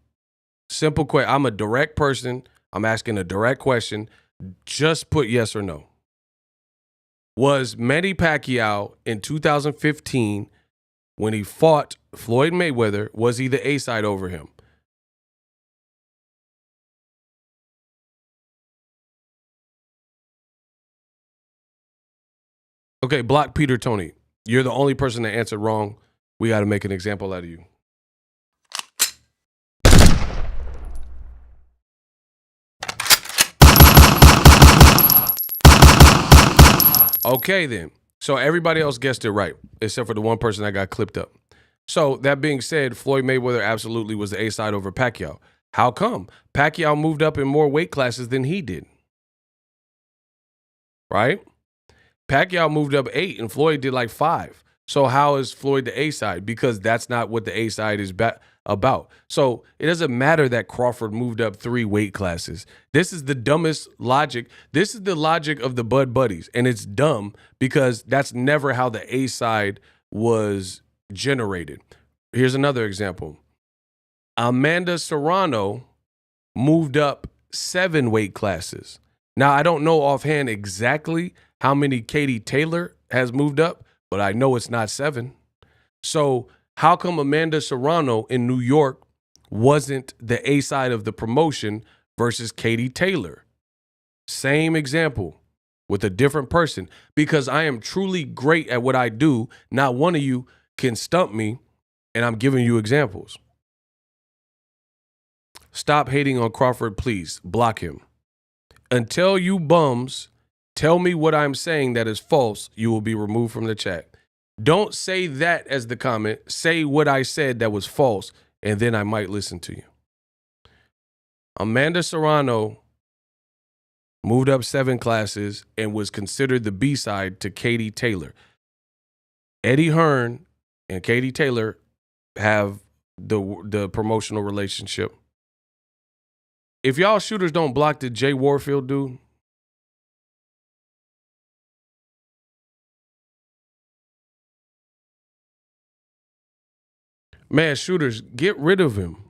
Simple question. I'm a direct person. I'm asking a direct question. Just put yes or no. Was Manny Pacquiao in 2015 when he fought Floyd Mayweather, was he the A-side over him? Okay, block Peter Tony. You're the only person that answered wrong. We got to make an example out of you. Okay, then. So everybody else guessed it right, except for the one person that got clipped up. So that being said, Floyd Mayweather absolutely was the A-side over Pacquiao. How come? Pacquiao moved up in more weight classes than he did. Right? Pacquiao moved up 8 and Floyd did like 5. So how is Floyd the A-side? Because that's not what the A-side is about. So it doesn't matter that Crawford moved up 3 weight classes. This is the dumbest logic. This is the logic of the Bud Buddies. And it's dumb because that's never how the A-side was generated. Here's another example. Amanda Serrano moved up 7 weight classes. Now, I don't know offhand exactly how many Katie Taylor has moved up, but I know it's not 7. So how come Amanda Serrano in New York wasn't the A-side of the promotion versus Katie Taylor? Same example with a different person. Because I am truly great at what I do. Not one of you can stump me, and I'm giving you examples. Stop hating on Crawford, please. Block him. Until you bums tell me what I'm saying that is false, you will be removed from the chat. Don't say that as the comment. Say what I said that was false, and then I might listen to you. Amanda Serrano moved up 7 classes and was considered the B-side to Katie Taylor. Eddie Hearn and Katie Taylor have the promotional relationship. If y'all shooters don't block the Jay Warfield dude, man, shooters, get rid of him.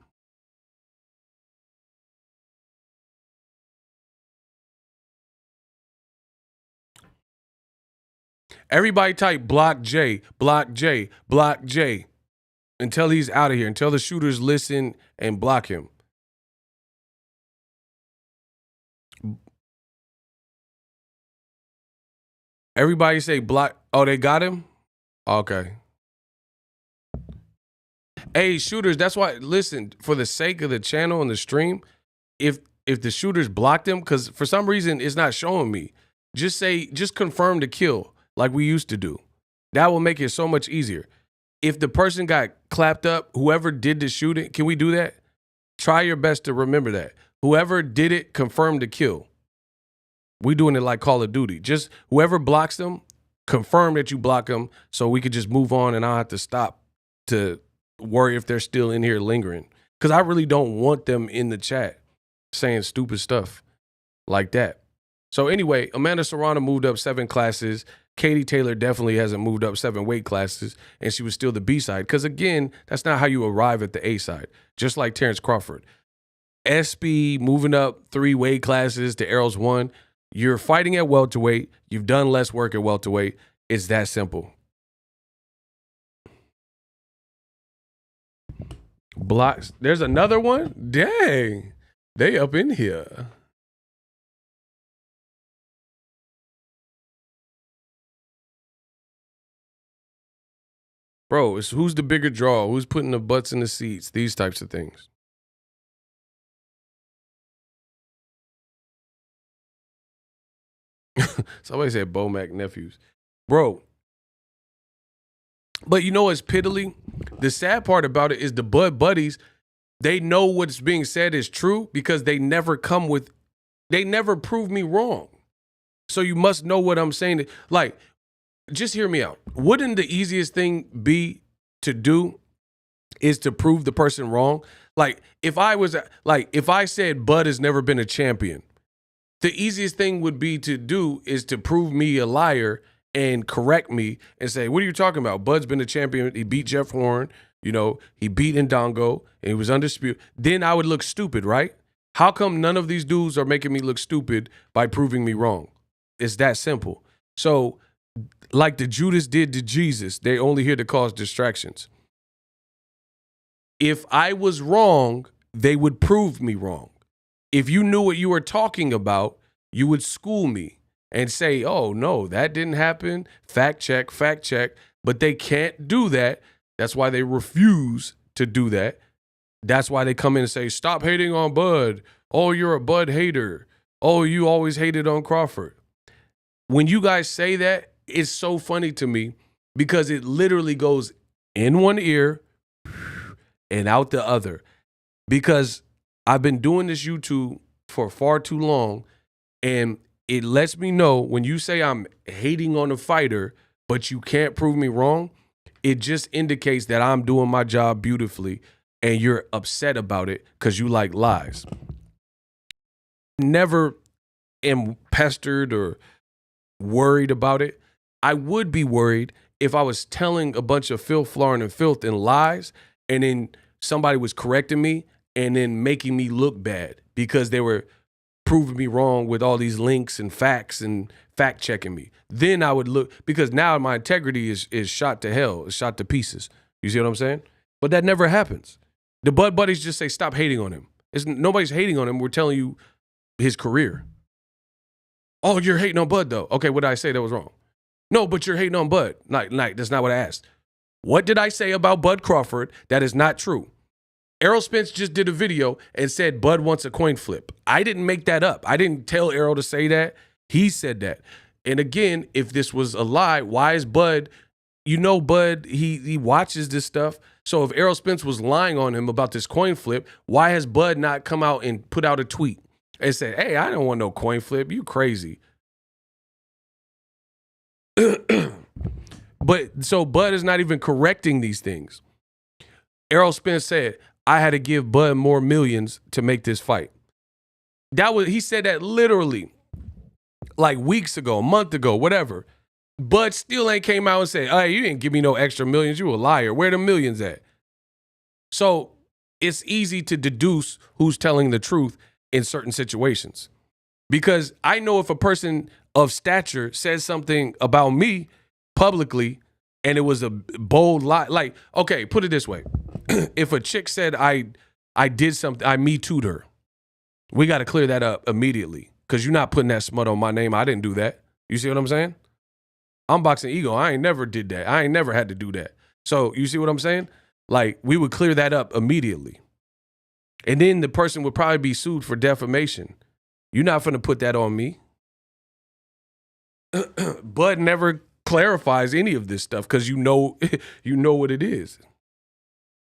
Everybody type block J, block J, block J until he's out of here, until the shooters listen and block him. Everybody say block. Oh, they got him? Okay. Hey, shooters, that's why, listen, for the sake of the channel and the stream, if the shooters blocked him, because for some reason it's not showing me, just confirm the kill like we used to do. That will make it so much easier. If the person got clapped up, whoever did the shooting, can we do that? Try your best to remember that. Whoever did it, confirm the kill. We doing it like Call of Duty. Just whoever blocks them, confirm that you block them so we could just move on and I don't have to stop to worry if they're still in here lingering. Because I really don't want them in the chat saying stupid stuff like that. So anyway, Amanda Serrano moved up 7 classes. Katie Taylor definitely hasn't moved up 7 weight classes, and she was still the B-side. Because again, that's not how you arrive at the A-side. Just like Terrence Crawford. SB moving up 3 weight classes to Errol's 1. You're fighting at welterweight. You've done less work at welterweight. It's that simple. Blocks. There's another one? Dang. They up in here. Bro, it's who's the bigger draw? Who's putting the butts in the seats? These types of things. Somebody said Bomac nephews. Bro. But you know what's piddly? The sad part about it is the Bud Buddies, they know what's being said is true because they never prove me wrong. So you must know what I'm saying. Like, just hear me out. Wouldn't the easiest thing be to do is to prove the person wrong? Like if I said Bud has never been a champion, the easiest thing would be to do is to prove me a liar and correct me and say, what are you talking about? Bud's been a champion. He beat Jeff Horn. He beat Ndongo and he was undisputed. Then I would look stupid, right? How come none of these dudes are making me look stupid by proving me wrong? It's that simple. So like the Judas did to Jesus, they're only here to cause distractions. If I was wrong, they would prove me wrong. If you knew what you were talking about, you would school me and say, oh, no, that didn't happen. Fact check. But they can't do that. That's why they refuse to do that. That's why they come in and say, stop hating on Bud. Oh, you're a Bud hater. Oh, you always hated on Crawford. When you guys say that, it's so funny to me because it literally goes in one ear and out the other. Because I've been doing this YouTube for far too long, and it lets me know when you say I'm hating on a fighter, but you can't prove me wrong, it just indicates that I'm doing my job beautifully and you're upset about it because you like lies. Never am pestered or worried about it. I would be worried if I was telling a bunch of filth, flaw, and filth and lies, and then somebody was correcting me and then making me look bad because they were proving me wrong with all these links and facts and fact checking me. Then I would look, because now my integrity is shot to hell, it's shot to pieces. You see what I'm saying? But that never happens. The Bud Buddies just say, stop hating on him. Nobody's hating on him. We're telling you his career. Oh, you're hating on Bud though. Okay, what did I say that was wrong? No, but you're hating on Bud. That's not what I asked. What did I say about Bud Crawford that is not true? Errol Spence just did a video and said Bud wants a coin flip. I didn't make that up. I didn't tell Errol to say that. He said that. And again, if this was a lie, why is Bud, Bud, he watches this stuff. So if Errol Spence was lying on him about this coin flip, why has Bud not come out and put out a tweet and said, hey, I don't want no coin flip. You crazy. But so Bud is not even correcting these things. Errol Spence said, I had to give Bud more millions to make this fight. He said that literally like weeks ago, a month ago, whatever. Bud still ain't came out and said, hey, you didn't give me no extra millions. You a liar. Where the millions at? So it's easy to deduce who's telling the truth in certain situations. Because I know if a person of stature says something about me publicly and it was a bold lie, like, okay, put it this way. If a chick said I did something, I Me Too'd her, we got to clear that up immediately because you're not putting that smut on my name. I didn't do that. You see what I'm saying? I'm Boxing Ego. I ain't never did that. I ain't never had to do that. So you see what I'm saying? Like, we would clear that up immediately. And then the person would probably be sued for defamation. You're not going to put that on me. Bud never clarifies any of this stuff because you know what it is.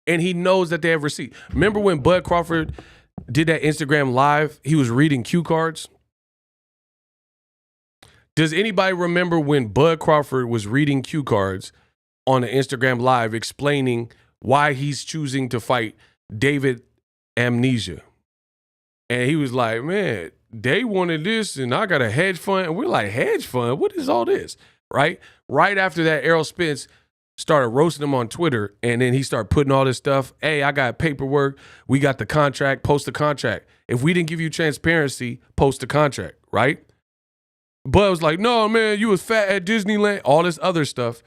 And he knows that they have receipt. Remember when Bud Crawford did that Instagram live? He was reading cue cards. Does anybody remember when Bud Crawford was reading cue cards on an Instagram live explaining why he's choosing to fight David Amnesia? And he was like, man, they wanted this and I got a hedge fund. And we're like, hedge fund? What is all this? Right? Right after that, Errol Spence started roasting him on Twitter, and then he started putting all this stuff. Hey, I got paperwork. We got the contract. Post the contract. If we didn't give you transparency, post the contract, right? Bud was like, no, man, you was fat at Disneyland. All this other stuff.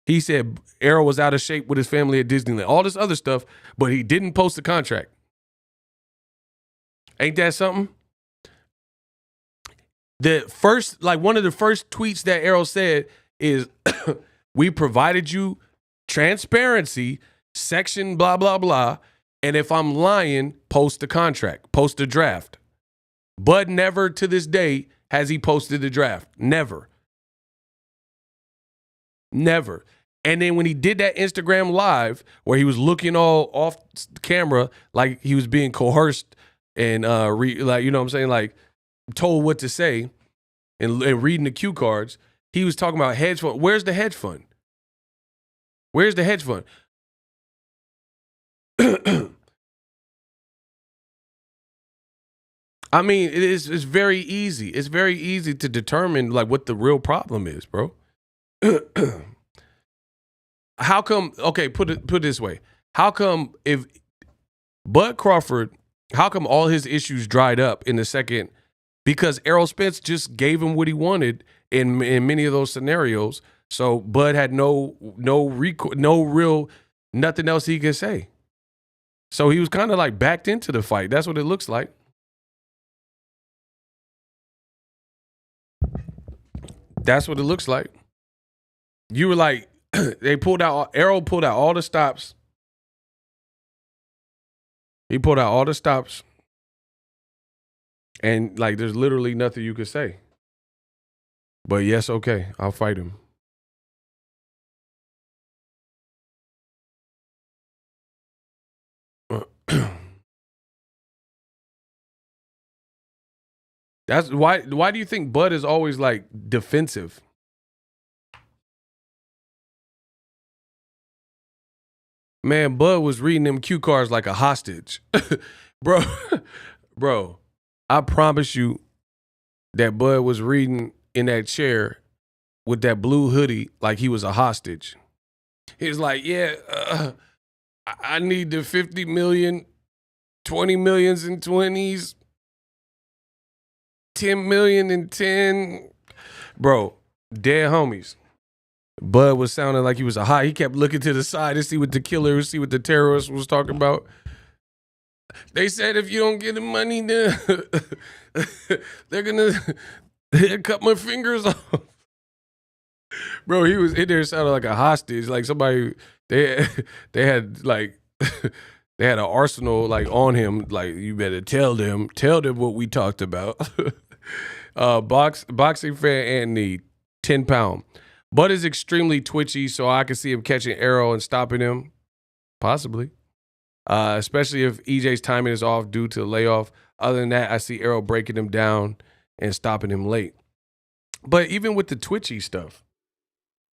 He said Errol was out of shape with his family at Disneyland. All this other stuff, but he didn't post the contract. Ain't that something? One of the first tweets that Errol said is, we provided you transparency, section blah, blah, blah. And if I'm lying, post the contract, post the draft. Bud never to this day has he posted the draft. Never. Never. And then when he did that Instagram live where he was looking all off camera like he was being coerced and you know what I'm saying, like told what to say and reading the cue cards, he was talking about hedge fund. Where's the hedge fund? Where's the hedge fund? I mean, it's very easy. It's very easy to determine like what the real problem is, bro. How come? Okay, put it this way. How come if Bud Crawford? How come all his issues dried up in the second? Because Errol Spence just gave him what he wanted in many of those scenarios. So Bud had no real nothing else he could say. So he was kind of like backed into the fight. That's what it looks like. That's what it looks like. You were like, Errol pulled out all the stops. He pulled out all the stops. And like, there's literally nothing you could say. But yes, okay, I'll fight him. That's why do you think Bud is always like defensive? Man, Bud was reading them cue cards like a hostage. Bro, I promise you that Bud was reading in that chair with that blue hoodie like he was a hostage. He was like, yeah, I need the 50 million, 20 millions in 20s, 10 million in 10. Bro, dead homies. Bud was sounding like he was a hot. He kept looking to the side to see what the killer, see what the terrorist was talking about. They said if you don't get the money, then they're gonna cut my fingers off. Bro, he was in there sounding like a hostage, like somebody. They had like they had an arsenal like on him. Like, you better tell them what we talked about. Boxing fan Anthony, 10 pound. Bud is extremely twitchy, so I can see him catching Errol and stopping him, possibly. Especially if EJ's timing is off due to the layoff. Other than that, I see Errol breaking him down and stopping him late. But even with the twitchy stuff,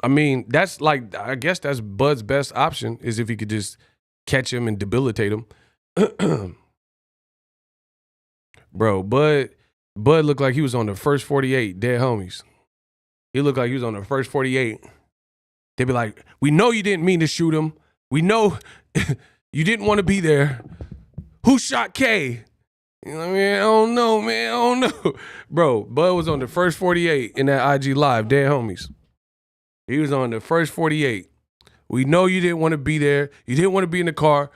I mean, that's like, I guess that's Bud's best option, is if he could just catch him and debilitate him. Bro, Bud looked like he was on the first 48, dead homies. He looked like he was on the first 48. They'd be like, we know you didn't mean to shoot him. We know you didn't want to be there. Who shot K? You know what I mean? I don't know, man. I don't know. Bro, Bud was on the first 48 in that IG Live, dead homies. He was on the first 48. We know you didn't want to be there. You didn't want to be in the car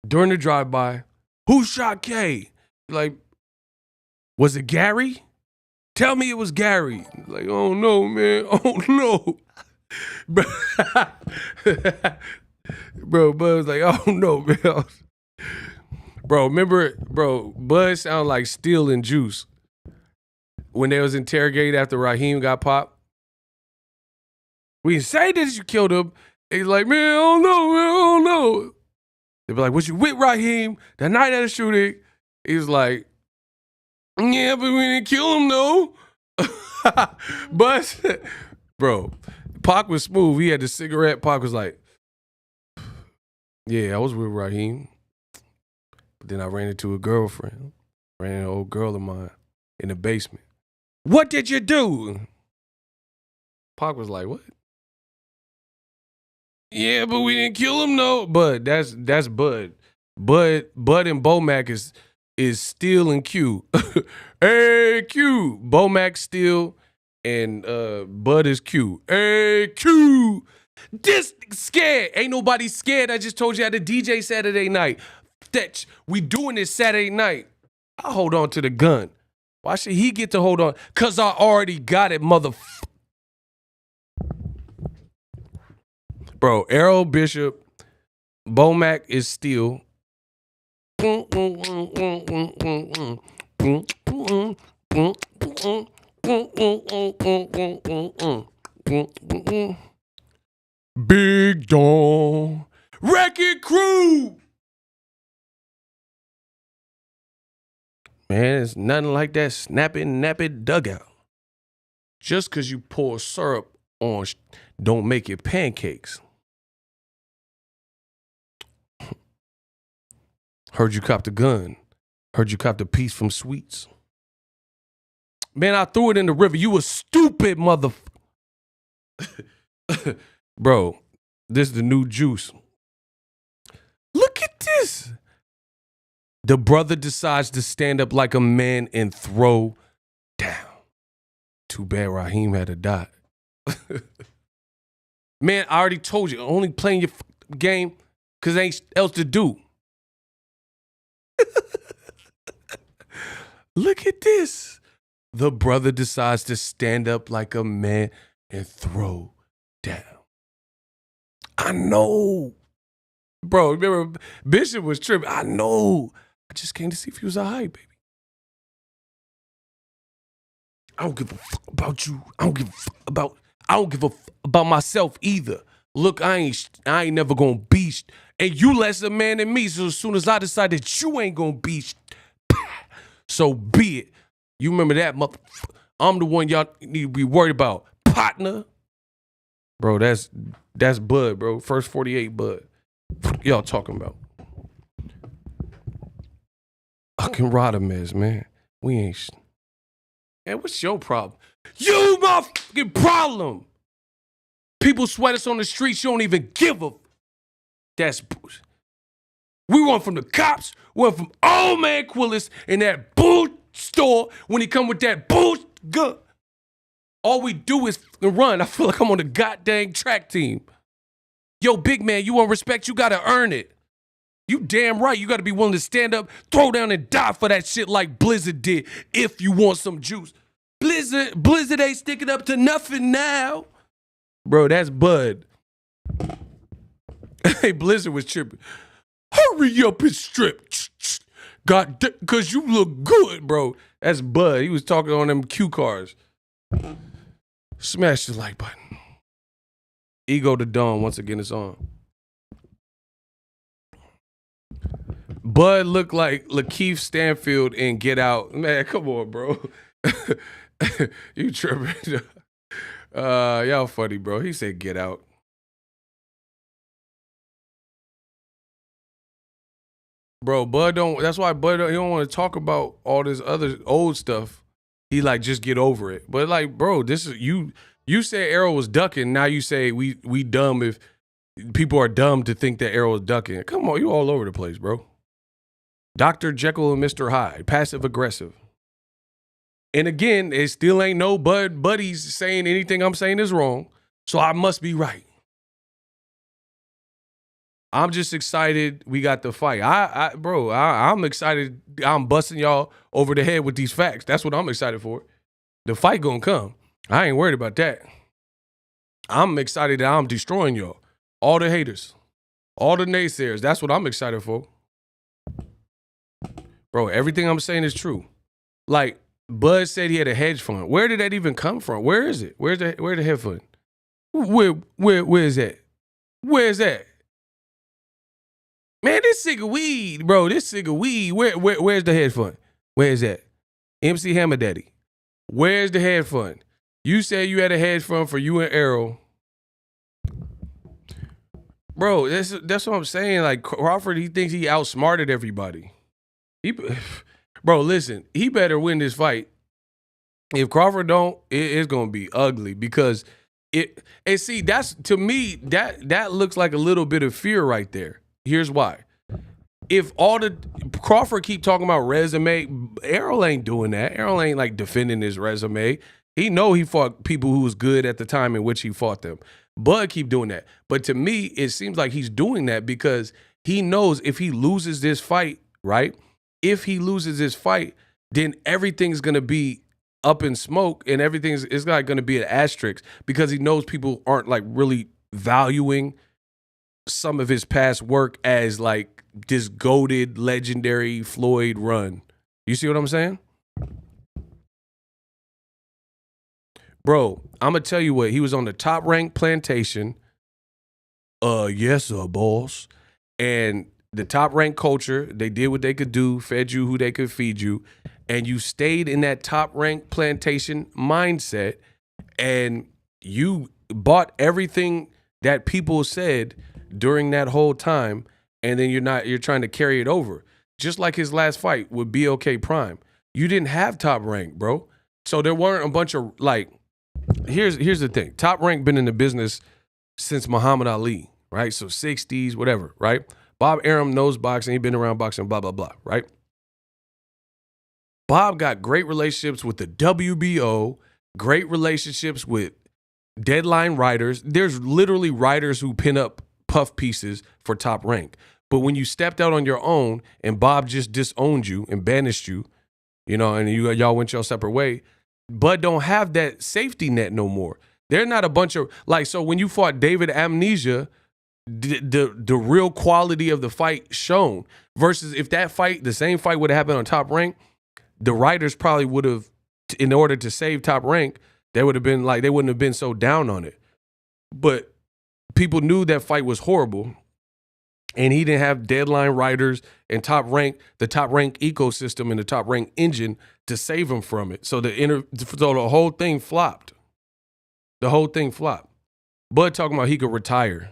during the drive-by. Who shot K? Like, was it Gary? Tell me it was Gary. Like, oh no, man. Oh no. Bro, Bud was like, oh no, man. Bro, remember, Bud sounded like Steel and Juice when they was interrogated after Raheem got popped. We didn't say that you killed him. He's like, man, I don't know, man, I don't know. They be like, was you with Raheem that night of the shooting? He was like, yeah, but we didn't kill him, though. But, bro, Pac was smooth. He had the cigarette. Pac was like, yeah, I was with Raheem. But then I ran into a girlfriend. Ran into an old girl of mine in the basement. What did you do? Pac was like, what? Yeah, but we didn't kill him, no. But that's Bud. Bud and Bomac is Steel and Q. Hey, Q. Bomac Steel and Bud is Q. Hey, Q. This scared. Ain't nobody scared. I just told you I had a DJ Saturday night. That we doing this Saturday night. I hold on to the gun. Why should he get to hold on? Because I already got it, motherfucker. Bro, Errol Bishop, Bomac is Steel. Big Dong. Wrecking Crew. Man, it's nothing like that snapping, nappy dugout. Just because you pour syrup on don't make it pancakes. Heard you copped a gun. Heard you copped a piece from Sweets. Man, I threw it in the river. You a stupid mother. Bro, this is the new juice. Look at this. The brother decides to stand up like a man and throw down. Too bad Raheem had to die. Man, I already told you, only playing your game because ain't else to do. Look at this. The brother decides to stand up like a man and throw down. I know. Bro, remember Bishop was tripping. I know. I just came to see if he was all right, baby. I don't give a fuck about you. I don't give a fuck about myself either. Look, I ain't never gonna be, and you less a man than me. So as soon as I decide that you ain't gonna be, so be it. You remember that, motherfucker? I'm the one y'all need to be worried about, partner. Bro, that's Bud, bro. First 48 Bud. Y'all talking about? Fucking Rodimus, man. We ain't. Man, what's your problem? You motherfucking problem. People sweat us on the streets. You don't even give a. That's bullshit. We went from the cops. We went from old man Quillis in that bull store when he come with that bull gun. All we do is run. I feel like I'm on the goddamn track team. Yo, big man, you want respect? You gotta earn it. You damn right. You gotta be willing to stand up, throw down, and die for that shit like Blizzard did. If you want some juice, Blizzard ain't sticking up to nothing now, bro. That's Bud. Hey, Blizzard was tripping. Hurry up and strip. God, cause you look good, bro. That's Bud. He was talking on them cue cards. Smash the like button. Ego to Dawn, once again, it's on. Bud looked like Lakeith Stanfield in Get Out. Man, come on, bro. You tripping. Y'all funny, bro. He said Get Out. Bro, Bud don't, that's why Bud he don't want to talk about all this other old stuff. He like, just get over it. But like, bro, this is, you said Errol was ducking. Now you say we dumb if people are dumb to think that Errol is ducking. Come on, you all over the place, bro. Dr. Jekyll and Mr. Hyde, passive aggressive. And again, it still ain't no buddies saying anything I'm saying is wrong. So I must be right. I'm just excited we got the fight. I'm excited. I'm busting y'all over the head with these facts. That's what I'm excited for. The fight gonna come. I ain't worried about that. I'm excited that I'm destroying y'all. All the haters. All the naysayers. That's what I'm excited for. Bro, everything I'm saying is true. Like, Bud said he had a hedge fund. Where did that even come from? Where is it? Where's the hedge fund? Where is that? Where's that? Man, this nigga weed, bro. This nigga weed. Where's the hedge fund? Where is that? MC Hammer Daddy. Where's the hedge fund? You said you had a hedge fund for you and Errol. Bro, that's what I'm saying. Like, Crawford, he thinks he outsmarted everybody. Bro, listen, he better win this fight. If Crawford don't, it's gonna be ugly because and see, that's, to me, that looks like a little bit of fear right there. Here's why. If all the Crawford keep talking about resume, Errol ain't doing that. Errol ain't like defending his resume. He know he fought people who was good at the time in which he fought them. Bud keep doing that. But to me, it seems like he's doing that because he knows if he loses this fight, right? If he loses this fight, then everything's gonna be up in smoke and it's not gonna be an asterisk because he knows people aren't like really valuing some of his past work as like this goated legendary Floyd run. You see what I'm saying? Bro, I'm gonna tell you what, he was on the top ranked plantation. Yes, sir, boss. And the top ranked culture, they did what they could do, fed you who they could feed you, and you stayed in that top ranked plantation mindset and you bought everything that people said during that whole time, and then you're trying to carry it over. just like his last fight with BOK Prime. You didn't have Top Rank, bro. So there weren't a bunch of like. Here's the thing. Top Rank been in the business since Muhammad Ali, right? So 60s, whatever, right? Bob Arum knows boxing. He been around boxing, blah, blah, blah, right? Bob got great relationships with the WBO, great relationships with deadline writers. There's literally writers who pin up puff pieces for Top Rank. But when you stepped out on your own and Bob just disowned you and banished you, you know, and y'all went your separate way, Bud don't have that safety net no more. They're not a bunch of, like, so when you fought David Amnesia, the real quality of the fight shown versus if that fight, the same fight would have happened on Top Rank, the writers probably would have, in order to save Top Rank, they would have been like, they wouldn't have been so down on it. But people knew that fight was horrible, and he didn't have deadline writers and the Top Rank ecosystem and the Top Rank engine to save him from it. So the whole thing flopped. The whole thing flopped. Bud talking about he could retire.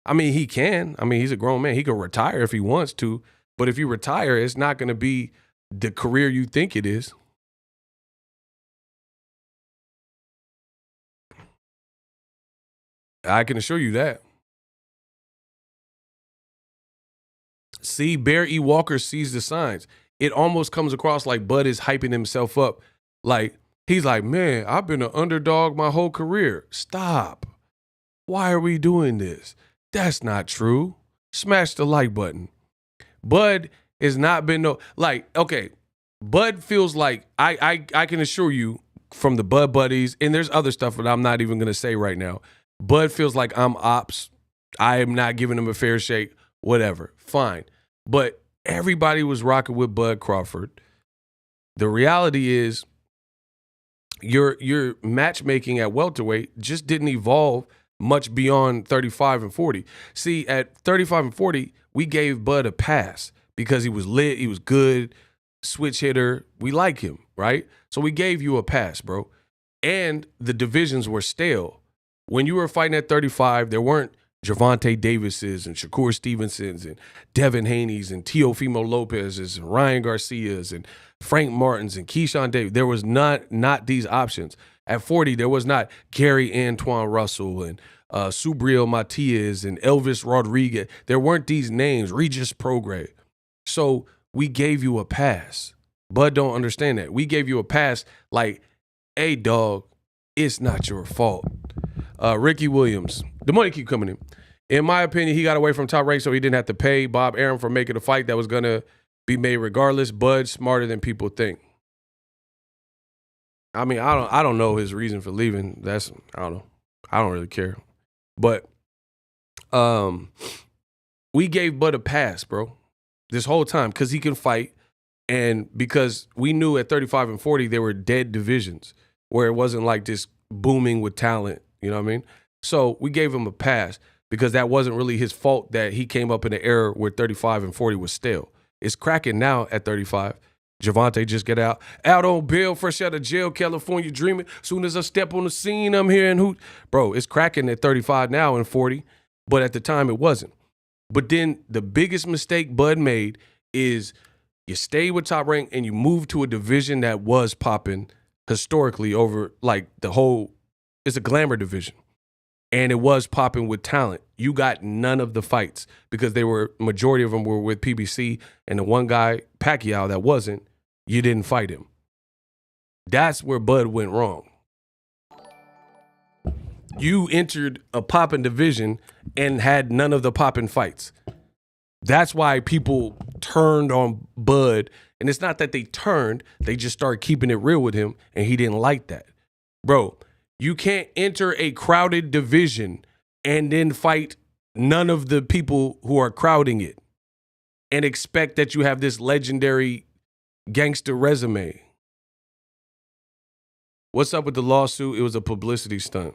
I mean, he can. I mean, he's a grown man. He could retire if he wants to. But if you retire, it's not going to be the career you think it is. I can assure you that. See, Bear E. Walker sees the signs. It almost comes across like Bud is hyping himself up. Like, he's like, man, I've been an underdog my whole career. Stop. Why are we doing this? That's not true. Smash the like button. Bud has not been okay, Bud feels like, I can assure you from the Bud buddies, and there's other stuff that I'm not even going to say right now. Bud feels like I'm ops. I am not giving him a fair shake, whatever. Fine. But everybody was rocking with Bud Crawford. The reality is your matchmaking at welterweight just didn't evolve much beyond 35 and 40. See, at 35 and 40, we gave Bud a pass because he was lit, he was good, switch hitter. We like him, right? So we gave you a pass, bro. And the divisions were stale. When you were fighting at 35, there weren't Gervonta Davises and Shakur Stevensons and Devin Haney's and Teofimo Lopez's and Ryan Garcia's and Frank Martin's and Keyshawn Davis. There was not these options. At 40, there was not Gary Antoine Russell and Subriel Matias and Elvis Rodriguez. There weren't these names, Regis Prograis. So we gave you a pass. Bud don't understand that. We gave you a pass like, hey, dog, it's not your fault. Ricky Williams, the money keep coming in. In my opinion, he got away from Top Rank so he didn't have to pay Bob Arum for making a fight that was going to be made regardless. Bud's smarter than people think. I mean, I don't know his reason for leaving. I don't know. I don't really care. But we gave Bud a pass, bro, this whole time because he can fight and because we knew at 35 and 40 there were dead divisions where it wasn't like this booming with talent. You know what I mean? So we gave him a pass because that wasn't really his fault that he came up in an era where 35 and 40 was stale. It's cracking now at 35. Gervonta just get out on bail, fresh out of jail, California dreaming. Soon as I step on the scene, I'm here and hoot. Bro, it's cracking at 35 now and 40, but at the time it wasn't. But then the biggest mistake Bud made is you stay with Top Rank and you move to a division that was popping historically over like the whole. It's a glamour division, and it was popping with talent. You got none of the fights because majority of them were with PBC, and the one guy, Pacquiao, that wasn't, you didn't fight him. That's where Bud went wrong. You entered a popping division and had none of the popping fights. That's why people turned on Bud, and it's not that they turned, they just started keeping it real with him, and he didn't like that. Bro, you can't enter a crowded division and then fight none of the people who are crowding it and expect that you have this legendary gangster resume. What's up with the lawsuit? It was a publicity stunt.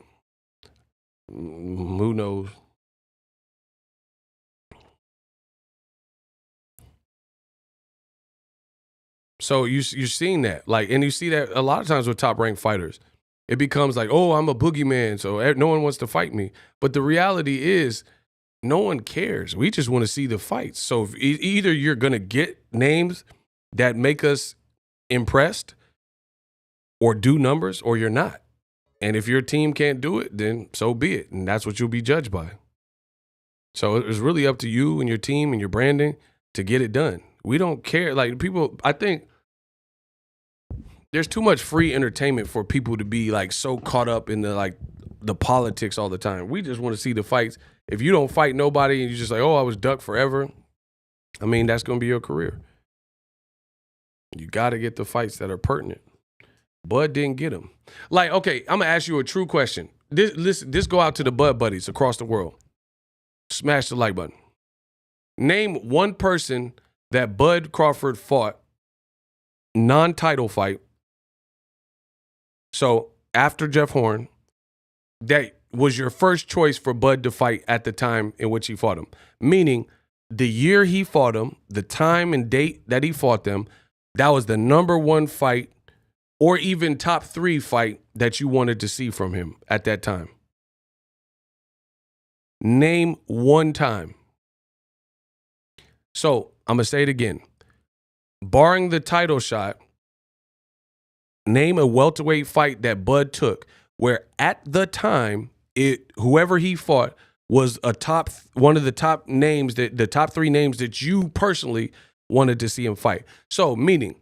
Who knows? So you're seeing that, like, and you see that a lot of times with top ranked fighters. It becomes like, oh, I'm a boogeyman, so no one wants to fight me. But the reality is, no one cares. We just want to see the fights. So if either you're going to get names that make us impressed or do numbers, or you're not. And if your team can't do it, then so be it. And that's what you'll be judged by. So it's really up to you and your team and your branding to get it done. We don't care. Like people, I think there's too much free entertainment for people to be like so caught up in the politics all the time. We just want to see the fights. If you don't fight nobody and you're just like, oh, I was ducked forever, I mean, that's going to be your career. You got to get the fights that are pertinent. Bud didn't get them. Like, okay, I'm going to ask you a true question. This go out to the Bud buddies across the world. Smash the like button. Name one person that Bud Crawford fought, non-title fight. So after Jeff Horn, that was your first choice for Bud to fight at the time in which he fought him. Meaning the year he fought him, the time and date that he fought them, that was the number one fight or even top 3 fight that you wanted to see from him at that time. Name one time. So I'm going to say it again. Barring the title shot, name a welterweight fight that Bud took where at the time, whoever he fought was one of the top names, the top 3 names that you personally wanted to see him fight. So meaning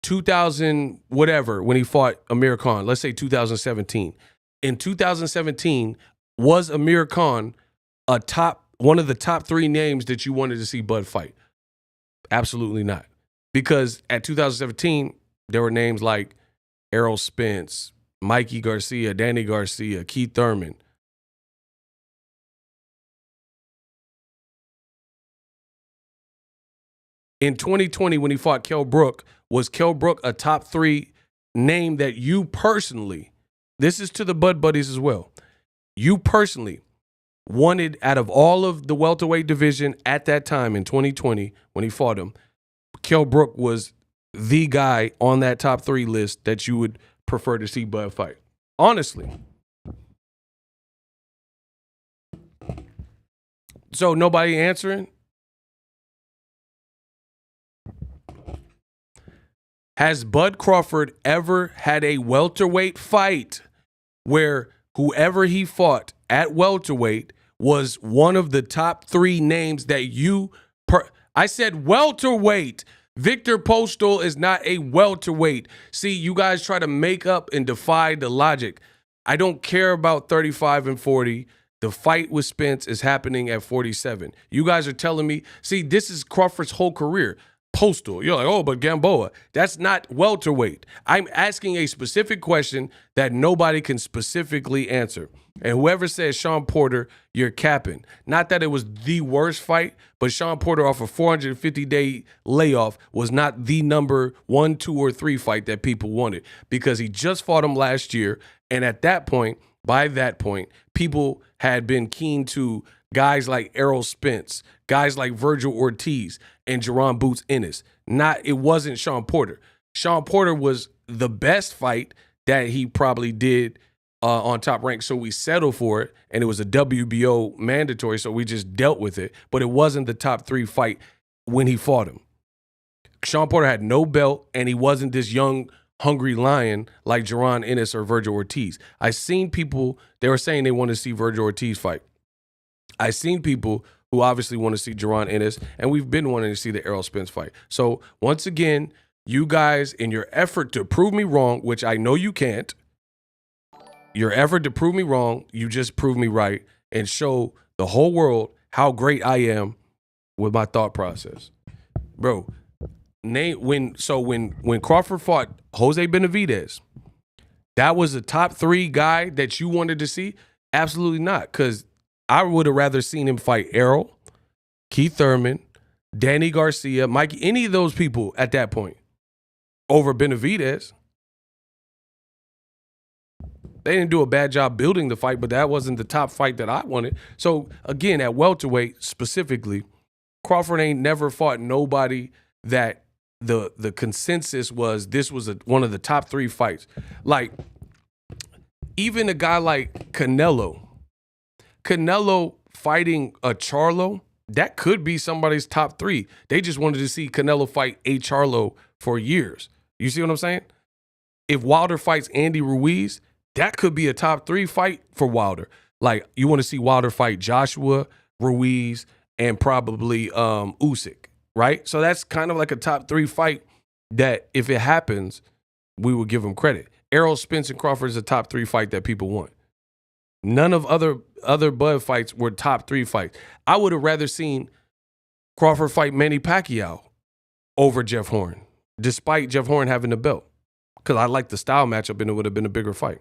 2000 whatever, when he fought Amir Khan, let's say 2017. In 2017, was Amir Khan one of the top 3 names that you wanted to see Bud fight? Absolutely not. Because at 2017, there were names like Errol Spence, Mikey Garcia, Danny Garcia, Keith Thurman. In 2020, when he fought Kell Brook, was Kell Brook a top 3 name that you personally, this is to the Bud buddies as well, you personally wanted out of all of the welterweight division at that time in 2020 when he fought him, Kell Brook was the guy on that top 3 list that you would prefer to see Bud fight? Honestly. So nobody answering? Has Bud Crawford ever had a welterweight fight where whoever he fought at welterweight was one of the top 3 names that I said welterweight. Victor Postal is not a welterweight. See, you guys try to make up and defy the logic. I don't care about 35 and 40. The fight with Spence is happening at 47. You guys are telling me, see, this is Crawford's whole career. Postal. You're like, oh, but Gamboa. That's not welterweight. I'm asking a specific question that nobody can specifically answer. And whoever says Sean Porter, you're capping. Not that it was the worst fight, but Sean Porter off a 450-day layoff was not the number 1, 2, or 3 fight that people wanted because he just fought him last year. And at that point, by that point, people had been keen to guys like Errol Spence, guys like Virgil Ortiz, and Jerron Boots Ennis. It wasn't Sean Porter. Sean Porter was the best fight that he probably did on Top Rank, so we settled for it, and it was a WBO mandatory, so we just dealt with it. But it wasn't the top 3 fight when he fought him. Sean Porter had no belt, and he wasn't this young, hungry lion like Jerron Ennis or Virgil Ortiz. I seen people, they were saying they want to see Virgil Ortiz fight. I seen people who obviously want to see Jerron Ennis, and we've been wanting to see the Errol Spence fight. So once again, you guys, in your effort to prove me wrong, which I know you can't, your effort to prove me wrong, you just prove me right and show the whole world how great I am with my thought process. Bro, when Crawford fought Jose Benavidez, that was a top 3 guy that you wanted to see? Absolutely not, because I would have rather seen him fight Errol, Keith Thurman, Danny Garcia, Mike, any of those people at that point over Benavidez. They didn't do a bad job building the fight, but that wasn't the top fight that I wanted. So, again, at welterweight specifically, Crawford ain't never fought nobody that the consensus was this was one of the top 3 fights. Like, even a guy like Canelo fighting a Charlo, that could be somebody's top 3. They just wanted to see Canelo fight a Charlo for years. You see what I'm saying? If Wilder fights Andy Ruiz, that could be a top 3 fight for Wilder. Like, you want to see Wilder fight Joshua, Ruiz, and probably Usyk, right? So that's kind of like a top 3 fight that if it happens, we will give him credit. Errol Spence and Crawford is a top 3 fight that people want. None of other Bud fights were top 3 fights. I would have rather seen Crawford fight Manny Pacquiao over Jeff Horn, despite Jeff Horn having the belt. Because I like the style matchup and it would have been a bigger fight.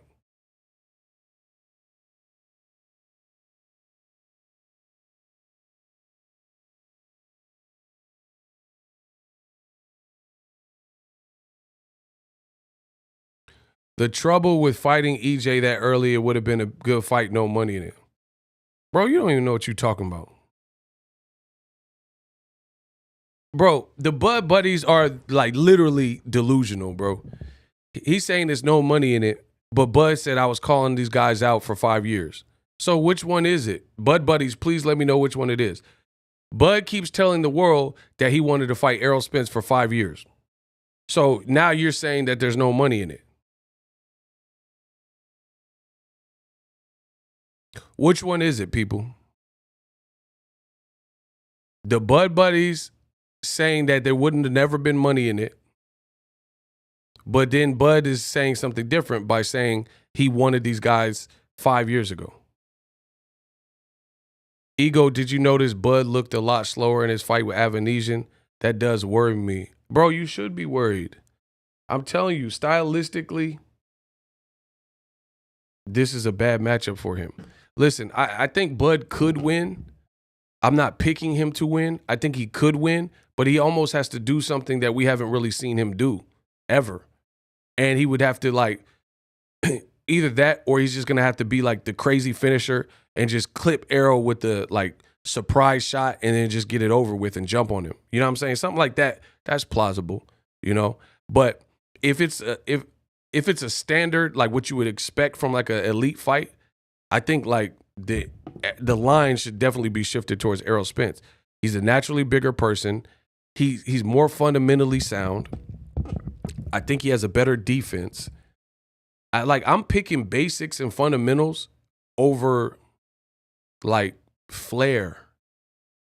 The trouble with fighting EJ that early, it would have been a good fight, no money in it. Bro, you don't even know what you're talking about. Bro, the Bud buddies are like literally delusional, bro. He's saying there's no money in it, but Bud said I was calling these guys out for 5 years. So which one is it? Bud buddies, please let me know which one it is. Bud keeps telling the world that he wanted to fight Errol Spence for 5 years. So now you're saying that there's no money in it. Which one is it, people? The Bud buddies saying that there wouldn't have never been money in it. But then Bud is saying something different by saying he wanted these guys 5 years ago. Ego, did you notice Bud looked a lot slower in his fight with Avanesian? That does worry me. Bro, you should be worried. I'm telling you, stylistically, this is a bad matchup for him. Listen, I think Bud could win. I'm not picking him to win. I think he could win, but he almost has to do something that we haven't really seen him do ever. And he would have to like either that or he's just going to have to be like the crazy finisher and just clip Errol with the like surprise shot and then just get it over with and jump on him. You know what I'm saying? Something like that. That's plausible, you know? But if it's a standard, like what you would expect from like an elite fight, I think like the line should definitely be shifted towards Errol Spence. He's a naturally bigger person. He's more fundamentally sound. I think he has a better defense. I'm picking basics and fundamentals over like flair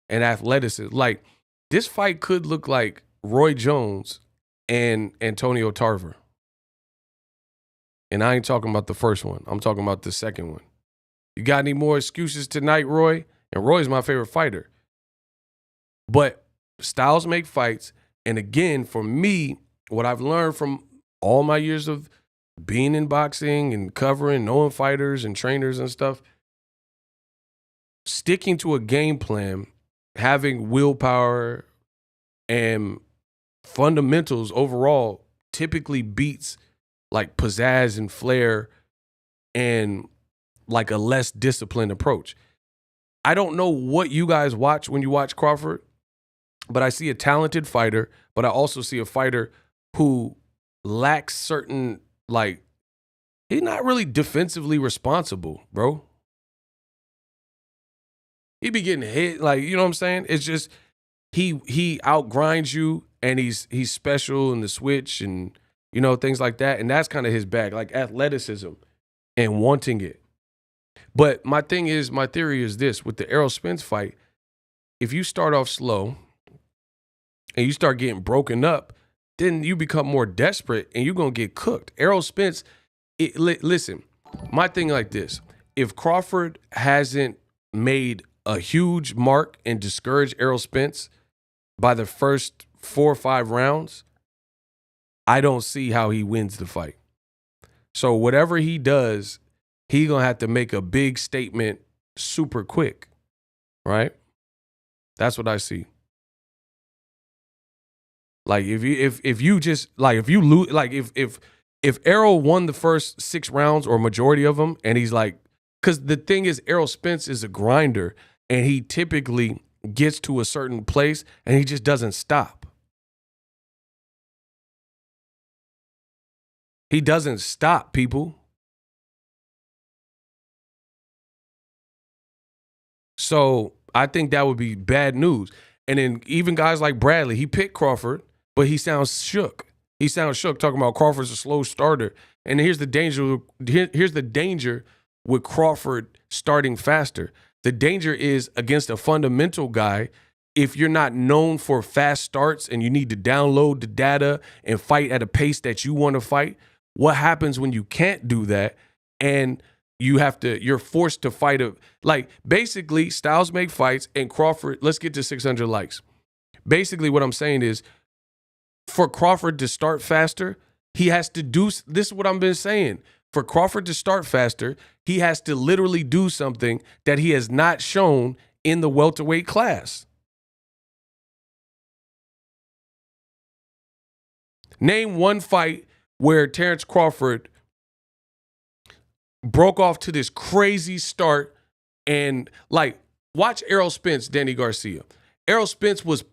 and athleticism. Like this fight could look like Roy Jones and Antonio Tarver. And I ain't talking about the first one. I'm talking about the second one. You got any more excuses tonight, Roy? And Roy's my favorite fighter. But styles make fights. And again, for me, what I've learned from all my years of being in boxing and covering, knowing fighters and trainers and stuff, sticking to a game plan, having willpower and fundamentals overall typically beats like pizzazz and flair and like a less disciplined approach. I don't know what you guys watch when you watch Crawford, but I see a talented fighter, but I also see a fighter who lacks certain, like, he's not really defensively responsible, bro. He be getting hit, like, you know what I'm saying? It's just he outgrinds you and he's special in the switch and, you know, things like that. And that's kind of his bag, like athleticism and wanting it. But my theory is this, with the Errol Spence fight, if you start off slow and you start getting broken up, then you become more desperate and you're going to get cooked. Errol Spence, listen, my thing like this, if Crawford hasn't made a huge mark and discouraged Errol Spence by the first 4 or 5 rounds, I don't see how he wins the fight. So whatever he does, he's going to have to make a big statement super quick, right? That's what I see. Like if you lose, like if Errol won the first 6 rounds or majority of them, and he's like, because the thing is, Errol Spence is a grinder, and he typically gets to a certain place and he just doesn't stop. He doesn't stop, people. So I think that would be bad news. And then even guys like Bradley, he picked Crawford, but he sounds shook. He sounds shook talking about Crawford's a slow starter. And here's the danger. Here's the danger with Crawford starting faster. The danger is against a fundamental guy. If you're not known for fast starts and you need to download the data and fight at a pace that you want to fight, what happens when you can't do that and you're forced to fight basically Styles make fights and Crawford, let's get to 600 likes. Basically what I'm saying is for Crawford to start faster, he has to do, this is what I've been saying. For Crawford to start faster, he has to literally do something that he has not shown in the welterweight class. Name one fight where Terrence Crawford broke off to this crazy start and watch Errol Spence, Danny Garcia. Errol Spence was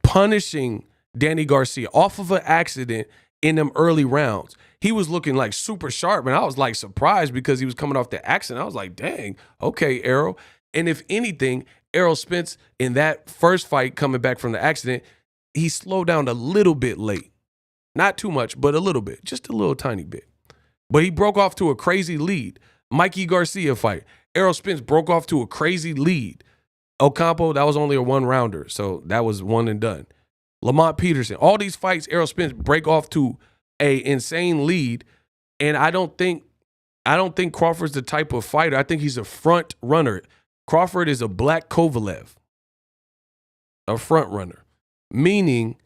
punishing Danny Garcia off of an accident in them early rounds. He was looking like super sharp, and I was like surprised because he was coming off the accident. I was like, dang, okay, Errol. And if anything, Errol Spence in that first fight coming back from the accident, he slowed down a little bit late. Not too much, but a little bit, just a little tiny bit. But he broke off to a crazy lead. Mikey Garcia fight. Errol Spence broke off to a crazy lead. Ocampo, that was only a one-rounder, so that was one and done. Lamont Peterson, all these fights, Errol Spence break off to a insane lead, and I don't think Crawford's the type of fighter. I think he's a front runner. Crawford is a black Kovalev, a front runner, meaning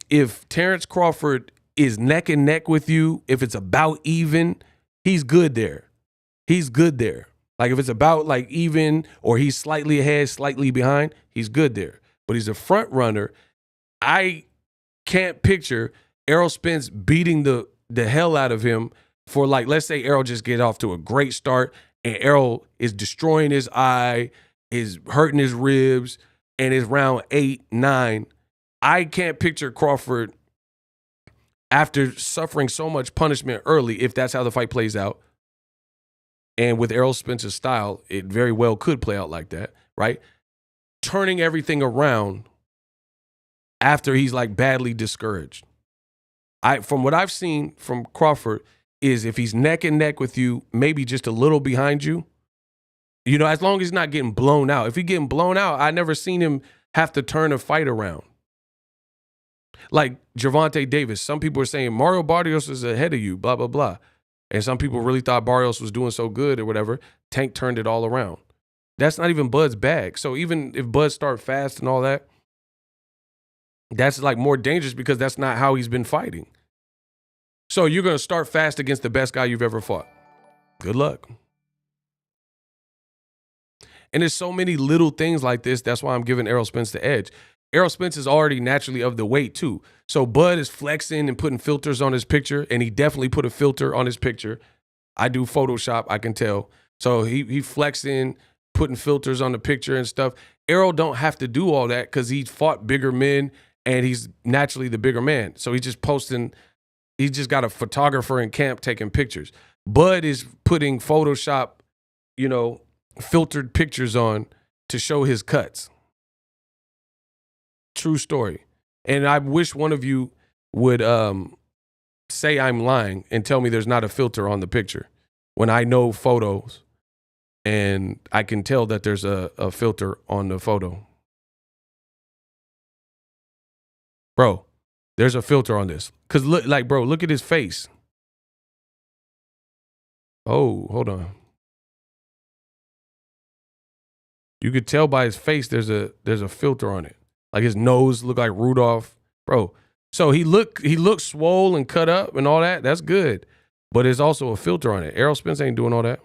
if Terrence Crawford is neck and neck with you, if it's about even, he's good there. He's good there. Like if it's about like even or he's slightly ahead, slightly behind, he's good there. But he's a front runner. I can't picture Errol Spence beating the hell out of him for let's say Errol just get off to a great start and Errol is destroying his eye, is hurting his ribs, and it's round 8, 9. I can't picture Crawford after suffering so much punishment early, if that's how the fight plays out. And with Errol Spence's style, it very well could play out like that, right? Turning everything around after he's badly discouraged. From what I've seen from Crawford is if he's neck and neck with you, maybe just a little behind you, as long as he's not getting blown out. If he's getting blown out, I never seen him have to turn a fight around. Like Gervonta Davis, some people are saying Mario Barrios is ahead of you, blah, blah, blah. And some people really thought Barrios was doing so good or whatever. Tank turned it all around. That's not even Bud's bag. So even if Bud start fast and all that, that's more dangerous because that's not how he's been fighting. So you're going to start fast against the best guy you've ever fought. Good luck. And there's so many little things like this. That's why I'm giving Errol Spence the edge. Errol Spence is already naturally of the weight too. So Bud is flexing and putting filters on his picture, and he definitely put a filter on his picture. I do Photoshop, I can tell. So he flexing, putting filters on the picture and stuff. Errol don't have to do all that because he's fought bigger men, and he's naturally the bigger man. So he's just posting, he's just got a photographer in camp taking pictures. Bud is putting Photoshop, filtered pictures on to show his cuts. True story. And I wish one of you would say I'm lying and tell me there's not a filter on the picture when I know photos and I can tell that there's a filter on the photo. Bro, there's a filter on this. Because look at his face. Oh, hold on. You could tell by his face there's a filter on it. Like his nose looked like Rudolph. Bro. So he looked swole and cut up and all that. That's good. But there's also a filter on it. Errol Spence ain't doing all that.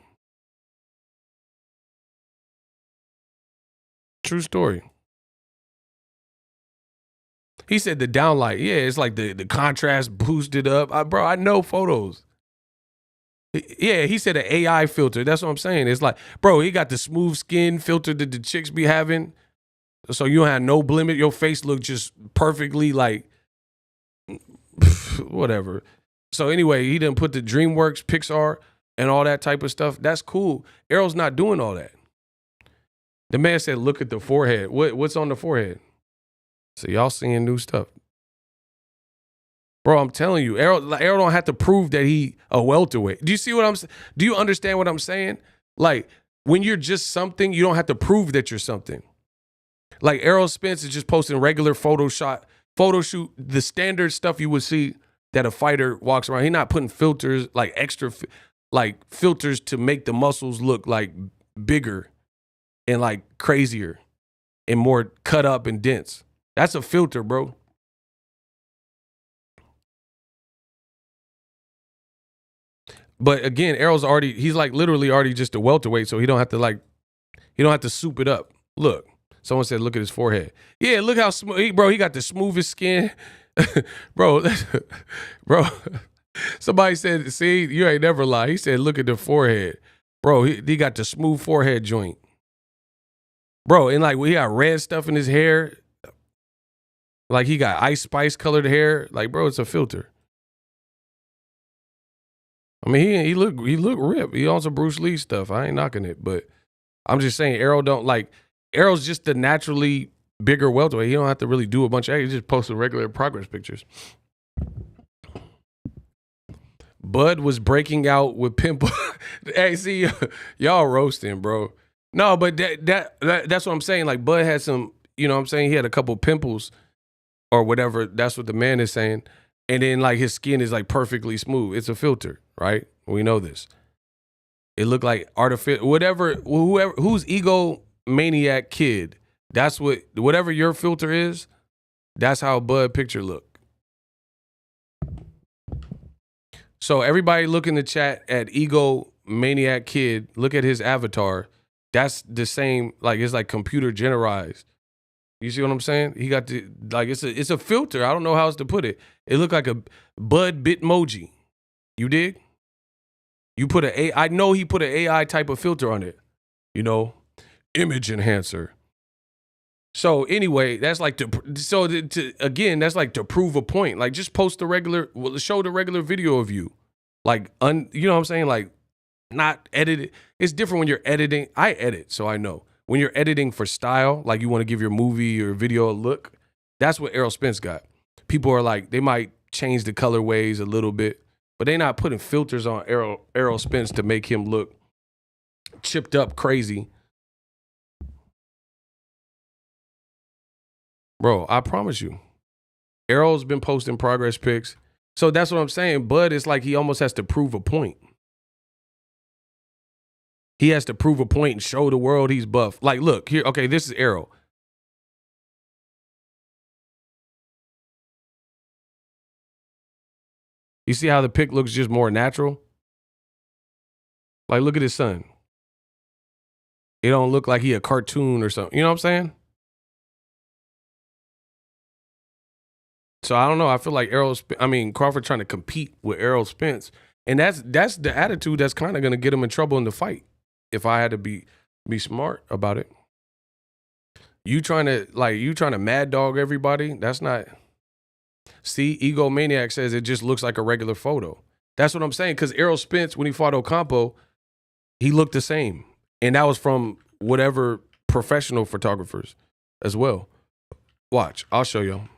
True story. He said the downlight. Yeah, it's like the contrast boosted up. Bro, I know photos. Yeah, he said an AI filter. That's what I'm saying. It's like, bro, he got the smooth skin filter that the chicks be having. So you don't have no blemish. Your face look just perfectly whatever. So anyway, he didn't put the DreamWorks, Pixar, and all that type of stuff. That's cool. Errol's not doing all that. The man said, look at the forehead. What's on the forehead? So y'all seeing new stuff. Bro, I'm telling you, Errol don't have to prove that he a welterweight. Do you see what I'm saying? Do you understand what I'm saying? Like, when you're just something, you don't have to prove that you're something. Like, Errol Spence is just posting regular photo shoot, the standard stuff you would see that a fighter walks around. He's not putting filters, like extra, like filters to make the muscles look like bigger and like crazier and more cut up and dense. That's a filter, bro. But again, Errol's he's like literally already just a welterweight, so he don't have to soup it up. Look, someone said, look at his forehead. Yeah, look how smooth, bro, he got the smoothest skin. bro, somebody said, see, you ain't never lie. He said, look at the forehead. Bro, he got the smooth forehead joint. Bro, and like, he got red stuff in his hair. Like, he got Ice Spice colored hair. Like, bro, it's a filter. I mean, he look ripped. He on some Bruce Lee stuff. I ain't knocking it, but I'm just saying Errol's just the naturally bigger welterweight. He don't have to really do a bunch of, he just posts regular progress pictures. Bud was breaking out with pimple. Hey, see, y'all roasting, bro. No, but that's what I'm saying. Like, Bud had some, you know what I'm saying? He had a couple pimples or whatever. That's what the man is saying. And then, like, his skin is, like, perfectly smooth. It's a filter, right? We know this. It looked like artificial, whoever, who's egomaniac kid, that's whatever your filter is, that's how a Bud picture look. So everybody look in the chat at egomaniac kid, look at his avatar. That's the same, like, it's like computer generalized. You see what I'm saying? He got the, like, it's a filter. I don't know how else to put it. It looked like a Bud Bitmoji. You dig? You put I know he put an AI type of filter on it. You know, image enhancer. So anyway, that's like again, that's like to prove a point. Like, just post show the regular video of you. Like, you know what I'm saying? Like, not edited. It's different when you're editing. I edit, so I know. When you're editing for style, like you want to give your movie or video a look, that's what Errol Spence got. People are like, they might change the colorways a little bit, but they're not putting filters on Errol Spence to make him look chipped up crazy. Bro, I promise you, Errol's been posting progress pics. So that's what I'm saying. Bud is like, he almost has to prove a point. He has to prove a point and show the world he's buff. Like, look, here, okay, this is Errol. You see how the pic looks just more natural? Like, look at his son. It don't look like he a cartoon or something. You know what I'm saying? So I don't know. I feel like Crawford trying to compete with Errol Spence. And that's the attitude that's kind of going to get him in trouble in the fight. If I had to be smart about it. You trying to mad dog everybody? That's not. See, egomaniac says it just looks like a regular photo. That's what I'm saying. Because Errol Spence, when he fought Ocampo, he looked the same. And that was from whatever professional photographers as well. Watch, I'll show you.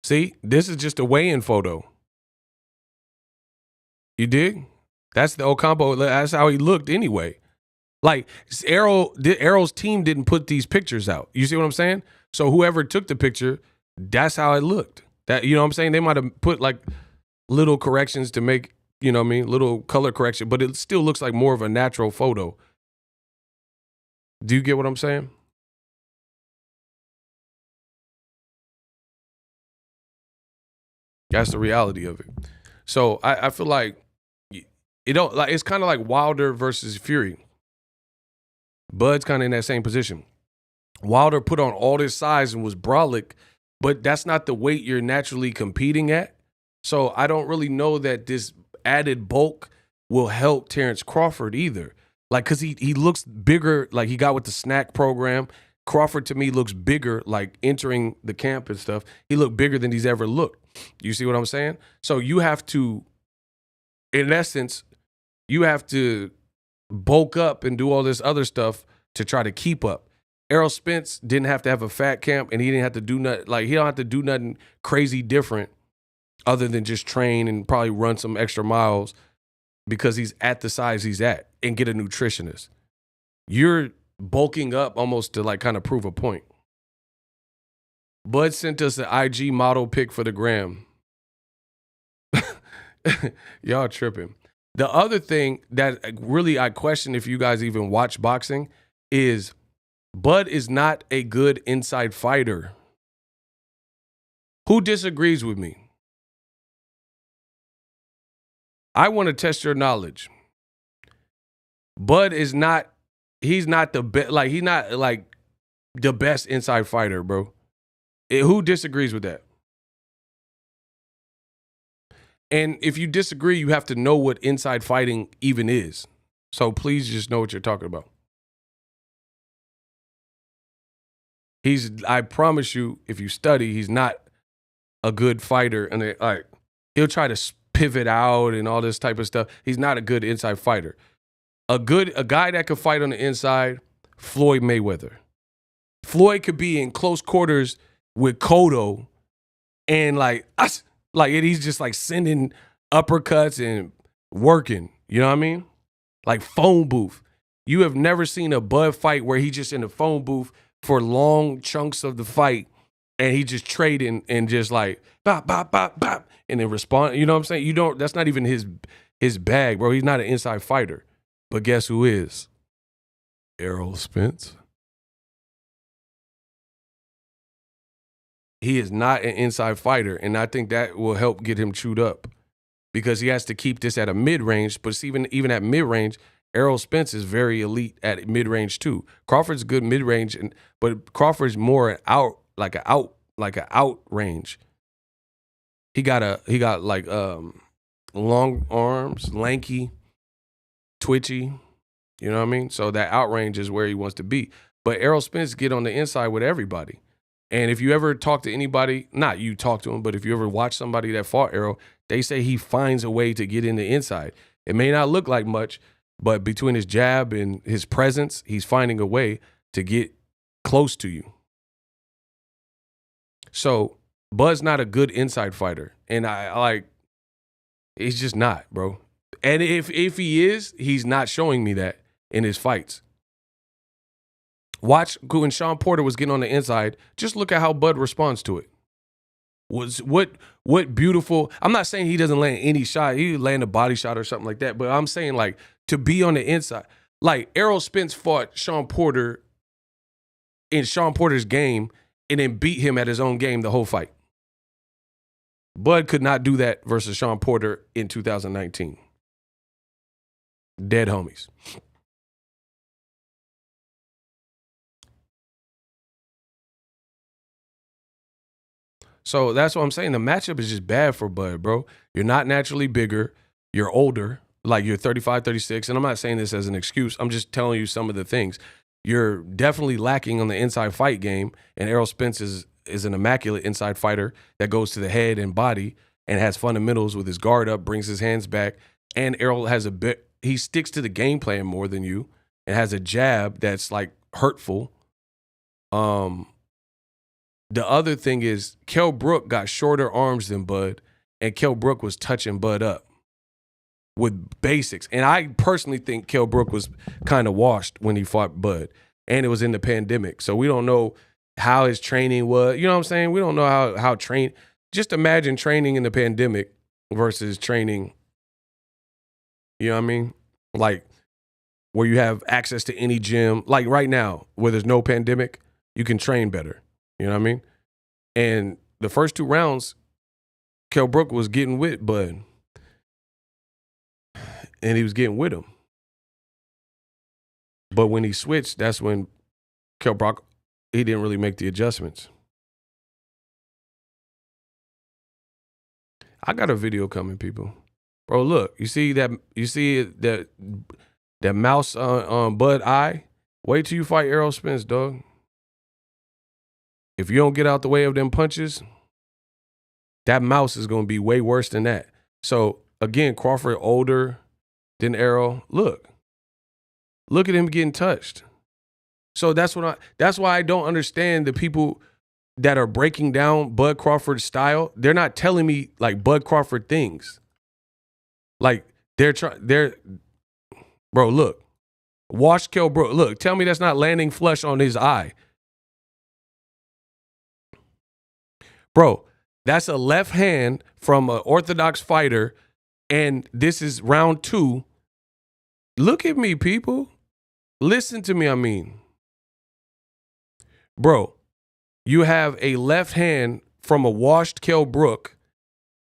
See, this is just a weigh-in photo. You dig? That's the Ocampo. That's how he looked anyway. Like, Errol's team didn't put these pictures out. You see what I'm saying? So whoever took the picture, that's how it looked. That, you know what I'm saying? They might have put like little corrections to make, you know what I mean, little color correction, but it still looks like more of a natural photo. Do you get what I'm saying? That's the reality of it. So I feel like it's kind of like Wilder versus Fury. Bud's kind of in that same position. Wilder put on all this size and was brolic, but that's not the weight you're naturally competing at. So I don't really know that this added bulk will help Terrence Crawford either. Like, because he looks bigger, like he got with the snack program. Crawford to me looks bigger, like entering the camp and stuff. He looked bigger than he's ever looked. You see what I'm saying? So you have to, in essence, you have to bulk up and do all this other stuff to try to keep up. Errol Spence didn't have to have a fat camp, and he didn't have to do nothing. Like, he don't have to do nothing crazy different other than just train and probably run some extra miles because he's at the size he's at and get a nutritionist. You're bulking up almost to like kind of prove a point. Bud sent us an IG model pic for the gram. Y'all tripping. The other thing that really I question if you guys even watch boxing is Bud is not a good inside fighter. Who disagrees with me? I want to test your knowledge. Bud is not, he's not the best, like, he's not like the best inside fighter, bro. Who disagrees with that? And if you disagree, you have to know what inside fighting even is. So please just know what you're talking about. I promise you, if you study, he's not a good fighter. And like, he'll try to pivot out and all this type of stuff. He's not a good inside fighter. A guy that could fight on the inside, Floyd Mayweather. Floyd could be in close quarters with Cotto and he's just like sending uppercuts and working. You know what I mean? Like phone booth. You have never seen a Bud fight where he just in the phone booth for long chunks of the fight and he just trading and just like bop, bop, bop, bop, and then respond. You know what I'm saying? That's not even his bag, bro. He's not an inside fighter. But guess who is? Errol Spence. He is not an inside fighter, and I think that will help get him chewed up because he has to keep this at a mid-range. But even at mid-range, Errol Spence is very elite at mid-range too. Crawford's good mid-range, but Crawford's more out range. He got like long arms, lanky, twitchy. You know what I mean? So that out range is where he wants to be. But Errol Spence get on the inside with everybody. And if you ever talk to anybody, not you talk to him, but if you ever watch somebody that fought Errol, they say he finds a way to get in the inside. It may not look like much, but between his jab and his presence, he's finding a way to get close to you. So Bud's not a good inside fighter. And he's just not, bro. And if he is, he's not showing me that in his fights. Watch when Sean Porter was getting on the inside. Just look at how Bud responds to it. What beautiful. I'm not saying he doesn't land any shot. He land a body shot or something like that. But I'm saying like to be on the inside. Like Errol Spence fought Sean Porter in Sean Porter's game and then beat him at his own game the whole fight. Bud could not do that versus Sean Porter in 2019. Dead homies. So that's what I'm saying. The matchup is just bad for Bud, bro. You're not naturally bigger. You're older. Like you're 35, 36. And I'm not saying this as an excuse. I'm just telling you some of the things. You're definitely lacking on the inside fight game. And Errol Spence is an immaculate inside fighter that goes to the head and body and has fundamentals with his guard up, brings his hands back. And Errol has he sticks to the game plan more than you and has a jab that's like hurtful. The other thing is Kell Brook got shorter arms than Bud, and Kell Brook was touching Bud up with basics. And I personally think Kell Brook was kind of washed when he fought Bud, and it was in the pandemic. So we don't know how his training was. You know what I'm saying? We don't know how train. Just imagine training in the pandemic versus training, you know what I mean? Like where you have access to any gym. Like right now, where there's no pandemic, you can train better. You know what I mean? And the first 2 rounds, Kell Brook was getting with Bud. And he was getting with him. But when he switched, that's when Kell Brook, he didn't really make the adjustments. I got a video coming, people. Bro, look, you see that mouse on Bud eye? Wait till you fight Errol Spence, dog. If you don't get out the way of them punches, that mouse is going to be way worse than that. So again, Crawford older than Errol. Look at him getting touched. So that's why I don't understand the people that are breaking down Bud Crawford's style. They're not telling me like Bud Crawford things. Like bro, look. Wash Kell Brook. Look, tell me that's not landing flush on his eye. Bro, that's a left hand from an orthodox fighter, and this is round 2. Look at me, people. Listen to me, I mean. Bro, you have a left hand from a washed Kell Brook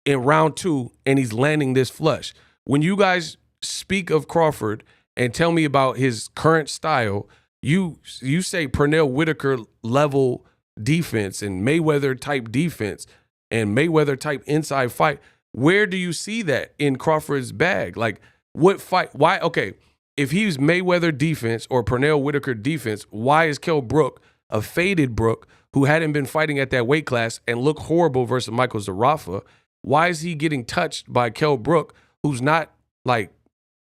in round 2, and he's landing this flush. When you guys speak of Crawford and tell me about his current style, you say Pernell Whitaker level defense and Mayweather type defense and Mayweather type inside fight. Where do you see that in Crawford's bag? Like, what fight? Why? Okay, if he's Mayweather defense or Pernell Whitaker defense, why is Kell Brook a faded Brook who hadn't been fighting at that weight class and looked horrible versus Michael Zarafa? Why is he getting touched by Kell Brook, who's not like,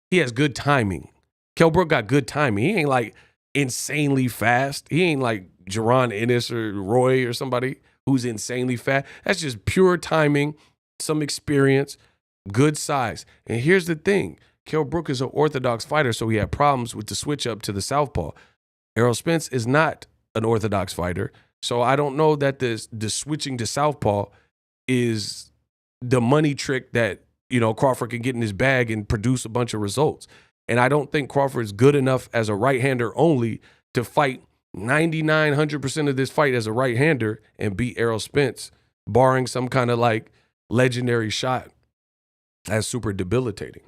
he has good timing? Kell Brook got good timing. He ain't like insanely fast. He ain't like Jaron Ennis or Roy or somebody who's insanely fast. That's just pure timing, some experience, good size. And here's the thing. Kell Brook is an orthodox fighter, so he had problems with the switch up to the southpaw. Errol Spence is not an orthodox fighter, so I don't know that the switching to southpaw is the money trick that, you know, Crawford can get in his bag and produce a bunch of results. And I don't think Crawford's good enough as a right-hander only to fight 100% of this fight as a right-hander and beat Errol Spence, barring some kind of like legendary shot as super debilitating.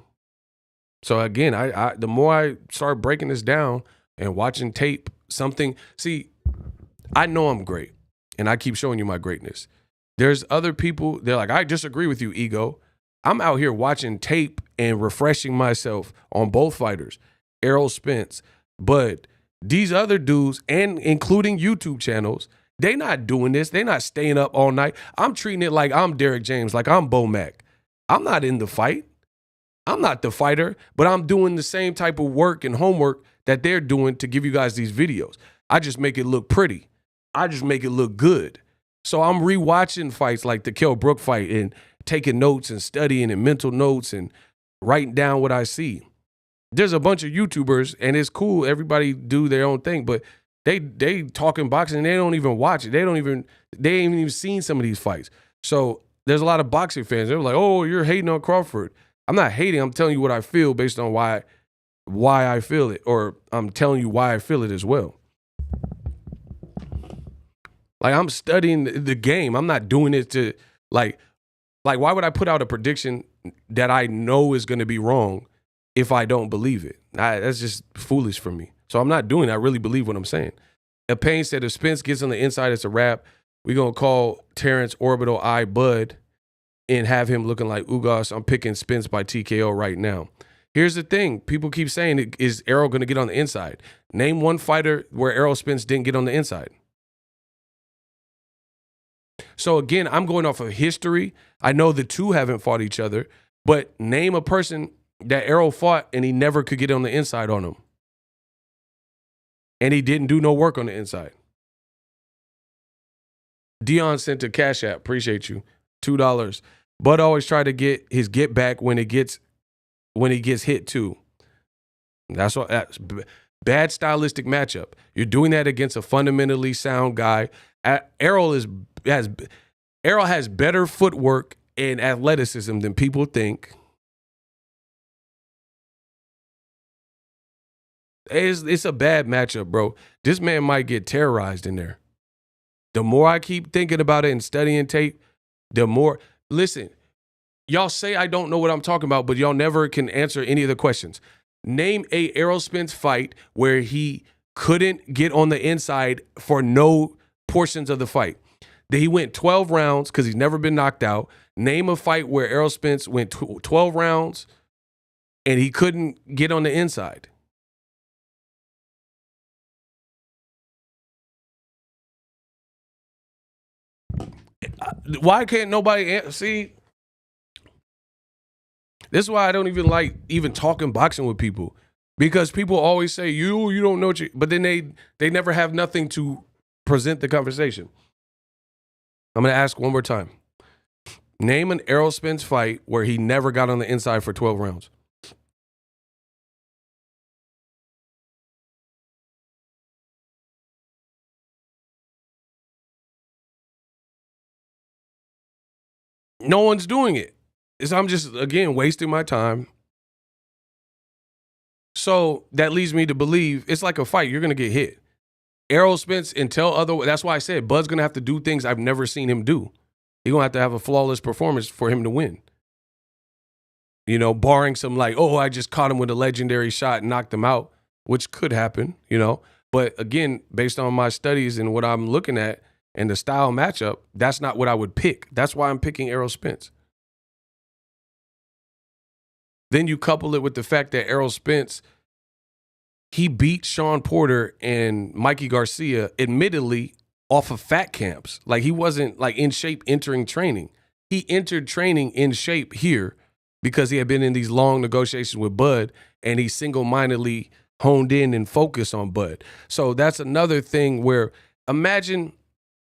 So again, I the more I start breaking this down and watching tape, I know I'm great, and I keep showing you my greatness. There's other people, they're like, I disagree with you, Ego. I'm out here watching tape and refreshing myself on both fighters, Errol Spence, but these other dudes, and including YouTube channels, they not doing this. They not staying up all night. I'm treating it like I'm Derek James, like I'm Bo Mack. I'm not in the fight. I'm not the fighter, but I'm doing the same type of work and homework that they're doing to give you guys these videos. I just make it look pretty. I just make it look good. So I'm rewatching fights like the Kell Brook fight and taking notes and studying and mental notes and writing down what I see. There's a bunch of YouTubers, and it's cool. Everybody do their own thing, but they talking boxing and they don't even watch it. They ain't even seen some of these fights. So there's a lot of boxing fans. They're like, oh, you're hating on Crawford. I'm not hating. I'm telling you what I feel based on why I feel it, or I'm telling you why I feel it as well. Like, I'm studying the game. I'm not doing it to like why would I put out a prediction that I know is going to be wrong if I don't believe it? That's just foolish for me. So I'm not doing it. I really believe what I'm saying. Payne said if Spence gets on the inside, it's a wrap. We're going to call Terrence Orbital Eye Bud and have him looking like Ugas. I'm picking Spence by TKO right now. Here's the thing. People keep saying, is Errol going to get on the inside? Name one fighter where Errol Spence didn't get on the inside. So again, I'm going off of history. I know the two haven't fought each other, but name a person that Errol fought and he never could get on the inside on him. And he didn't do no work on the inside. Dion sent a Cash App. Appreciate you. $2. Bud always try to get his get back when he gets hit too. That's bad stylistic matchup. You're doing that against a fundamentally sound guy. Errol has better footwork and athleticism than people think. It's a bad matchup, bro. This man might get terrorized in there. The more I keep thinking about it and studying tape, the more. Listen, y'all say I don't know what I'm talking about, but y'all never can answer any of the questions. Name a Errol Spence fight where he couldn't get on the inside for no portions of the fight. He went 12 rounds because he's never been knocked out. Name a fight where Errol Spence went 12 rounds and he couldn't get on the inside. Why can't nobody see? This is why I don't even like even talking boxing with people, because people always say you don't know what you, but then they never have nothing to present the conversation. I'm gonna ask one more time. Name an Errol Spence fight where he never got on the inside for 12 rounds. No one's doing it. So I'm just, again, wasting my time. So that leads me to believe it's like a fight. You're going to get hit. Errol Spence, that's why I said Bud's going to have to do things I've never seen him do. He's going to have a flawless performance for him to win. You know, barring some like, oh, I just caught him with a legendary shot and knocked him out, which could happen, you know. But again, based on my studies and what I'm looking at and the style matchup, that's not what I would pick. That's why I'm picking Errol Spence. Then you couple it with the fact that Errol Spence, he beat Sean Porter and Mikey Garcia, admittedly, off of fat camps. Like, he wasn't like in shape entering training. He entered training in shape here because he had been in these long negotiations with Bud, and he single-mindedly honed in and focused on Bud. So that's another thing where, imagine,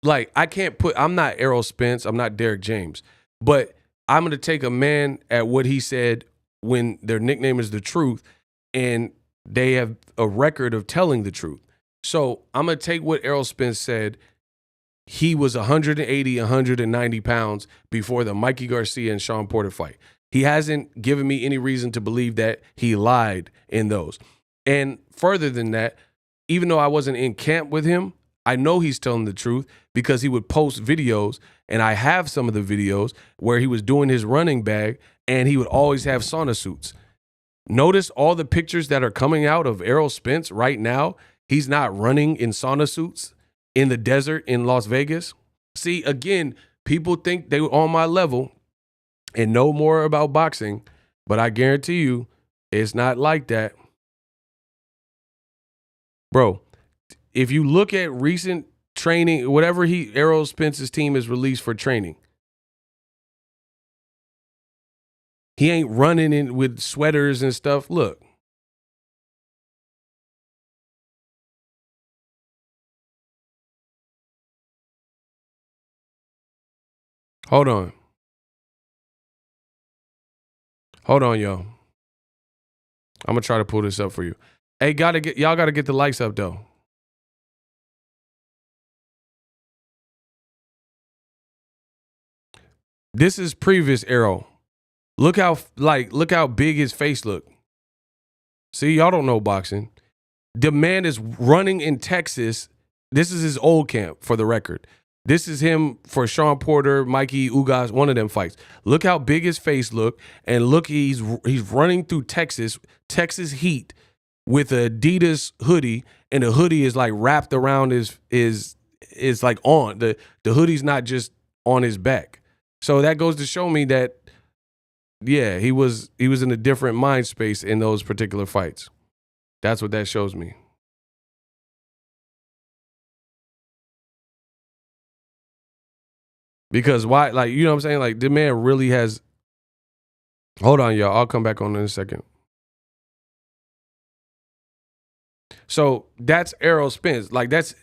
like, I'm not Errol Spence, I'm not Derek James, but I'm going to take a man at what he said when their nickname is The Truth, and they have a record of telling the truth. So I'm going to take what Errol Spence said. He was 180, 190 pounds before the Mikey Garcia and Sean Porter fight. He hasn't given me any reason to believe that he lied in those. And further than that, even though I wasn't in camp with him, I know he's telling the truth because he would post videos, and I have some of the videos where he was doing his running bag, and he would always have sauna suits. Notice all the pictures that are coming out of Errol Spence right now. He's not running in sauna suits in the desert in Las Vegas. See, again, people think they're on my level and know more about boxing, but I guarantee you it's not like that. Bro, if you look at recent training, whatever Errol Spence's team is released for training, he ain't running in with sweaters and stuff. Look. Hold on, y'all. I'm gonna try to pull this up for you. Hey, y'all gotta get the likes up though. This is previous Errol. Look how big his face looked. See, y'all don't know boxing. The man is running in Texas. This is his old camp, for the record. This is him for Sean Porter, Mikey Ugas, one of them fights. Look how big his face looked, and look, he's running through Texas heat with an Adidas hoodie, and the hoodie is like wrapped around is like on. The hoodie's not just on his back. So that goes to show me that, yeah, he was in a different mind space in those particular fights. That's what that shows me. Because why, like, you know what I'm saying? Like, the man really has, hold on, y'all. I'll come back on in a second. So that's Errol Spence. Like, that's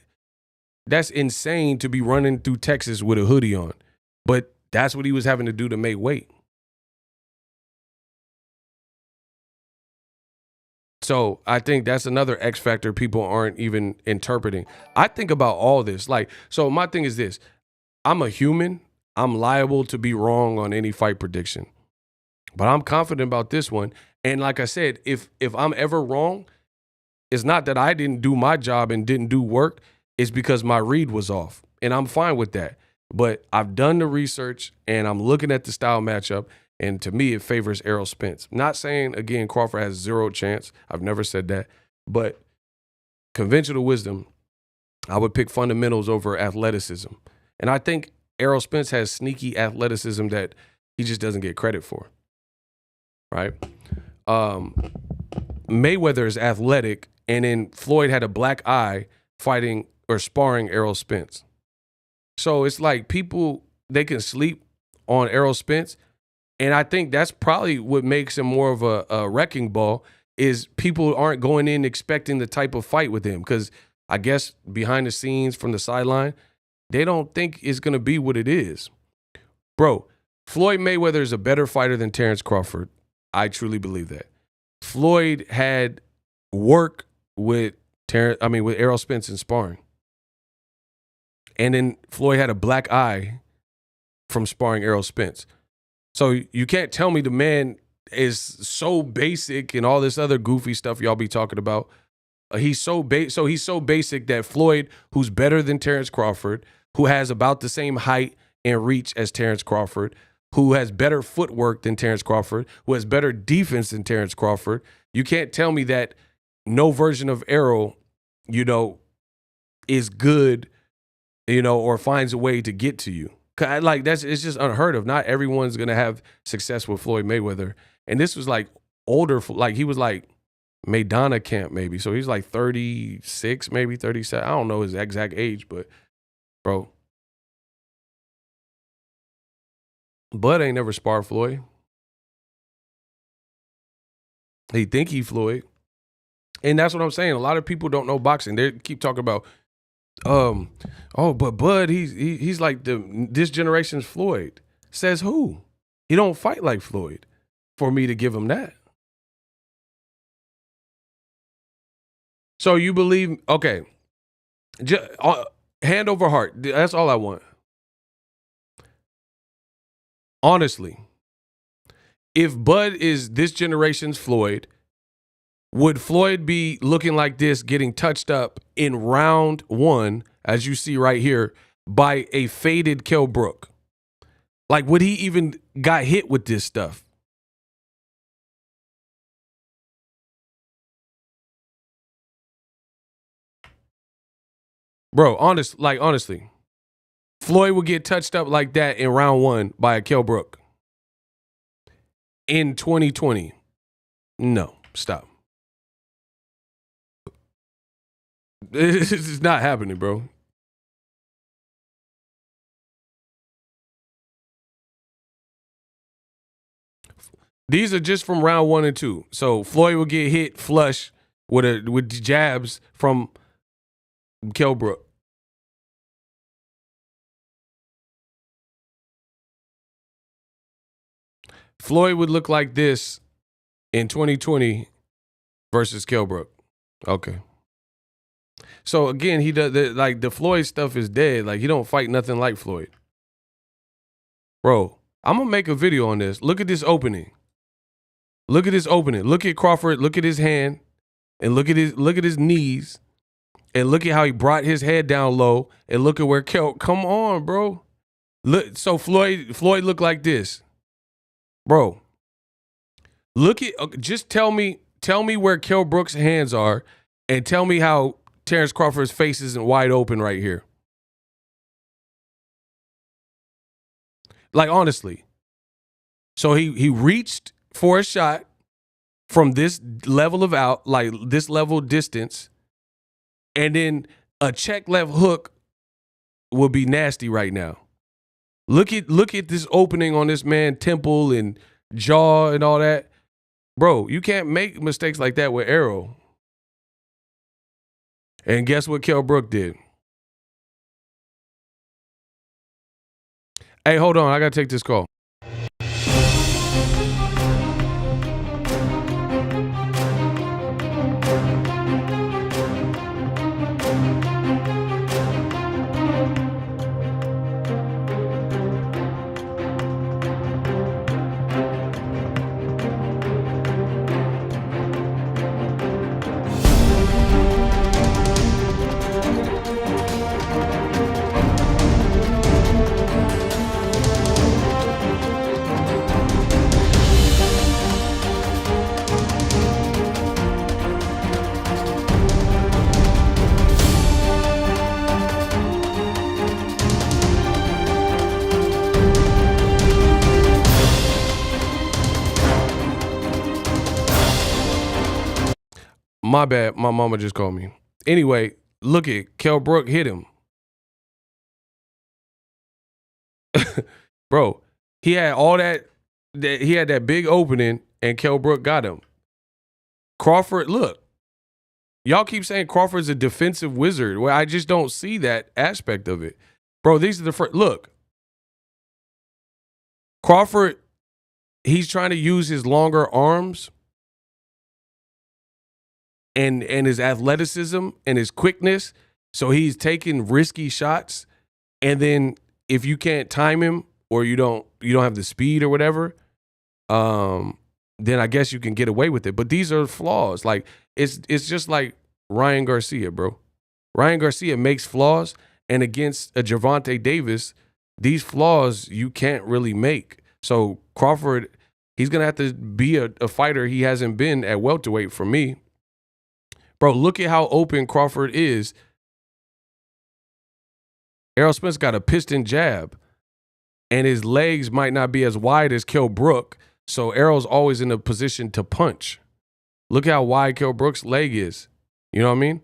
insane to be running through Texas with a hoodie on. But that's what he was having to do to make weight. So I think that's another X factor people aren't even interpreting. I think about all this. Like, so my thing is this. I'm a human. I'm liable to be wrong on any fight prediction. But I'm confident about this one. And like I said, if I'm ever wrong, it's not that I didn't do my job and didn't do work. It's because my read was off. And I'm fine with that. But I've done the research, and I'm looking at the style matchup, and to me, it favors Errol Spence. Not saying, again, Crawford has zero chance. I've never said that. But conventional wisdom, I would pick fundamentals over athleticism. And I think Errol Spence has sneaky athleticism that he just doesn't get credit for. Right? Mayweather is athletic, and then Floyd had a black eye fighting or sparring Errol Spence. So it's like people they can sleep on Errol Spence. And I think that's probably what makes him more of a wrecking ball is people aren't going in expecting the type of fight with him. Because I guess behind the scenes from the sideline, they don't think it's going to be what it is. Bro, Floyd Mayweather is a better fighter than Terrence Crawford. I truly believe that. Floyd had work with Errol Spence in sparring. And then Floyd had a black eye from sparring Errol Spence. So you can't tell me the man is so basic and all this other goofy stuff y'all be talking about. He's so basic that Floyd, who's better than Terrence Crawford, who has about the same height and reach as Terrence Crawford, who has better footwork than Terrence Crawford, who has better defense than Terrence Crawford. You can't tell me that no version of Errol, is good, or finds a way to get to you. It's just unheard of. Not everyone's gonna have success with Floyd Mayweather. And this was like older, he was like Maidana camp maybe. So he's like 36, maybe 37. I don't know his exact age, but bro, Bud ain't never sparred Floyd. He think he Floyd. And that's what I'm saying. A lot of people don't know boxing. They keep talking about, but Bud, he's like this generation's Floyd. Says who? He don't fight like Floyd for me to give him that. So you believe, okay, hand over heart. That's all I want. Honestly, if Bud is this generation's Floyd, would Floyd be looking like this, getting touched up in round 1, as you see right here, by a faded Kell Brook? Like, would he even got hit with this stuff? Bro, honestly, Floyd would get touched up like that in round 1 by a Kell Brook in 2020. No, stop. This is not happening, bro. These are just from round 1 and 2. So Floyd will get hit flush with jabs from Kell Brook. Floyd would look like this in 2020 versus Kell Brook. Okay. So again, he does the Floyd stuff is dead. Like, he don't fight nothing like Floyd. Bro, I'm gonna make a video on this. Look at this opening. Look at this opening. Look at Crawford. Look at his hand, and look at his knees, and look at how he brought his head down low, and look at where Kell. Come on, bro. Look. So Floyd looked like this, bro. Look at. Just tell me where Kell Brook's hands are, and tell me how Terrence Crawford's face isn't wide open right here. Like, honestly. So he reached for a shot from this level of this level distance, and then a check left hook would be nasty right now. Look at this opening on this man's temple and jaw and all that. Bro, you can't make mistakes like that with Errol. And guess what Kell Brook did? Hey, hold on. I got to take this call. My bad. My mama just called me. Anyway, look at Kell Brook hit him. Bro, he had all that he had that big opening, and Kell Brook got him. Crawford, look, y'all keep saying Crawford's a defensive wizard. Well, I just don't see that aspect of it. Bro, these are the first. Look, Crawford, he's trying to use his longer arms and his athleticism and his quickness. So he's taking risky shots. And then if you can't time him or you don't have the speed or whatever, then I guess you can get away with it. But these are flaws. Like it's just like Ryan Garcia, bro. Ryan Garcia makes flaws, and against a Gervonta Davis, these flaws you can't really make. So Crawford, he's gonna have to be a fighter he hasn't been at welterweight for me. Bro, look at how open Crawford is. Errol Spence got a piston jab, and his legs might not be as wide as Kell Brook, so Errol's always in a position to punch. Look how wide Kell Brook's leg is. You know what I mean?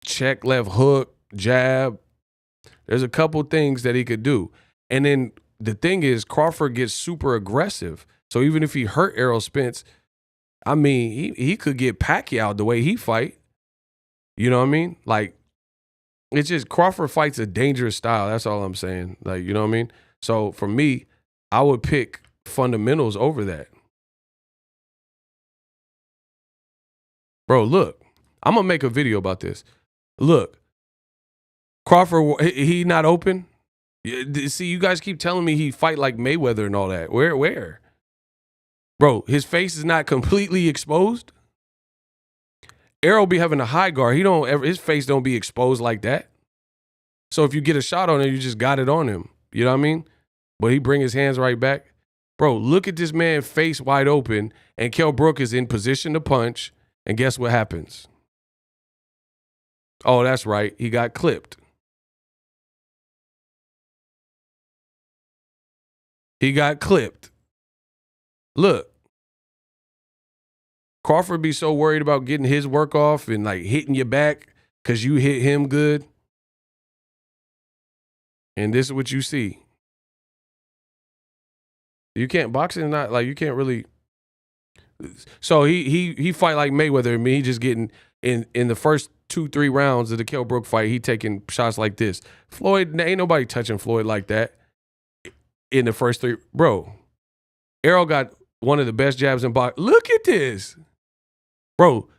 Check, left hook, jab. There's a couple things that he could do. And then the thing is, Crawford gets super aggressive. So even if he hurt Errol Spence, I mean, he could get Pacquiao the way he fight. You know what I mean? Like, it's just Crawford fights a dangerous style. That's all I'm saying. Like, you know what I mean? So for me, I would pick fundamentals over that. Bro, look, I'm going to make a video about this. Look, Crawford, he not open. See, you guys keep telling me he fight like Mayweather and all that. Where? Bro, his face is not completely exposed. Errol be having a high guard. His face don't be exposed like that. So if you get a shot on him, you just got it on him. You know what I mean? But he bring his hands right back. Bro, look at this man face wide open, and Kell Brook is in position to punch, and guess what happens? Oh, that's right. He got clipped. He got clipped. Look. Crawford be so worried about getting his work off and like hitting you back because you hit him good. And this is what you see. You can't, boxing not like, you can't really. So he fight like Mayweather. I mean, he just getting in the first 2-3 rounds of the Kell Brook fight, he taking shots like this. Floyd, ain't nobody touching Floyd like that in the first 3. Bro, Errol got one of the best jabs in boxing. Look at this. Bro,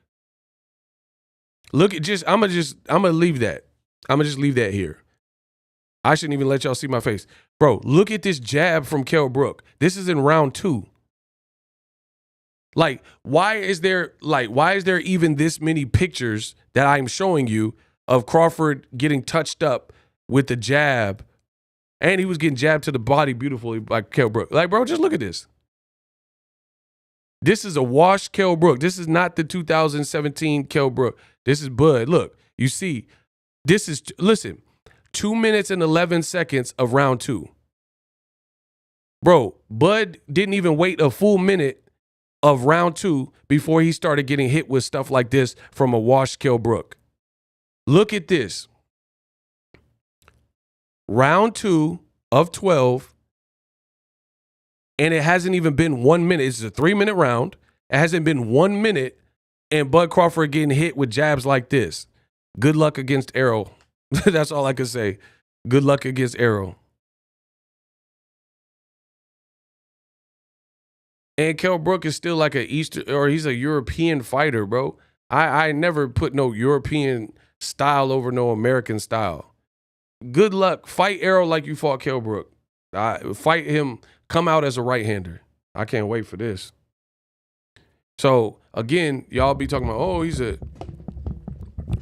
look at I'm gonna leave that. I'm gonna just leave that here. I shouldn't even let y'all see my face. Bro, look at this jab from Kell Brook. This is in round 2. Like, why is there even this many pictures that I'm showing you of Crawford getting touched up with the jab, and he was getting jabbed to the body beautifully by Kell Brook? Like, bro, just look at this. This is a washed Kell Brook. This is not the 2017 Kell Brook. This is Bud. Look, you see, this is, listen, 2 minutes and 11 seconds of round 2. Bro, Bud didn't even wait a full minute of round 2 before he started getting hit with stuff like this from a washed Kell Brook. Look at this. Round 2 of 12. And it hasn't even been 1 minute. It's a 3-minute round. It hasn't been 1 minute, and Bud Crawford getting hit with jabs like this. Good luck against Errol. That's all I can say. Good luck against Errol. And Kell Brook is still like he's a European fighter, bro. I never put no European style over no American style. Good luck. Fight Errol like you fought Kell Brook. Fight him. Come out as a right-hander. I can't wait for this. So, again, y'all be talking about, oh,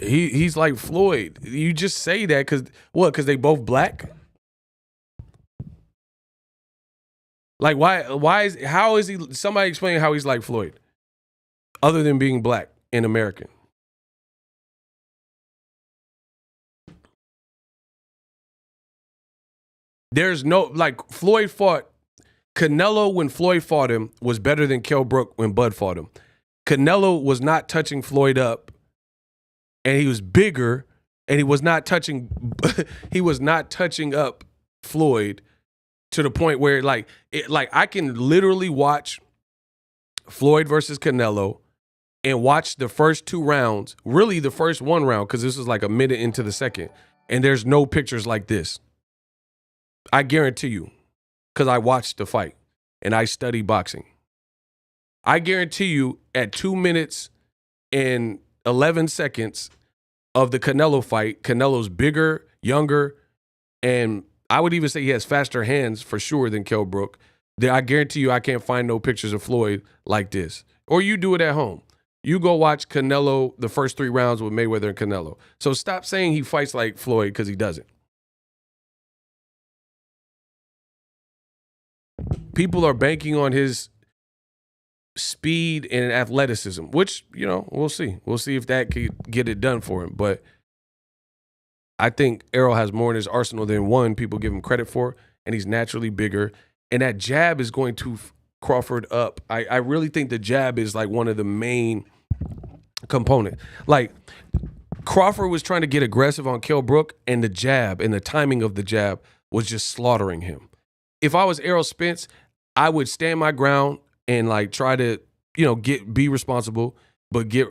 he's like Floyd. You just say that because, what, because they both black? Like, how is he, somebody explain how he's like Floyd, other than being black and American? There's no, like, Floyd fought, Canelo, when Floyd fought him, was better than Kell Brook when Bud fought him. Canelo was not touching Floyd up, and he was bigger, and he was not touching up Floyd to the point where like I can literally watch Floyd versus Canelo and watch the first 2 rounds, really the first 1 round, because this is like a minute into the second, and there's no pictures like this. I guarantee you, because I watched the fight and I study boxing. I guarantee you at 2 minutes and 11 seconds of the Canelo fight, Canelo's bigger, younger, and I would even say he has faster hands for sure than Kell Brook. I guarantee you I can't find no pictures of Floyd like this. Or you do it at home. You go watch Canelo, the first 3 rounds with Mayweather and Canelo. So stop saying he fights like Floyd, because he doesn't. People are banking on his speed and athleticism, which, you know, we'll see. We'll see if that could get it done for him. But I think Errol has more in his arsenal than one people give him credit for, and he's naturally bigger. And that jab is going to Crawford up. I really think the jab is like one of the main component. Like Crawford was trying to get aggressive on Kell Brook, and the jab and the timing of the jab was just slaughtering him. If I was Errol Spence, I would stand my ground and like try to, you know, be responsible, but get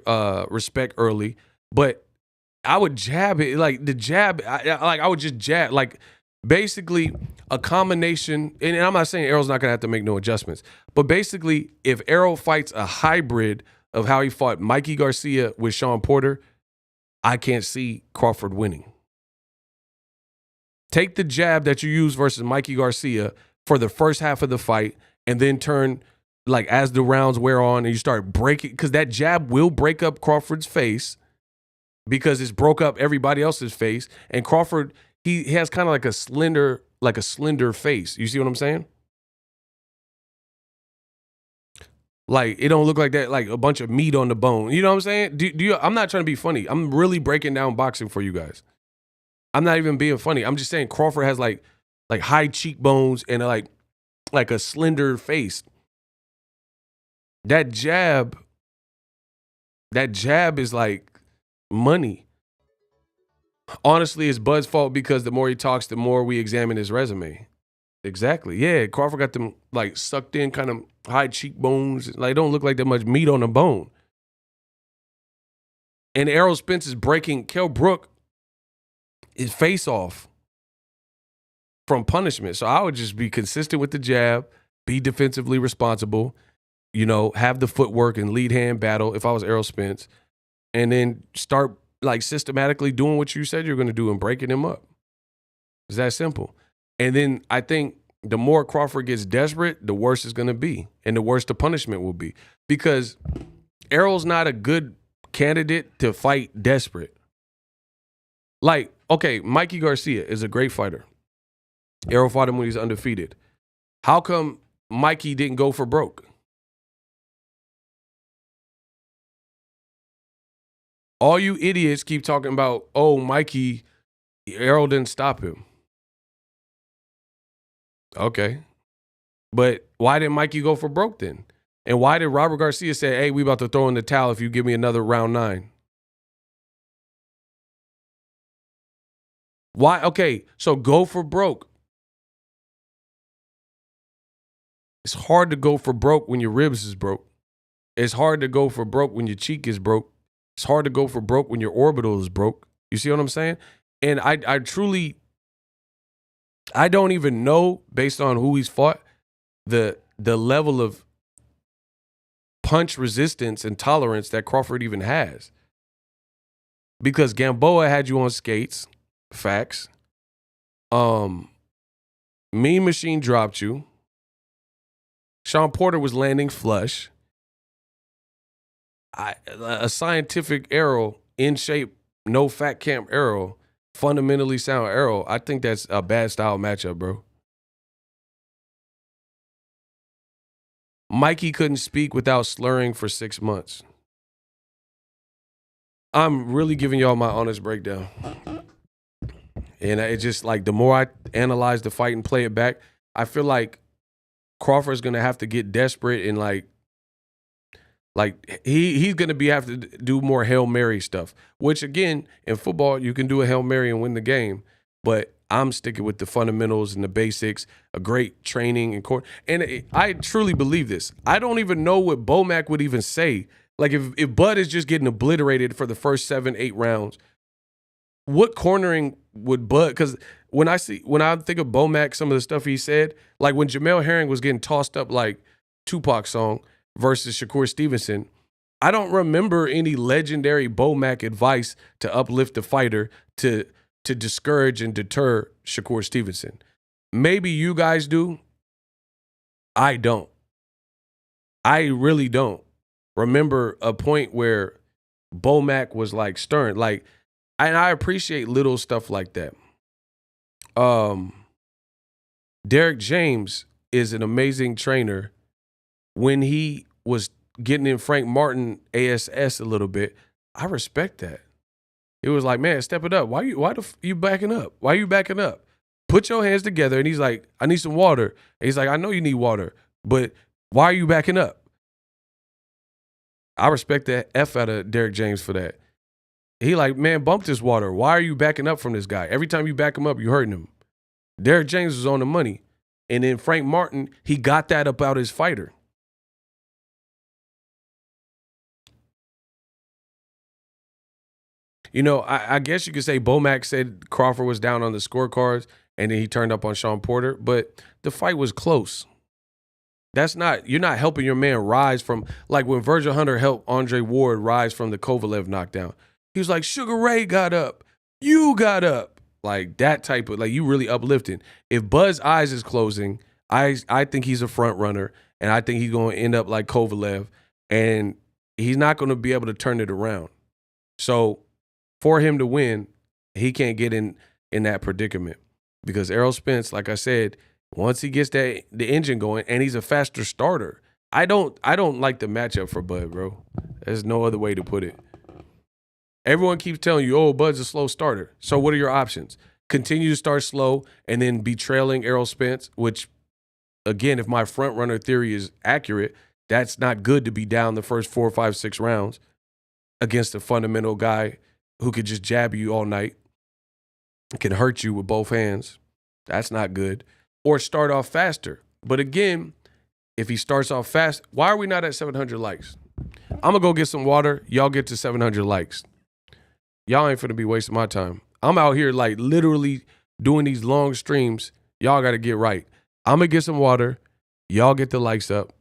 respect early. But I would jab it, like the jab, I would just jab, like basically a combination. And I'm not saying Errol's not gonna have to make no adjustments, but basically if Errol fights a hybrid of how he fought Mikey Garcia with Sean Porter, I can't see Crawford winning. Take the jab that you use versus Mikey Garcia for the first half of the fight, and then turn, like as the rounds wear on and you start breaking, because that jab will break up Crawford's face because it's broke up everybody else's face. And Crawford, he has kind of like a slender face. You see what I'm saying? Like, it don't look like that, like a bunch of meat on the bone. You know what I'm saying? Do you? I'm not trying to be funny. I'm really breaking down boxing for you guys. I'm not even being funny. I'm just saying Crawford has like high cheekbones and like a slender face. That jab is like money. Honestly, it's Bud's fault, because the more he talks, the more we examine his resume. Exactly. Yeah, Crawford got them like sucked in kind of high cheekbones. Like, don't look like that much meat on the bone. And Errol Spence is breaking Kell Brook his face off from punishment. So I would just be consistent with the jab, be defensively responsible, you know, have the footwork and lead hand battle if I was Errol Spence, and then start like systematically doing what you said you're going to do and breaking him up. It's that simple. And then I think the more Crawford gets desperate, the worse it's going to be, and the worse the punishment will be, because Errol's not a good candidate to fight desperate. Like, okay, Mikey Garcia is a great fighter. Errol fought him when he's undefeated. How come Mikey didn't go for broke? All you idiots keep talking about, oh, Mikey, Errol didn't stop him. Okay. But why didn't Mikey go for broke then? And why did Robert Garcia say, hey, we about to throw in the towel if you give me another round 9? Why? Okay, so go for broke. It's hard to go for broke when your ribs is broke. It's hard to go for broke when your cheek is broke. It's hard to go for broke when your orbital is broke. You see what I'm saying? And I truly, I don't even know, based on who he's fought, the level of punch resistance and tolerance that Crawford even has. Because Gamboa had you on skates. Facts. Mean Machine dropped you. Sean Porter was landing flush. A scientific Errol, in shape, no fat camp Errol, fundamentally sound Errol. I think that's a bad style matchup, bro. Mikey couldn't speak without slurring for 6 months. I'm really giving y'all my honest breakdown. And it's just like, the more I analyze the fight and play it back, I feel like Crawford's going to have to get desperate and like he's going to have to do more Hail Mary stuff, which again, in football, you can do a Hail Mary and win the game. But I'm sticking with the fundamentals and the basics, a great training and court. And I truly believe this. I don't even know what Bomac would even say. Like if Bud is just getting obliterated for the first 7-8 rounds, what cornering would Bud? Because when I think of Bomac, some of the stuff he said, like when Jamel Herring was getting tossed up like Tupac song versus Shakur Stevenson, I don't remember any legendary Bomac advice to uplift the fighter to discourage and deter Shakur Stevenson. Maybe you guys do. I don't. I really don't remember a point where Bomac was like stern. Like, and I appreciate little stuff like that. Derek James is an amazing trainer. When he was getting in Frank Martin ASS a little bit, I respect that. It was like, man, step it up. Why you backing up? Why are you backing up? Put your hands together. And he's like, I need some water. And he's like, I know you need water, but why are you backing up? I respect the F out of Derek James for that. He like, man, bump this water. Why are you backing up from this guy? Every time you back him up, you hurting him. Derek James was on the money. And then Frank Martin, he got that about his fighter. You know, I guess you could say Bomac said Crawford was down on the scorecards and then he turned up on Sean Porter, but the fight was close. You're not helping your man rise from, like when Virgil Hunter helped Andre Ward rise from the Kovalev knockdown. He was like, Sugar Ray got up. You got up. Like that type of, like you really uplifting. If Bud's eyes is closing, I think he's a front runner and I think he's going to end up like Kovalev and he's not going to be able to turn it around. So, for him to win, he can't get in that predicament because Errol Spence, like I said, once he gets the engine going and he's a faster starter, I don't like the matchup for Bud, bro. There's no other way to put it. Everyone keeps telling you, oh, Bud's a slow starter. So what are your options? Continue to start slow and then be trailing Errol Spence, which, again, if my front runner theory is accurate, that's not good to be down the first 4, 5, 6 rounds against a fundamental guy who could just jab you all night, can hurt you with both hands. That's not good. Or start off faster. But again, if he starts off fast, why are we not at 700 likes? I'm going to go get some water. Y'all get to 700 likes. Y'all ain't finna be wasting my time. I'm out here like literally doing these long streams. Y'all got to get right. I'm going to get some water. Y'all get the likes up.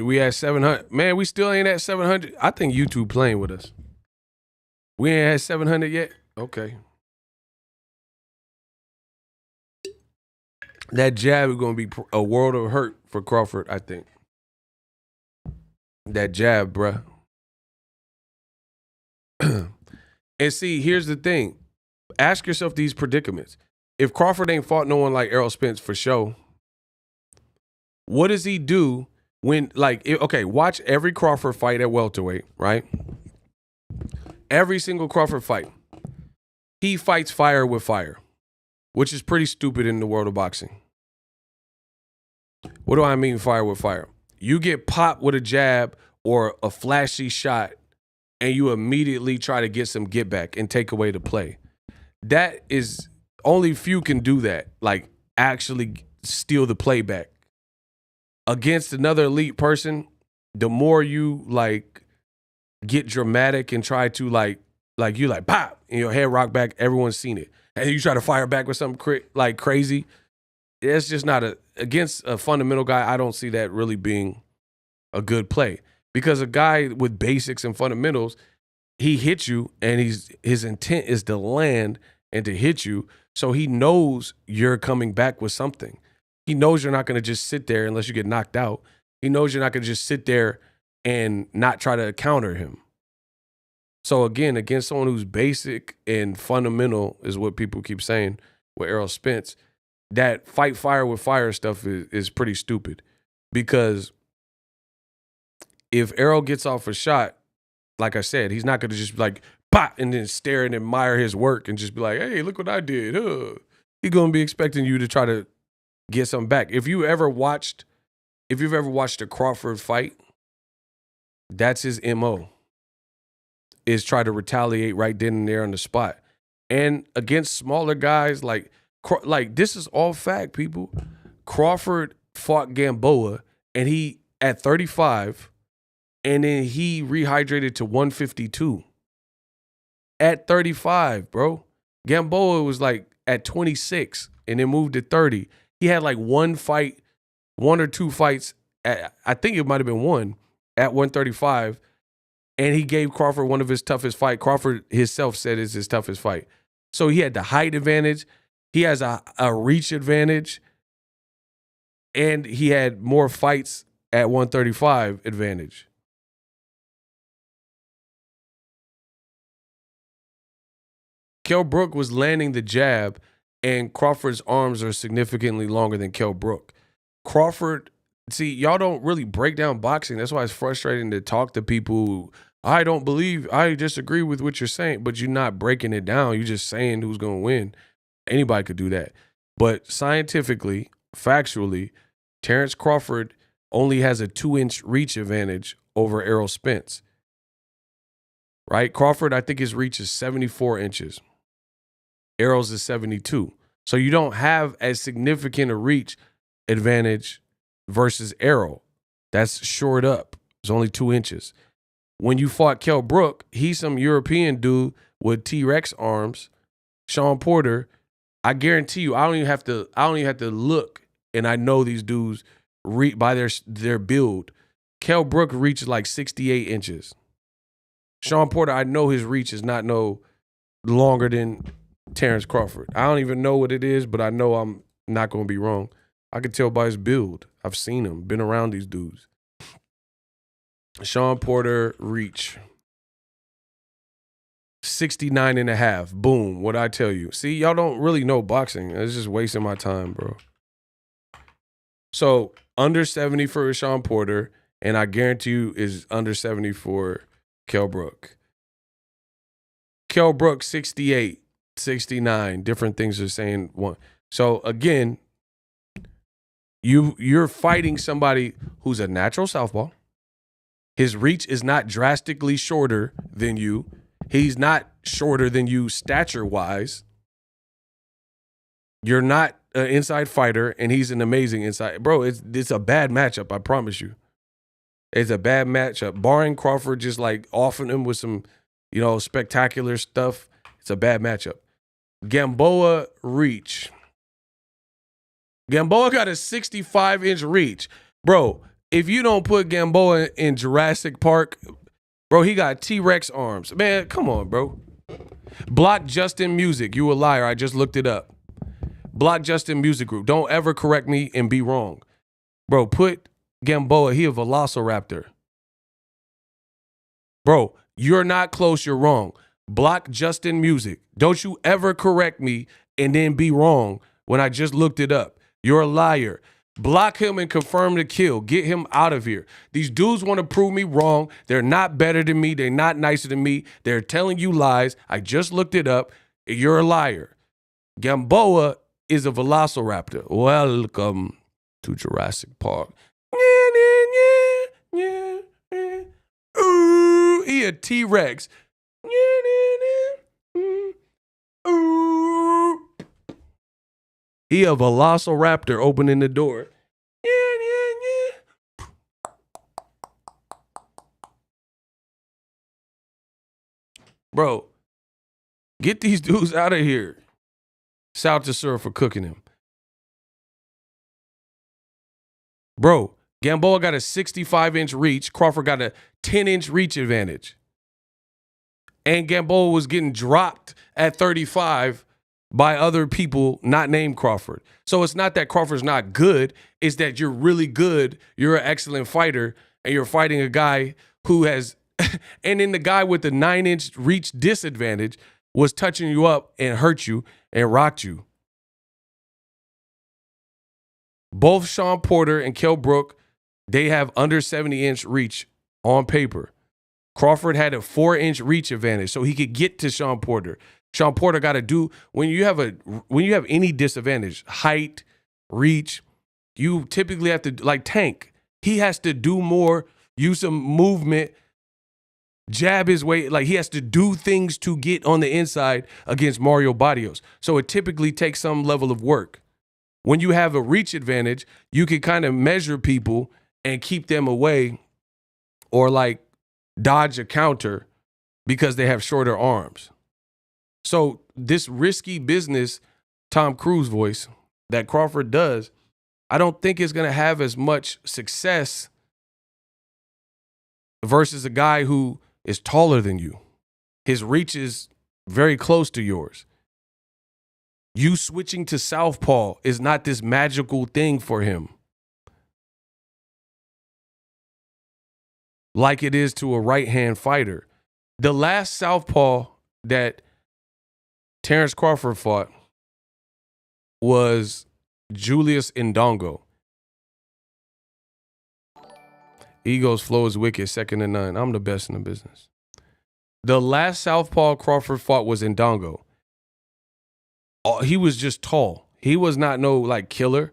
We at 700. Man, we still ain't at 700. I think YouTube playing with us. We ain't at 700 yet? Okay. That jab is going to be a world of hurt for Crawford, I think. That jab, bruh. And see, here's the thing. Ask yourself these predicaments. If Crawford ain't fought no one like Errol Spence for show, what does he do when, like, okay, watch every Crawford fight at welterweight, right? Every single Crawford fight. He fights fire with fire, which is pretty stupid in the world of boxing. What do I mean fire with fire? You get popped with a jab or a flashy shot and you immediately try to get some get back and take away the play. That is, only few can do that, like actually steal the play back. Against another elite person, the more you like get dramatic and try to like you like pop and your head rock back, everyone's seen it. And you try to fire back with something like crazy. It's just not against a fundamental guy. I don't see that really being a good play. Because a guy with basics and fundamentals, he hits you and his intent is to land and to hit you. So he knows you're coming back with something. He knows you're not going to just sit there unless you get knocked out. He knows you're not going to just sit there and not try to counter him. So again, against someone who's basic and fundamental is what people keep saying with Errol Spence, that fight fire with fire stuff is pretty stupid. Because if Errol gets off a shot, like I said, he's not going to just be like, bah, and then stare and admire his work and just be like, hey, look what I did. He's going to be expecting you to try to get something back. If you've ever watched a Crawford fight, that's his MO, is try to retaliate right then and there on the spot. And against smaller guys, like this is all fact, people. Crawford fought Gamboa, and he, at 35, and then he rehydrated to 152. At 35, bro. Gamboa was like at 26 and then moved to 30. He had like one or two fights, I think it might have been one, at 135, and he gave Crawford one of his toughest fight. Crawford himself said it's his toughest fight. So he had the height advantage. He has a reach advantage, and he had more fights at 135 advantage. Kell Brook was landing the jab, and Crawford's arms are significantly longer than Kell Brook. Crawford, see, y'all don't really break down boxing. That's why it's frustrating to talk to people who, I disagree with what you're saying, but you're not breaking it down. You're just saying who's going to win. Anybody could do that. But scientifically, factually, Terrence Crawford only has a 2-inch reach advantage over Errol Spence. Right? Crawford, I think his reach is 74 inches. Errol's is 72. So you don't have as significant a reach advantage versus Errol. That's shored up. It's only 2 inches. When you fought Kell Brook, he's some European dude with T-Rex arms. Sean Porter, I guarantee you, I don't even have to look, and I know these dudes by their build. Kell Brook reaches like 68 inches. Sean Porter, I know his reach is not no longer than Terrence Crawford. I don't even know what it is, but I know I'm not going to be wrong. I can tell by his build. I've seen him, been around these dudes. Sean Porter reach 69 and a half. Boom. What I tell you. See, y'all don't really know boxing. It's just wasting my time, bro. So under 70 for Sean Porter, and I guarantee you is under 70 for Kell Brook. Kell Brook 68, 69. Different things are saying one. So again, you're fighting somebody who's a natural southpaw. His reach is not drastically shorter than you. He's not shorter than you stature-wise. You're not an inside fighter, and he's an amazing inside. Bro, it's a bad matchup, I promise you. It's a bad matchup. Barring Crawford just like offing him with some, spectacular stuff, it's a bad matchup. Gamboa reach. Gamboa got a 65-inch reach. Bro, if you don't put Gamboa in Jurassic Park, bro, he got T-Rex arms. Man, come on, bro. Block Justin Music. You a liar. I just looked it up. Block Justin Music Group. Don't ever correct me and be wrong. Bro, put Gamboa. He a velociraptor. Bro, you're not close. You're wrong. Block Justin Music. Don't you ever correct me and then be wrong when I just looked it up. You're a liar. Block him and confirm the kill. Get him out of here. These dudes want to prove me wrong. They're not better than me. They're not nicer than me. They're telling you lies. I just looked it up. You're a liar. Gamboa is a velociraptor. Welcome to Jurassic Park. Ooh, he a T-Rex. Ooh. He a velociraptor opening the door. Bro, get these dudes out of here. Shout to Sir for cooking him. Bro, Gamboa got a 65-inch reach. Crawford got a 10-inch reach advantage. And Gamboa was getting dropped at 35 by other people not named Crawford. So it's not that Crawford's not good. It's that you're really good. You're an excellent fighter, and you're fighting a guy who has – and then the guy with the 9-inch reach disadvantage was touching you up and hurt you and rocked you. Both Sean Porter and Kell Brook, they have under 70-inch reach on paper. Crawford had a 4-inch reach advantage, so he could get to Sean Porter. Sean Porter got to do when you have any disadvantage, height, reach, you typically have to like Tank. He has to do more, use some movement, jab his way. Like he has to do things to get on the inside against Mario Barrios. So it typically takes some level of work. When you have a reach advantage, you can kind of measure people and keep them away or like dodge a counter because they have shorter arms. So this risky business, Tom Cruise voice, that Crawford does, I don't think is going to have as much success versus a guy who is taller than you. His reach is very close to yours. You switching to southpaw is not this magical thing for him. Like it is to a right-hand fighter. The last southpaw that Terrence Crawford fought was Julius Indongo. Ego's flow is wicked, second to none. I'm the best in the business. The last southpaw Crawford fought was Indongo. He was just tall. He was not no like killer.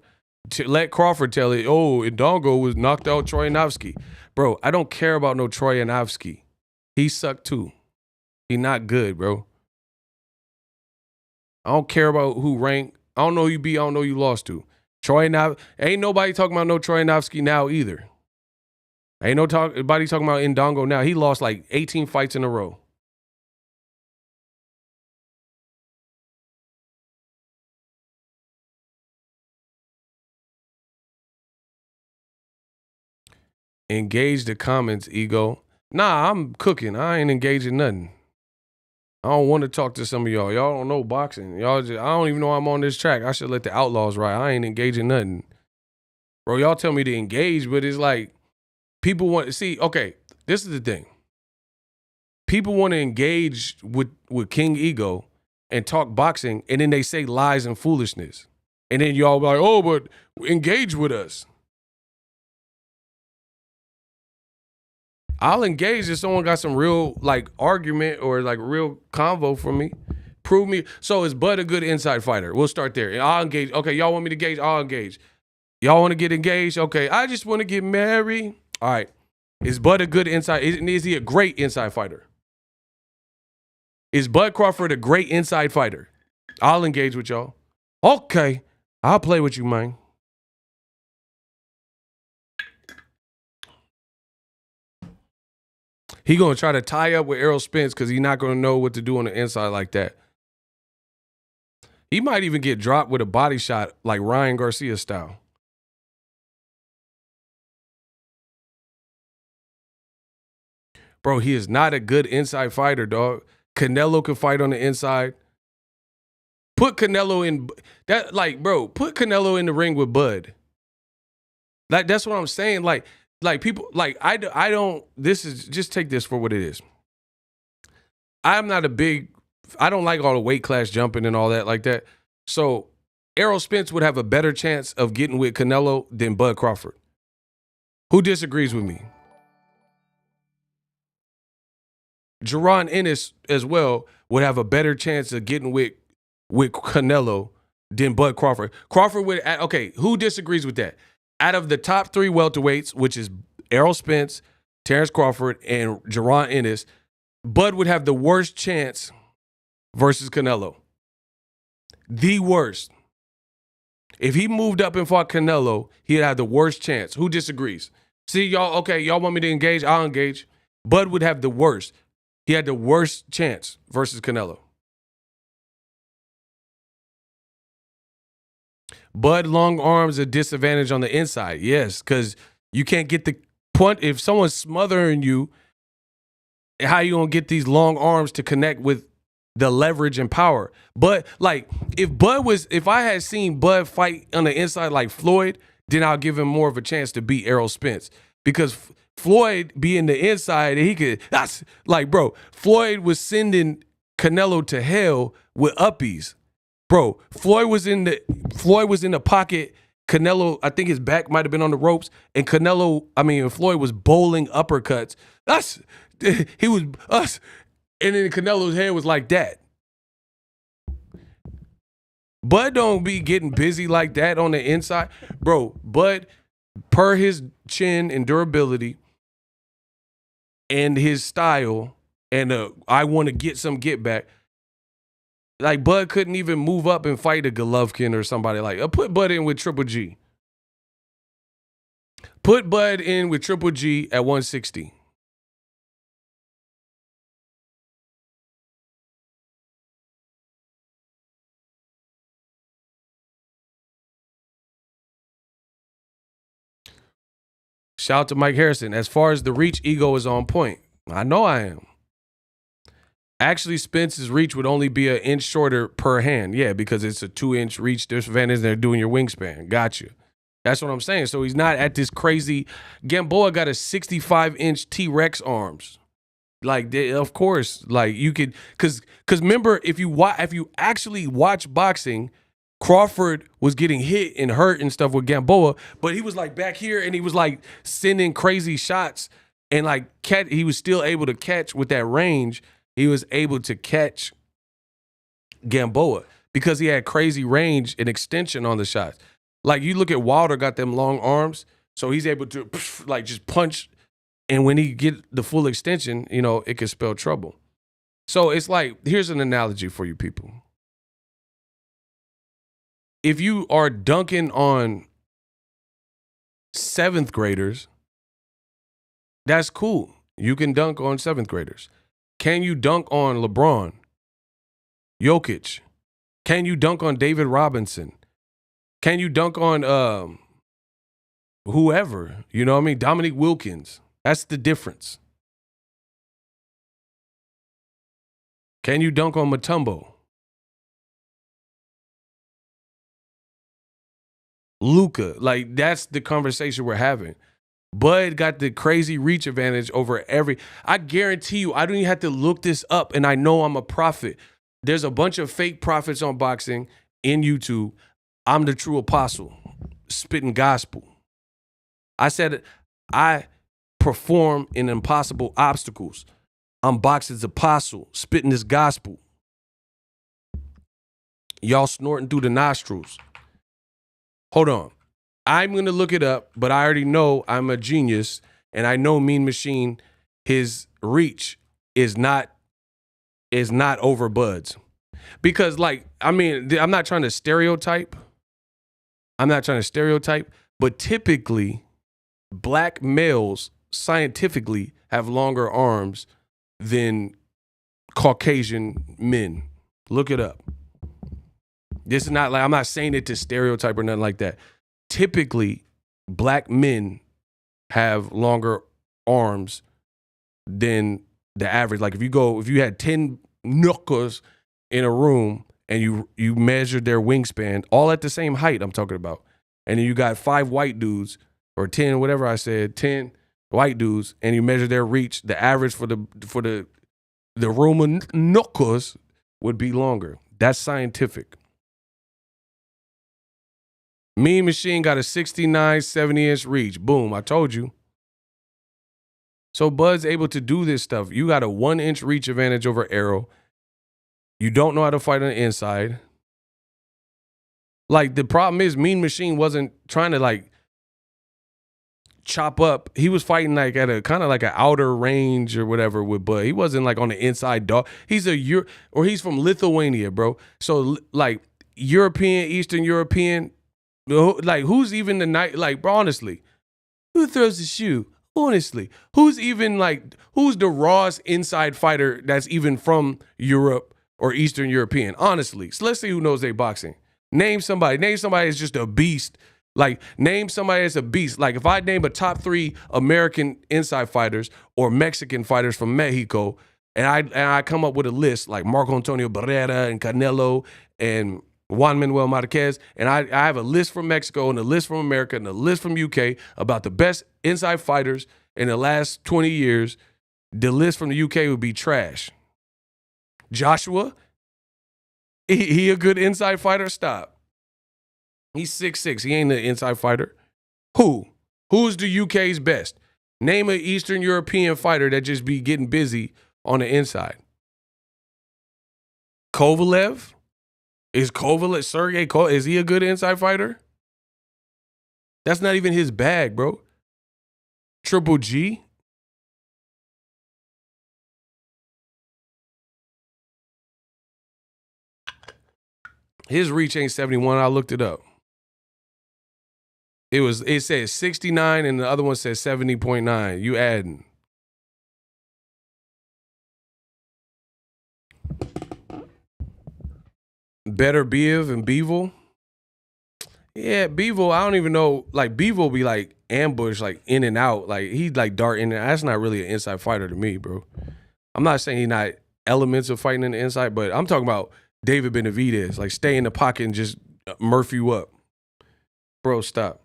To let Crawford tell it, oh, Indongo was knocked out Troyanovsky. Bro, I don't care about no Troyanovsky. He sucked too. He not good, bro. I don't care about who ranked. I don't know who you beat. I don't know who you lost to. Ain't nobody talking about no Troyanovsky now either. Ain't nobody talking about Indongo now. He lost like 18 fights in a row. Engage the comments, Ego. Nah, I'm cooking. I ain't engaging nothing. I don't want to talk to some of y'all. Y'all don't know boxing. I don't even know I'm on this track. I should let the outlaws ride. I ain't engaging nothing. Bro, y'all tell me to engage, but it's like people want to see, okay, this is the thing. People want to engage with King Ego and talk boxing, and then they say lies and foolishness. And then y'all be like, oh, but engage with us. I'll engage if someone got some real like argument or like real convo for me. Prove me. So is Bud a good inside fighter? We'll start there. I'll engage. Okay, y'all want me to engage? I'll engage. Y'all want to get engaged? Okay, I just want to get married. All right. Is Bud a good inside? Is he a great inside fighter? Is Bud Crawford a great inside fighter? I'll engage with y'all. Okay, I'll play with you, man. He going to try to tie up with Errol Spence because he's not going to know what to do on the inside like that. He might even get dropped with a body shot like Ryan Garcia style. Bro, he is not a good inside fighter, dog. Canelo can fight on the inside. Put Canelo in that, like, bro, put Canelo in the ring with Bud. Like, that's what I'm saying. Like people, like I don't, this is, just take this for what it is. I don't like all the weight class jumping and all that like that. So Errol Spence would have a better chance of getting with Canelo than Bud Crawford. Who disagrees with me? Jaron Ennis as well would have a better chance of getting with Canelo than Bud Crawford. Crawford would, okay, who disagrees with that? Out of the top three welterweights, which is Errol Spence, Terrence Crawford, and Jaron Ennis, Bud would have the worst chance versus Canelo. The worst. If he moved up and fought Canelo, he'd have the worst chance. Who disagrees? See, y'all, okay, y'all want me to engage? I'll engage. Bud would have the worst. He had the worst chance versus Canelo. Bud long arms a disadvantage on the inside. Yes, because You can't get the point. If someone's smothering you, how you gonna get these long arms to connect with the leverage and power? But like, if I had seen Bud fight on the inside like Floyd, then I'll give him more of a chance to beat Errol Spence, because Floyd being the inside, and he could. That's like, bro, Floyd was sending Canelo to hell with uppies, bro. Floyd was in the pocket. Canelo, I think his back might have been on the ropes, and Floyd was bowling uppercuts. He was us, and then Canelo's head was like that. Bud don't be getting busy like that on the inside, bro. Bud, per his chin and durability and his style, and I want to get some get back. Like, Bud couldn't even move up and fight a Golovkin or somebody like. Put Bud in with Triple G. Put Bud in with Triple G at 160. Shout out to Mike Harrison. As far as the reach, ego is on point. I know I am. Actually, Spence's reach would only be an inch shorter per hand. Yeah, because it's a 2-inch reach disadvantage. They're doing your wingspan. Got you. That's what I'm saying. So he's not at this crazy. Gamboa got a 65-inch T-Rex arms. Like, of course, like you could, because remember, if you actually watch boxing, Crawford was getting hit and hurt and stuff with Gamboa, but he was like back here and he was like sending crazy shots, and like he was still able to catch with that range. He was able to catch Gamboa because he had crazy range and extension on the shots. Like, you look at Wilder, got them long arms, so he's able to like just punch, and when he get the full extension, it could spell trouble. So it's like, here's an analogy for you people. If you are dunking on 7th graders, that's cool. You can dunk on 7th graders. Can you dunk on LeBron, Jokic? Can you dunk on David Robinson? Can you dunk on whoever? You know what I mean? Dominique Wilkins. That's the difference. Can you dunk on Mutombo? Luka, like, that's the conversation we're having. Bud got the crazy reach advantage over I guarantee you, I don't even have to look this up, and I know I'm a prophet. There's a bunch of fake prophets on boxing in YouTube. I'm the true apostle, spitting gospel. I said I perform in impossible obstacles. I'm boxing's apostle, spitting this gospel. Y'all snorting through the nostrils. Hold on. I'm going to look it up, but I already know I'm a genius, and I know Mean Machine, his reach is not over Bud's. Because, like, I mean, I'm not trying to stereotype. But typically, black males scientifically have longer arms than Caucasian men. Look it up. This is not like, I'm not saying it to stereotype or nothing like that. Typically, black men have longer arms than the average. Like, if you had 10 knuckles in a room and you measured their wingspan, all at the same height I'm talking about, and then you got 5 white dudes, or 10, whatever I said, 10 white dudes, and you measure their reach, the average for the room of knuckles would be longer. That's scientific. Mean Machine got a 69, 70-inch reach. Boom, I told you. So Bud's able to do this stuff. You got a 1-inch reach advantage over Errol. You don't know how to fight on the inside. Like, the problem is Mean Machine wasn't trying to, like, chop up. He was fighting, like, at a kind of like an outer range or whatever with Bud. He wasn't, like, on the inside dog. He's from Lithuania, bro. So, like, European, Eastern European, like, who's even the night? Like, bro, honestly, who throws the shoe? Honestly, who's the rawest inside fighter that's even from Europe or Eastern European? Honestly, so let's see who knows they boxing. Name somebody that's just a beast, Like, name somebody that's a beast. Like, if I name a top 3 American inside fighters or Mexican fighters from Mexico, and I come up with a list like Marco Antonio Barrera and Canelo and Juan Manuel Marquez, and I have a list from Mexico and a list from America and a list from UK about the best inside fighters in the last 20 years, the list from the UK would be trash. Joshua, he a good inside fighter? Stop. He's 6'6". He ain't an inside fighter. Who's the UK's best? Name an Eastern European fighter that just be getting busy on the inside. Kovalev? Is Kovalev, Sergey Kovalev, is he a good inside fighter? That's not even his bag, bro. Triple G? His reach ain't 71. I looked it up. It says 69 and the other one says 70.9. You adding. Better Beav and Beevil. Yeah, Beevil, I don't even know. Like, Beevil be like ambush, like in and out. Like, he's like darting. That's not really an inside fighter to me, bro. I'm not saying he's not elements of fighting in the inside, but I'm talking about David Benavidez. Like, stay in the pocket and just murph you up. Bro, stop.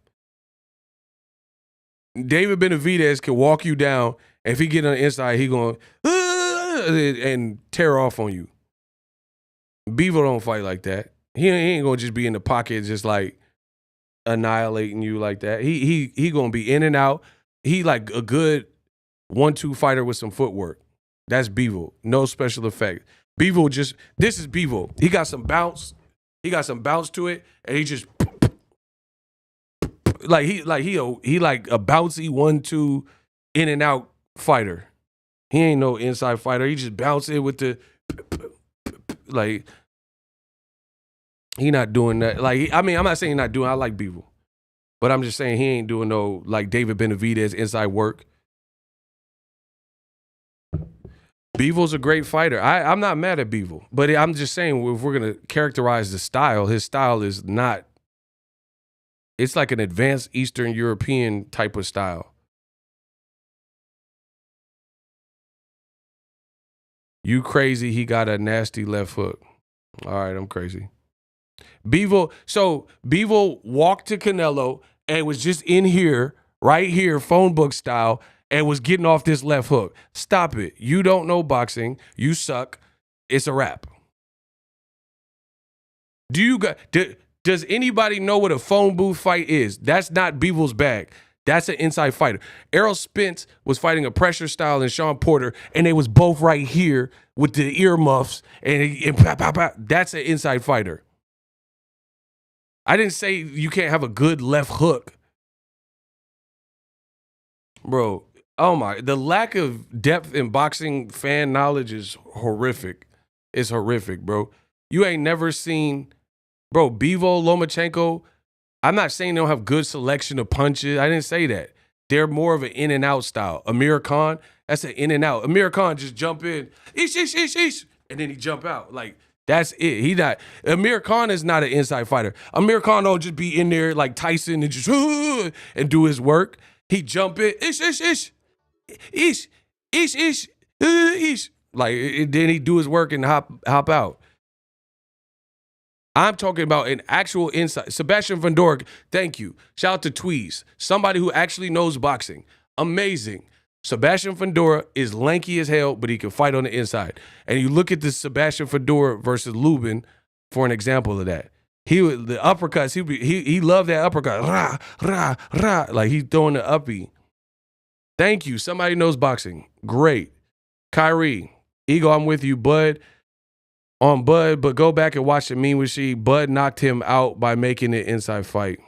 David Benavidez can walk you down. If he get on the inside, he going and tear off on you. Beaver don't fight like that. He ain't gonna just be in the pocket, just like annihilating you like that. He gonna be in and out. He like a good 1-2 fighter with some footwork. That's Beaver. No special effect. Beaver just, this is Beaver. He got some bounce. He got some bounce to it, and he just he like a bouncy 1-2 in and out fighter. He ain't no inside fighter. He just bounce it with the like. He not doing that. Like, I mean, I'm not saying he not doing. I like Beaver, but I'm just saying he ain't doing no like David Benavidez inside work. Beaver's a great fighter. I'm not mad at Beaver, but I'm just saying if we're gonna characterize the style, his style is not. It's like an advanced Eastern European type of style. You crazy? He got a nasty left hook. All right, I'm crazy. Bevo walked to Canelo and was just in here, right here, phone book style, and was getting off this left hook. Stop it. You don't know boxing. You suck. It's a wrap. Does anybody know what a phone booth fight is? That's not Bevo's bag. That's an inside fighter. Errol Spence was fighting a pressure style and Sean Porter, and they was both right here with the earmuffs, and pop, pop, pop. That's an inside fighter. I didn't say you can't have a good left hook. Bro, oh my, the lack of depth in boxing fan knowledge is horrific. It's horrific, bro. You ain't never seen, bro, Bivol, Lomachenko. I'm not saying they don't have good selection of punches. I didn't say that. They're more of an in and out style. Amir Khan, that's an in and out. Amir Khan just jump in, ish, ish, ish, ish, and then he jump out. Like, that's it. Amir Khan is not an inside fighter. Amir Khan don't just be in there like Tyson and just and do his work. He jump in, ish, ish, ish, ish, ish, ish, ish. Like, then he do his work and hop out. I'm talking about an actual inside. Sebastian Van Dork, thank you. Shout out to Tweez, somebody who actually knows boxing. Amazing. Sebastian Fundora is lanky as hell, but he can fight on the inside. And you look at this Sebastian Fundora versus Lubin for an example of that. The uppercuts, he loved that uppercut. Rah, rah, rah. Like, he's throwing the uppie. Thank you. Somebody knows boxing. Great. Kyrie, Ego, I'm with you, Bud. On Bud, but go back and watch the Mean with She. Bud knocked him out by making it inside fight.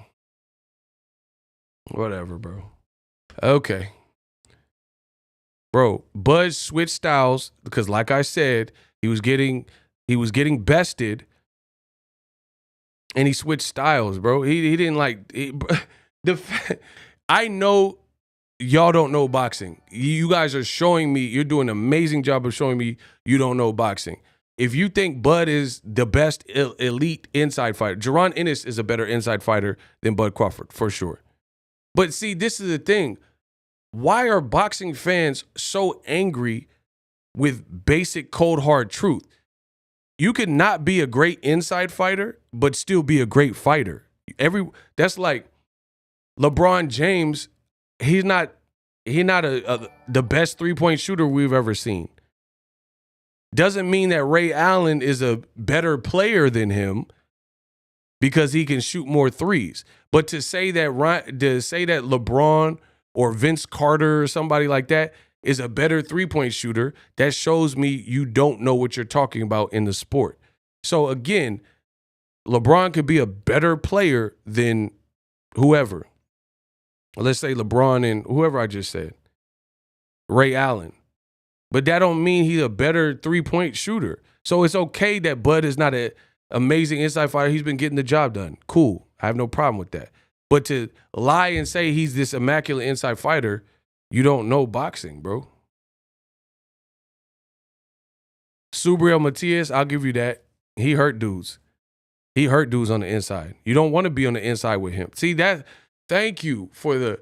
Whatever, bro. Okay. Bro, Bud switched styles because, like I said, he was getting bested, and he switched styles, bro. He didn't like I know y'all don't know boxing. You guys are showing me. You're doing an amazing job of showing me you don't know boxing. If you think Bud is the best elite inside fighter, Jaron Ennis is a better inside fighter than Bud Crawford, for sure. But see, this is the thing. Why are boxing fans so angry with basic cold hard truth? You could not be a great inside fighter, but still be a great fighter. That's like LeBron James. He's not the best 3-point shooter we've ever seen. Doesn't mean that Ray Allen is a better player than him because he can shoot more threes. But to say that LeBron or Vince Carter or somebody like that is a better 3-point shooter, that shows me you don't know what you're talking about in the sport. So again, LeBron could be a better player than whoever. Let's say LeBron and whoever I just said, Ray Allen. But that don't mean he's a better 3-point shooter. So it's okay that Bud is not an amazing inside fighter. He's been getting the job done. Cool. I have no problem with that. But to lie and say he's this immaculate inside fighter, you don't know boxing, bro. Subriel Matias, I'll give you that. He hurt dudes. He hurt dudes on the inside. You don't want to be on the inside with him. See that? Thank you for the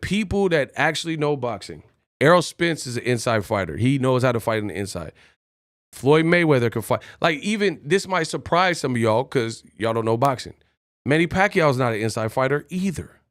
people that actually know boxing. Errol Spence is an inside fighter. He knows how to fight on the inside. Floyd Mayweather can fight. Like, even this might surprise some of y'all because y'all don't know boxing. Manny Pacquiao's not an inside fighter either.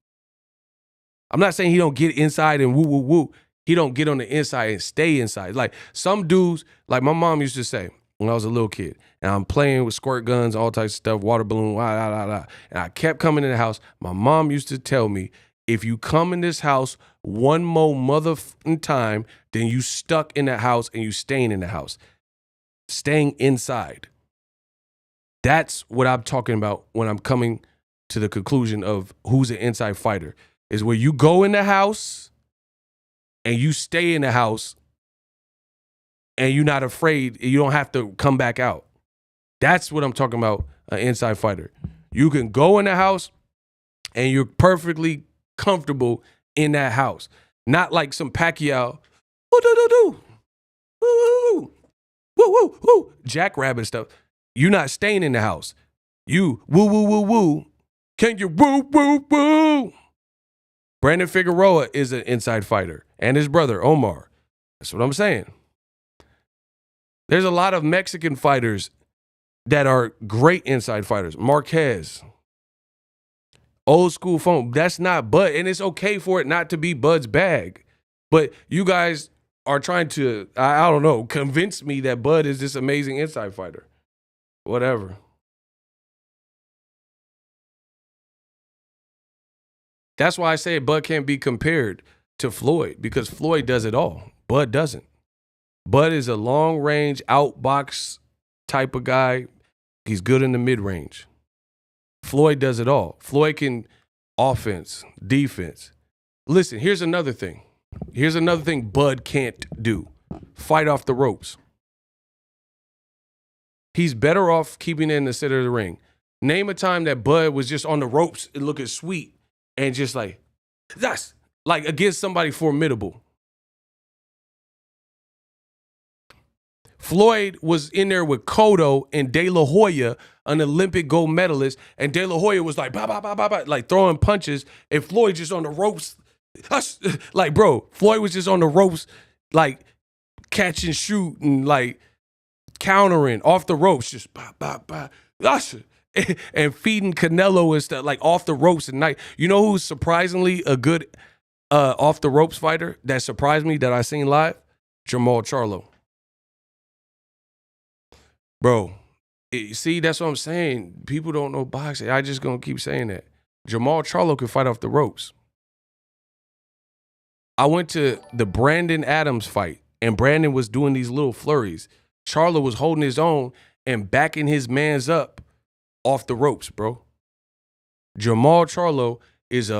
I'm not saying he don't get inside and woo, woo, woo. He don't get on the inside and stay inside. Like some dudes, like my mom used to say when I was a little kid, and I'm playing with squirt guns, all types of stuff, water balloon, and I kept coming in the house. My mom used to tell me, if you come in this house one more motherfucking time, then you stuck in that house and you staying in the house. Staying inside. That's what I'm talking about when I'm coming to the conclusion of who's an inside fighter. Is where you go in the house and you stay in the house and you're not afraid. You don't have to come back out. That's what I'm talking about, an inside fighter. You can go in the house and you're perfectly comfortable in that house. Not like some Pacquiao, jackrabbit stuff. You're not staying in the house. You woo. Can you woo? Brandon Figueroa is an inside fighter, and his brother Omar. That's what I'm saying. There's a lot of Mexican fighters that are great inside fighters. Marquez, old school phone. That's not Bud, and it's okay for it not to be Bud's bag. But you guys are trying to, I don't know, convince me that Bud is this amazing inside fighter. Whatever. That's why I say Bud can't be compared to Floyd, because Floyd does it all. Bud doesn't. Bud is a long-range, outbox type of guy. He's good in the mid-range. Floyd does it all. Floyd can offense, defense. Listen, here's another thing. Here's another thing Bud can't do. Fight off the ropes. He's better off keeping it in the center of the ring. Name a time that Bud was just on the ropes and looking sweet and just like, that's like against somebody formidable. Floyd was in there with Cotto and De La Hoya, an Olympic gold medalist, and De La Hoya was like, bah, bah, bah, bah, bah, like throwing punches, and Floyd just on the ropes. Like, bro, Floyd was just on the ropes, like catch and shoot and like countering off the ropes, just bah, bah, bah, and feeding Canelo and stuff, like off the ropes at night. You know who's surprisingly a good off the ropes fighter that surprised me that I seen live? Jamal Charlo. Bro, see, that's what I'm saying. People don't know boxing. I just gonna keep saying that. Jamal Charlo can fight off the ropes. I went to the Brandon Adams fight, and Brandon was doing these little flurries. Charlo was holding his own and backing his mans up off the ropes, bro. Jamal Charlo is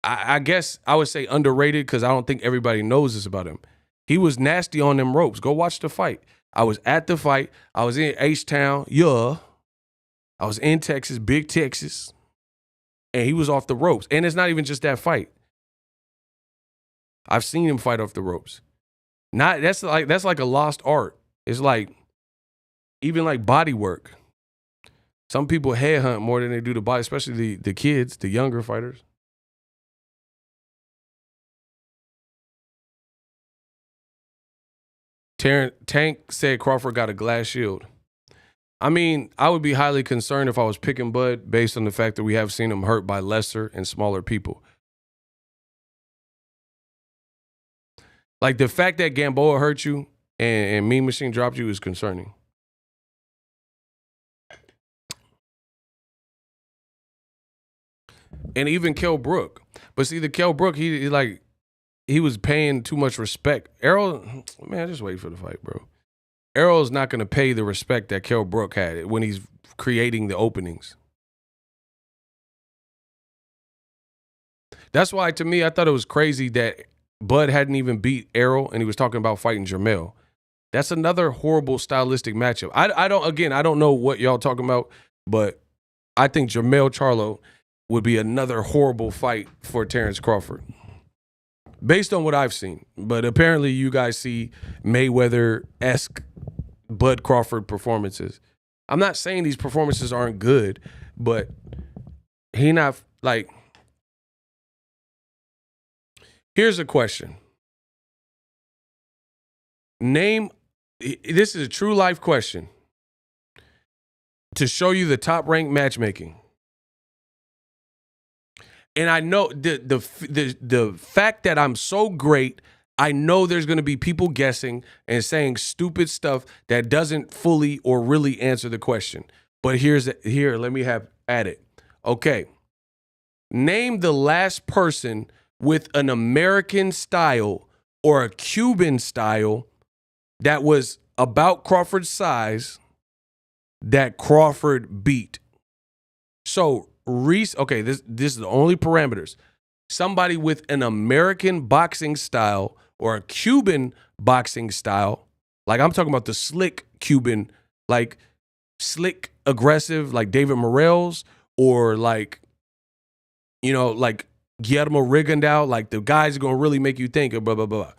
I guess I would say underrated because I don't think everybody knows this about him. He was nasty on them ropes. Go watch the fight. I was at the fight. I was in H-Town, I was in Texas, big Texas, and he was off the ropes. And it's not even just that fight. I've seen him fight off the ropes. That's like a lost art. It's like even like body work. Some people headhunt more than they do the body, especially the kids, the younger fighters. Tank said Crawford got a glass shield. I mean, I would be highly concerned if I was picking Bud based on the fact that we have seen him hurt by lesser and smaller people. Like the fact that Gamboa hurt you and Mean Machine dropped you is concerning. And even Kell Brook. But see, the Kell Brook, he was paying too much respect. Errol, man, just wait for the fight, bro. Errol's not going to pay the respect that Kell Brook had when he's creating the openings. That's why, to me, I thought it was crazy that Bud hadn't even beat Errol and he was talking about fighting Jermell. That's another horrible stylistic matchup. I don't know what y'all talking about, but I think Jermell Charlo would be another horrible fight for Terrence Crawford. Based on what I've seen. But apparently you guys see Mayweather-esque Bud Crawford performances. I'm not saying these performances aren't good, but he not like... Here's a question. This is a true life question. To show you the top ranked matchmaking. And I know the fact that I'm so great, I know there's going to be people guessing and saying stupid stuff that doesn't fully or really answer the question. But here, let me have at it. Okay. Name the last person with an American style or a Cuban style that was about Crawford's size that Crawford beat. So, okay, this is the only parameters. Somebody with an American boxing style or a Cuban boxing style, like I'm talking about the slick Cuban, like slick, aggressive, like David Morrell's, or like, you know, like Guillermo Rigondeaux, like the guys are going to really make you think of blah, blah, blah.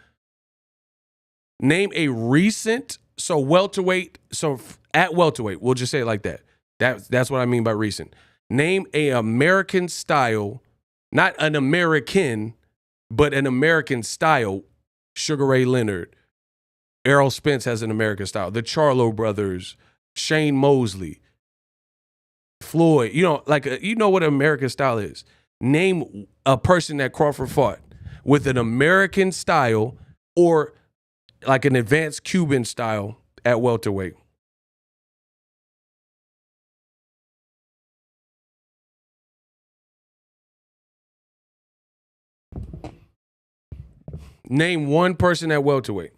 Name a recent, so welterweight, so at welterweight, we'll just say it like that. That's what I mean by recent. Name a American style, not an American, but an American style. Sugar Ray Leonard, Errol Spence has an American style. The Charlo brothers, Shane Mosley, Floyd. You know, you know what an American style is. Name a person that Crawford fought with an American style or like an advanced Cuban style at welterweight. Name one person at welterweight.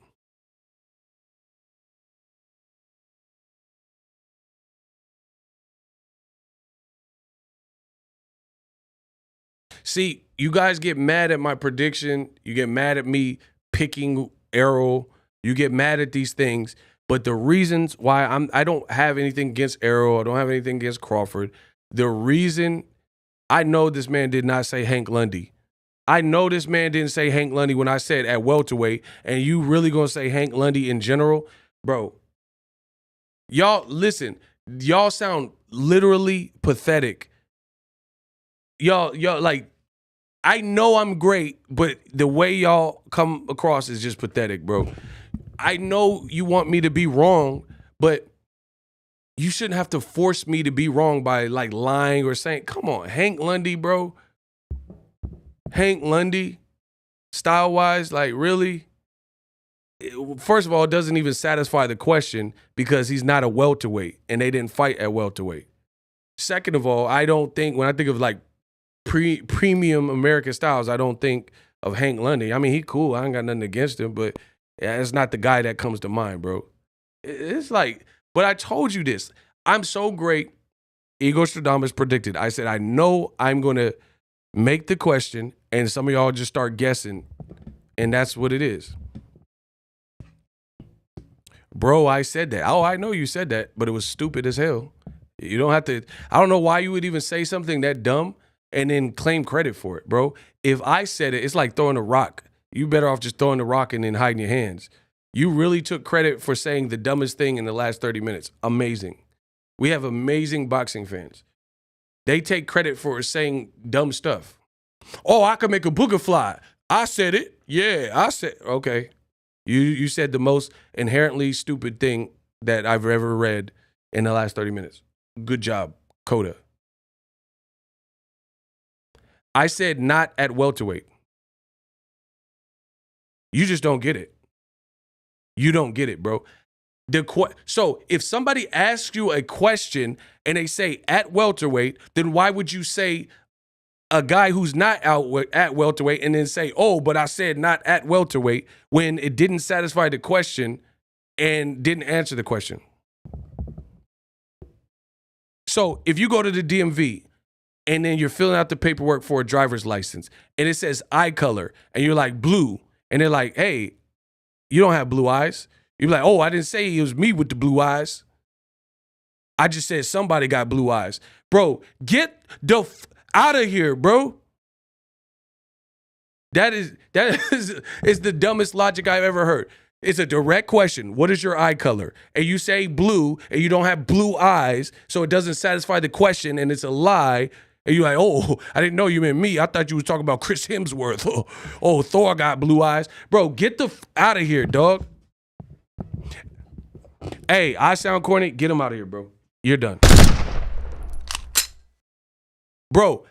See, you guys get mad at my prediction. You get mad at me picking Errol. You get mad at these things. But the reasons why I don't have anything against Errol. I don't have anything against Crawford. The reason I know this man did not say Hank Lundy. I know this man didn't say Hank Lundy when I said at welterweight, and you really gonna say Hank Lundy in general? Bro, y'all, listen, y'all sound literally pathetic. Y'all, like, I know I'm great, but the way y'all come across is just pathetic, bro. I know you want me to be wrong, but you shouldn't have to force me to be wrong by, like, lying or saying, come on, Hank Lundy, bro. Hank Lundy, style-wise, like, really? First of all, it doesn't even satisfy the question because he's not a welterweight, and they didn't fight at welterweight. Second of all, I don't think, when I think of, like, premium American styles, I don't think of Hank Lundy. I mean, he cool. I ain't got nothing against him, but it's not the guy that comes to mind, bro. It's like, but I told you this. I'm so great. Igor Stradamus predicted. I said, I know I'm going to make the question, and some of y'all just start guessing, and that's what it is. Bro, I said that. Oh, I know you said that, but it was stupid as hell. You don't have to. I don't know why you would even say something that dumb and then claim credit for it, bro. If I said it, it's like throwing a rock. You better off just throwing the rock and then hiding your hands. You really took credit for saying the dumbest thing in the last 30 minutes. Amazing. We have amazing boxing fans. They take credit for saying dumb stuff. Oh, I could make a booger fly. I said it. Yeah, I said, okay. You said the most inherently stupid thing that I've ever read in the last 30 minutes. Good job, Coda. I said not at welterweight. You just don't get it. You don't get it, bro. So if somebody asks you a question and they say at welterweight, then why would you say a guy who's not at welterweight and then say, oh, but I said not at welterweight when it didn't satisfy the question and didn't answer the question? So if you go to the DMV and then you're filling out the paperwork for a driver's license and it says eye color and you're like blue and they're like, hey, you don't have blue eyes. You're like, oh, I didn't say it was me with the blue eyes. I just said somebody got blue eyes. Bro, get the out of here, bro. That is the dumbest logic I've ever heard. It's a direct question. What is your eye color? And you say blue and you don't have blue eyes, so it doesn't satisfy the question and it's a lie. And you're like, oh, I didn't know you meant me. I thought you was talking about Chris Hemsworth. Oh, Thor got blue eyes. Bro, get the out of here, dog. Hey, I sound corny. Get him out of here, bro. You're done. Bro,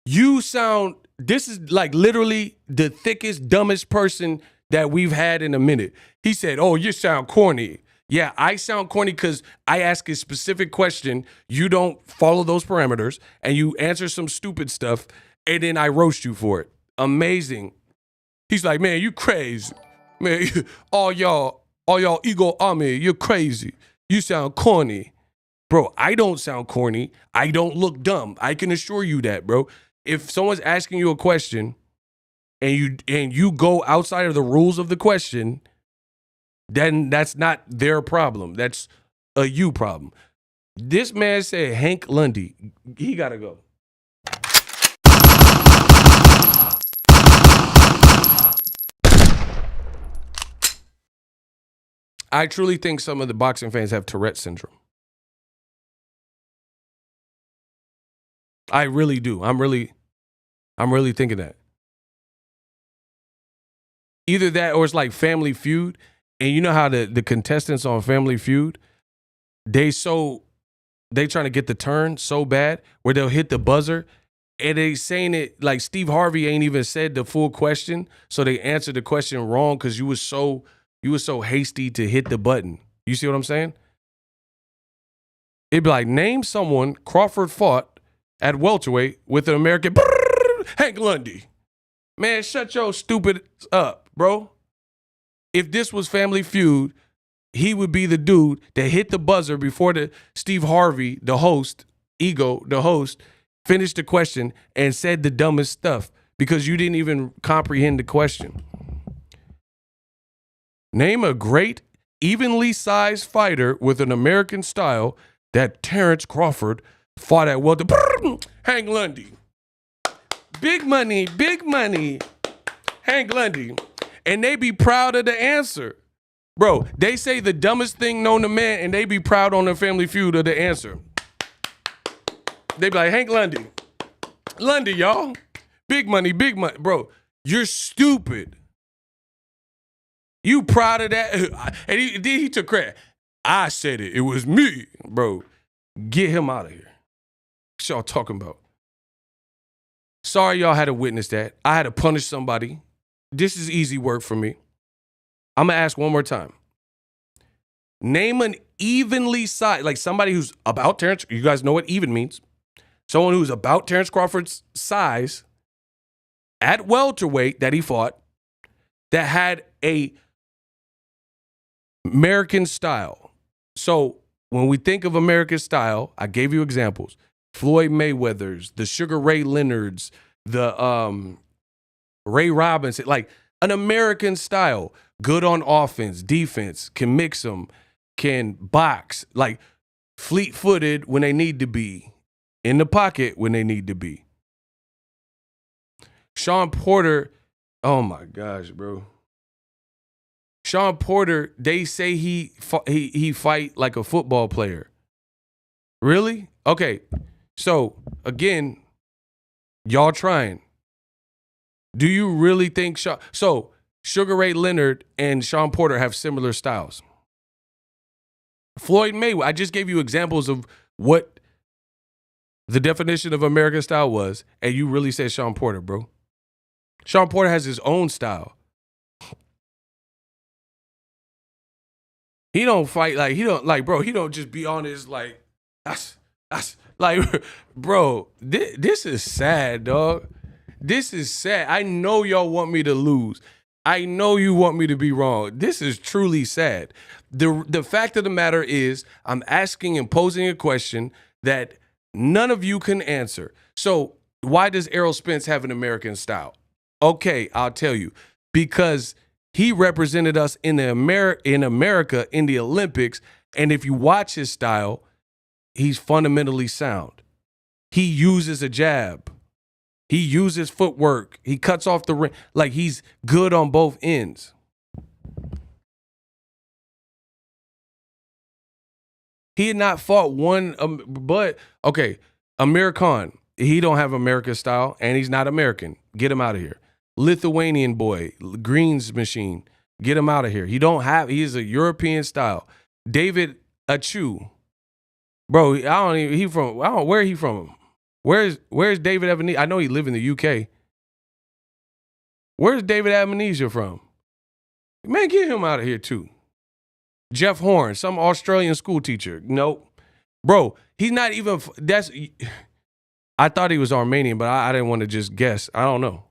you sound, this is like literally the thickest, dumbest person that we've had in a minute. He said, oh, you sound corny. Yeah, I sound corny because I ask a specific question. You don't follow those parameters and you answer some stupid stuff and then I roast you for it. Amazing. He's like, man, you crazy. Man, all y'all ego army, you're crazy. You sound corny. Bro, I don't sound corny. I don't look dumb. I can assure you that, bro. If someone's asking you a question and you go outside of the rules of the question, then that's not their problem. That's a you problem. This man said Hank Lundy. He got to go. I truly think some of the boxing fans have Tourette syndrome. I really do. I'm really thinking that. Either that or it's like Family Feud. And you know how the contestants on Family Feud, they trying to get the turn so bad where they'll hit the buzzer and they saying it like Steve Harvey ain't even said the full question. So they answered the question wrong because you was so hasty to hit the button. You see what I'm saying? It'd be like, name someone Crawford fought at welterweight with an American Hank Lundy. Man, shut your stupid up, bro. If this was Family Feud, he would be the dude that hit the buzzer before the Steve Harvey, the host, finished the question and said the dumbest stuff because you didn't even comprehend the question. Name a great, evenly sized fighter with an American style that Terrence Crawford fought at welter. Hank Lundy. Big money, Hank Lundy. And they be proud of the answer. Bro, they say the dumbest thing known to man and they be proud on their Family Feud of the answer. They be like, Hank Lundy. Lundy, y'all. Big money. Bro, you're stupid. You proud of that? And he took credit. I said it. It was me. Bro, get him out of here. What y'all talking about? Sorry y'all had to witness that. I had to punish somebody. This is easy work for me. I'm going to ask one more time. Name an evenly sized, like somebody who's about Terrence. You guys know what even means. Someone who's about Terrence Crawford's size at welterweight that he fought that had a American style. So when we think of American style, I gave you examples. Floyd Mayweather's, the Sugar Ray Leonard's, the Ray Robinson, like an American style, good on offense, defense, can mix them, can box, like fleet-footed when they need to be, in the pocket when they need to be. Sean Porter, oh my gosh, bro. Sean Porter, they say he fight like a football player. Really? Okay. So, again, y'all trying. Do you really think Sugar Ray Leonard and Sean Porter have similar styles? Floyd Mayweather, I just gave you examples of what the definition of American style was, and you really said Sean Porter, bro. Sean Porter has his own style. He don't fight he don't just be on his that's like, bro, this is sad, dog. This is sad. I know y'all want me to lose. I know you want me to be wrong. This is truly sad. The fact of the matter is I'm asking and posing a question that none of you can answer. So why does Errol Spence have an American style? Okay, I'll tell you. Because he represented us in America in the Olympics, and if you watch his style, he's fundamentally sound. He uses a jab. He uses footwork. He cuts off the ring. Like, he's good on both ends. He had not fought one, but, okay, Amir Khan, he don't have American style, and he's not American. Get him out of here. Lithuanian boy, Greens machine, get him out of here. He is a European style. David Achu, bro, where he from? Where's David Amnesia? I know he live in the UK. Where's David Amnesia from? Man, get him out of here too. Jeff Horn, some Australian school teacher. Nope. Bro, he's not even, I thought he was Armenian, but I didn't want to just guess. I don't know.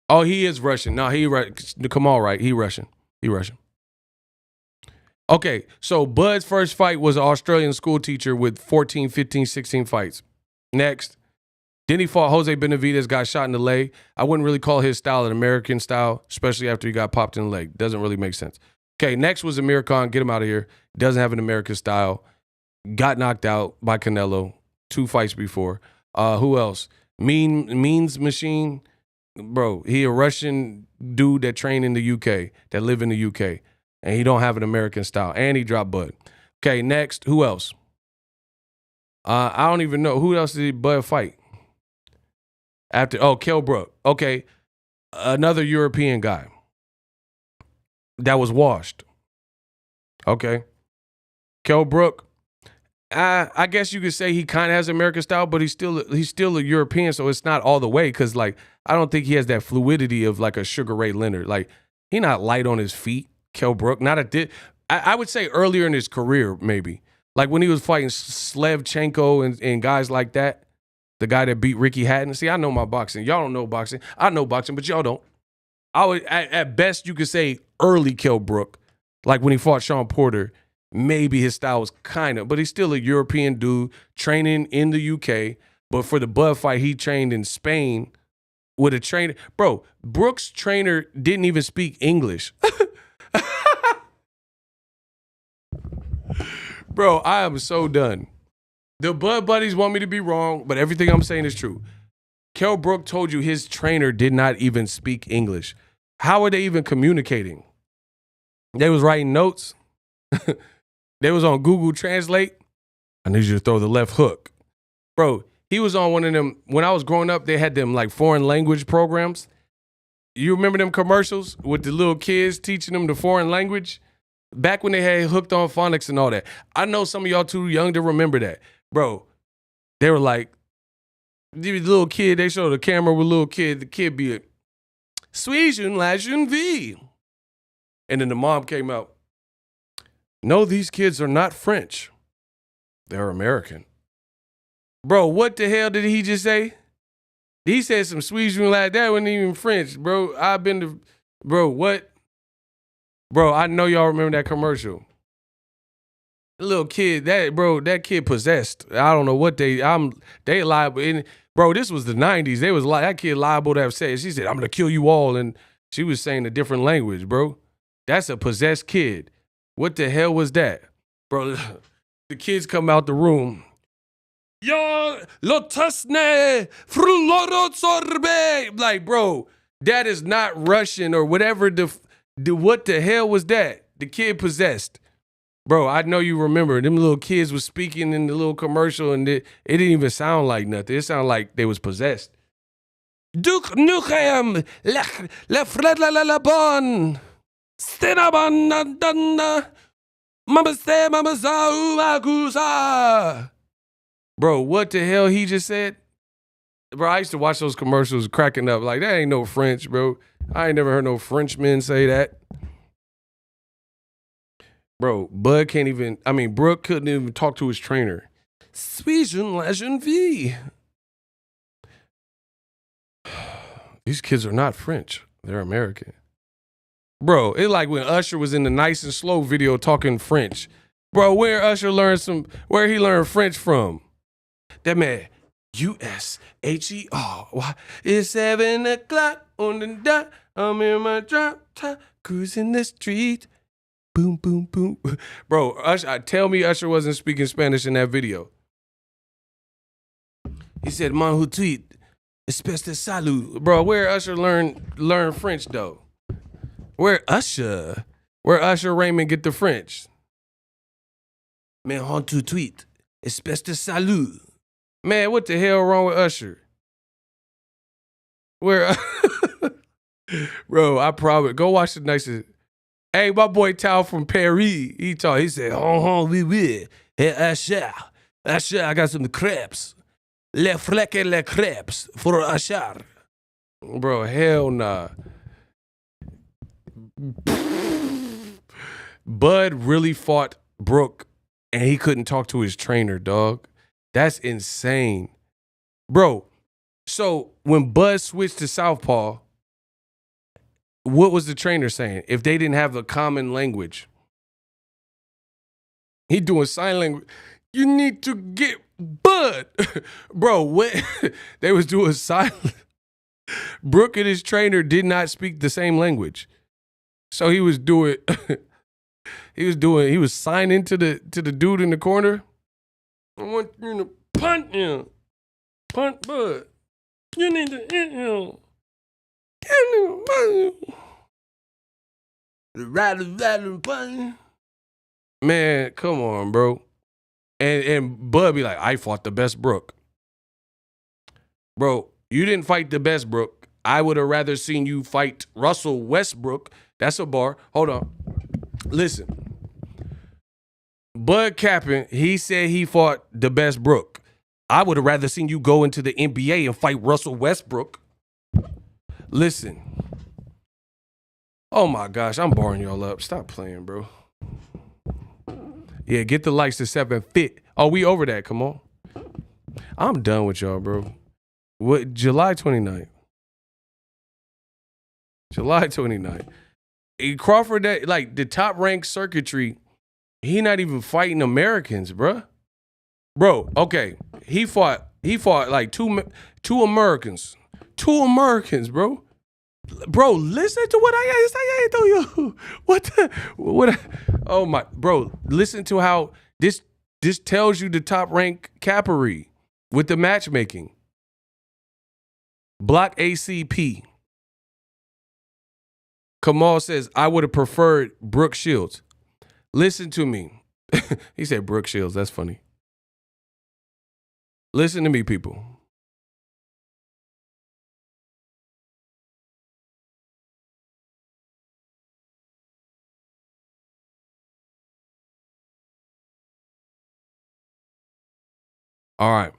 Oh, he is Russian. No, Kamal, right? He Russian. Okay, so Bud's first fight was an Australian school teacher with 14, 15, 16 fights. Next. Then he fought Jose Benavidez, got shot in the leg. I wouldn't really call his style an American style, especially after he got popped in the leg. Doesn't really make sense. Okay, next was Amir Khan. Get him out of here. Doesn't have an American style. Got knocked out by Canelo 2 fights before. Who else? Means Machine. Bro, he a Russian dude that trained in the UK, that live in the UK. And he don't have an American style. And he dropped Bud. Okay, next. Who else? I don't even know. Who else did Bud fight? Kell Brook. Okay, another European guy that was washed. Okay. Kell Brook, I guess you could say he kind of has American style, but he's still a European, so it's not all the way, because, like, I don't think he has that fluidity of, like, a Sugar Ray Leonard. Like, he not light on his feet. Kell Brook, I would say earlier in his career, maybe. Like when he was fighting Slevchenko and guys like that, the guy that beat Ricky Hatton. See, I know my boxing. Y'all don't know boxing. I know boxing, but y'all don't. At best, you could say early Kell Brook, like when he fought Sean Porter, maybe his style was but he's still a European dude training in the UK. But for the Bud fight, he trained in Spain with a trainer. Bro, Brooks' trainer didn't even speak English. Bro, I am so done. The Bud buddies want me to be wrong, but everything I'm saying is true. Kell Brook told you his trainer did not even speak English. How are they even communicating? They was writing notes. They was on Google Translate. I need you to throw the left hook. Bro, he was on one of them. When I was growing up, they had them like foreign language programs. You remember them commercials with the little kids teaching them the foreign language? Back when they had Hooked on Phonics and all that. I know some of y'all too young to remember that. Bro, they were like, the little kid, they showed the camera with a little kid. The kid be a, Sweden, Lajun V. And then the mom came out. No, these kids are not French. They're American. Bro, what the hell did he just say? He said some Sweden like that wasn't even French, bro. Bro, what? Bro, I know y'all remember that commercial. The little kid, that kid possessed. I don't know what they liable. And, bro, this was the 90s. They was like, that kid liable to have said, she said, I'm going to kill you all. And she was saying a different language, bro. That's a possessed kid. What the hell was that? Bro, the kids come out the room. Yo, lotusne, frulorosorbe. Like, bro, that is not Russian or whatever what the hell was that? The kid possessed. Bro, I know you remember. Them little kids was speaking in the little commercial and it didn't even sound like nothing. It sounded like they was possessed. Duke Nukem, le fred la bon. Stenaban dana. Mama say, mama sa. Bro, what the hell he just said? Bro, I used to watch those commercials cracking up. Like, that ain't no French, bro. I ain't never heard no Frenchmen say that. Bro, Brooke couldn't even talk to his trainer. Sweden legend V. These kids are not French. They're American. Bro, it's like when Usher was in the Nice and Slow video talking French. Bro, where he learned French from? That man, USHER. It's 7 o'clock on the dot. I'm in my drop top, cruising the street. Boom, boom, boom. Bro, Usher, tell me Usher wasn't speaking Spanish in that video. He said, man who tweet, espèce de salud. Bro, where Usher learn French, though? Where Usher Raymond get the French? Man, on to tweet, espèce de salud. Man, what the hell wrong with Usher? Where, bro, I probably, go watch the nicest. Hey, my boy Tao from Paris, he said, oui. Hey, Usher, I got some crepes. Les fleques et les crepes for Usher. Bro, hell nah. Bud really fought Brooke and he couldn't talk to his trainer, dog. That's insane. Bro, so when Bud switched to Southpaw, what was the trainer saying? If they didn't have a common language. He doing sign language. You need to get Bud. Bro, what? They was doing sign. Brooke and his trainer did not speak the same language. So he was signing to the dude in the corner. I want you to punt him. Punt Bud. You need to hit him. Man, come on, bro. And Bud be like, I fought the best Brooke. Bro, you didn't fight the best Brooke. I would have rather seen you fight Russell Westbrook. That's a bar. Hold on. Listen. Bud capping, he said he fought the best Brooke. I would have rather seen you go into the NBA and fight Russell Westbrook. Listen. Oh my gosh, I'm barring y'all up. Stop playing, bro. Yeah, get the likes to 750. Oh, we over that. Come on. I'm done with y'all, bro. What? July 29th. July 29th. Crawford, that like the top ranked circuitry, he not even fighting Americans, bro. Bro, okay. He fought like two Americans. Two Americans, bro. Bro, listen to what I say to you. Oh my, bro, listen to how this tells you the top rank capery with the matchmaking. Block ACP. Kamal says, I would have preferred Brooke Shields. Listen to me. He said Brooke Shields. That's funny. Listen to me, people. All right.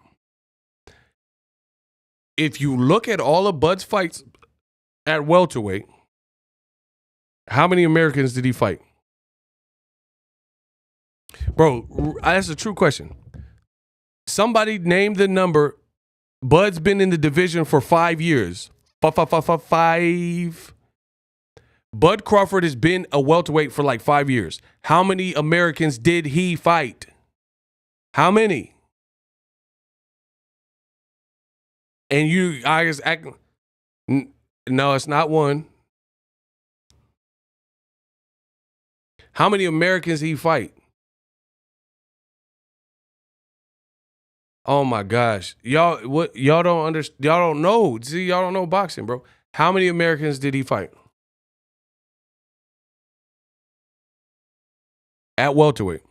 If you look at all of Bud's fights at welterweight, how many Americans did he fight? Bro, that's a true question. Somebody named the number. Bud's been in the division for 5 years. 5. Bud Crawford has been a welterweight for like 5 years. How many Americans did he fight? How many? And you guys act. No, it's not one. How many Americans he fight? Oh my gosh. Y'all don't understand. Y'all don't know. See, y'all don't know boxing, bro. How many Americans did he fight? At welterweight.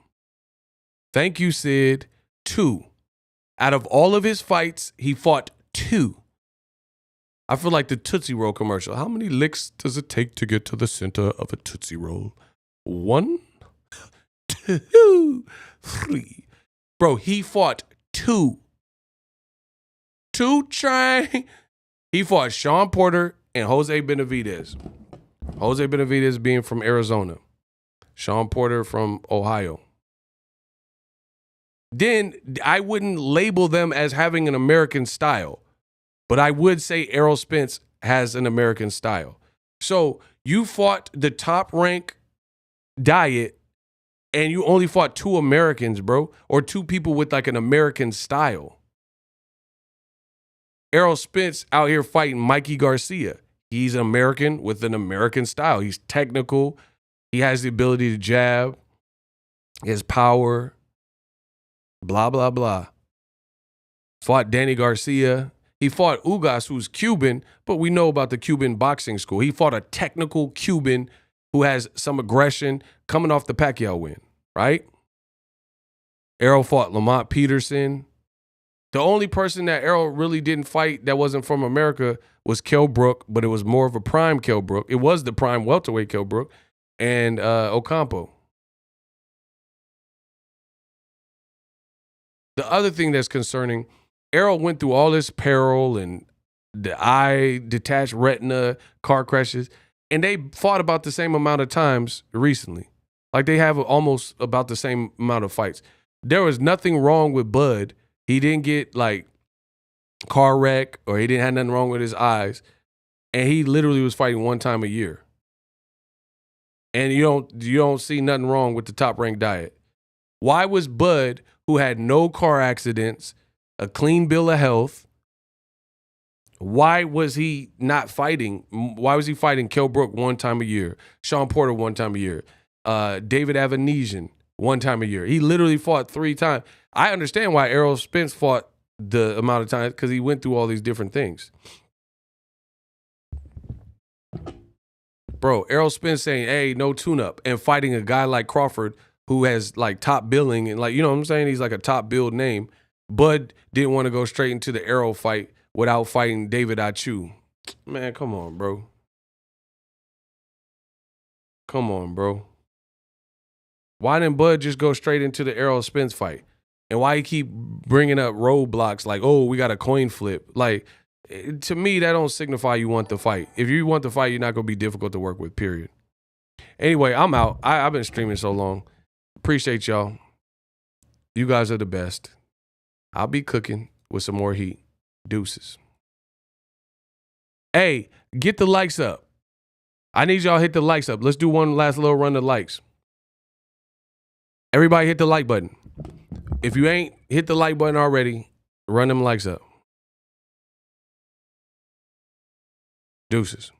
Thank you, Sid. 2. Out of all of his fights, he fought 2. I feel like the Tootsie Roll commercial. How many licks does it take to get to the center of a Tootsie Roll? 1, 2, 3. Bro, he fought 2. 2 trying. He fought Sean Porter and Jose Benavidez. Jose Benavidez being from Arizona. Sean Porter from Ohio. Then I wouldn't label them as having an American style, but I would say Errol Spence has an American style. So you fought the top rank diet and you only fought 2 Americans, bro, or 2 people with like an American style. Errol Spence out here fighting Mikey Garcia. He's an American with an American style. He's technical. He has the ability to jab. He has power. Blah, blah, blah. Fought Danny Garcia. He fought Ugas, who's Cuban, but we know about the Cuban boxing school. He fought a technical Cuban who has some aggression coming off the Pacquiao win, right? Errol fought Lamont Peterson. The only person that Errol really didn't fight that wasn't from America was Kell Brook, but it was more of a prime Kell Brook. It was the prime welterweight Kell Brook and Ocampo. The other thing that's concerning, Errol went through all this peril and the eye, detached retina, car crashes, and they fought about the same amount of times recently. Like they have almost about the same amount of fights. There was nothing wrong with Bud. He didn't get like car wreck or he didn't have nothing wrong with his eyes. And he literally was fighting 1 time a year. And you don't see nothing wrong with the top ranked diet. Why was Bud, who had no car accidents, a clean bill of health, why was he not fighting? Why was he fighting Kell Brook 1 time a year, Sean Porter 1 time a year, David Avanesian 1 time a year? He literally fought 3 times. I understand why Errol Spence fought the amount of times because he went through all these different things. Bro, Errol Spence saying, hey, no tune-up, and fighting a guy like Crawford who has like top billing and like, you know what I'm saying? He's like a top billed name. Bud didn't want to go straight into the Errol fight without fighting David Achu. Man, come on, bro. Come on, bro. Why didn't Bud just go straight into the Errol Spence fight? And why he keep bringing up roadblocks like, oh, we got a coin flip? Like, to me, that don't signify you want the fight. If you want the fight, you're not going to be difficult to work with, period. Anyway, I'm out. I've been streaming so long. Appreciate y'all. You guys are the best. I'll be cooking with some more heat. Deuces. Hey, get the likes up. I need y'all to hit the likes up. Let's do one last little run of likes. Everybody hit the like button. If you ain't hit the like button already, run them likes up. Deuces.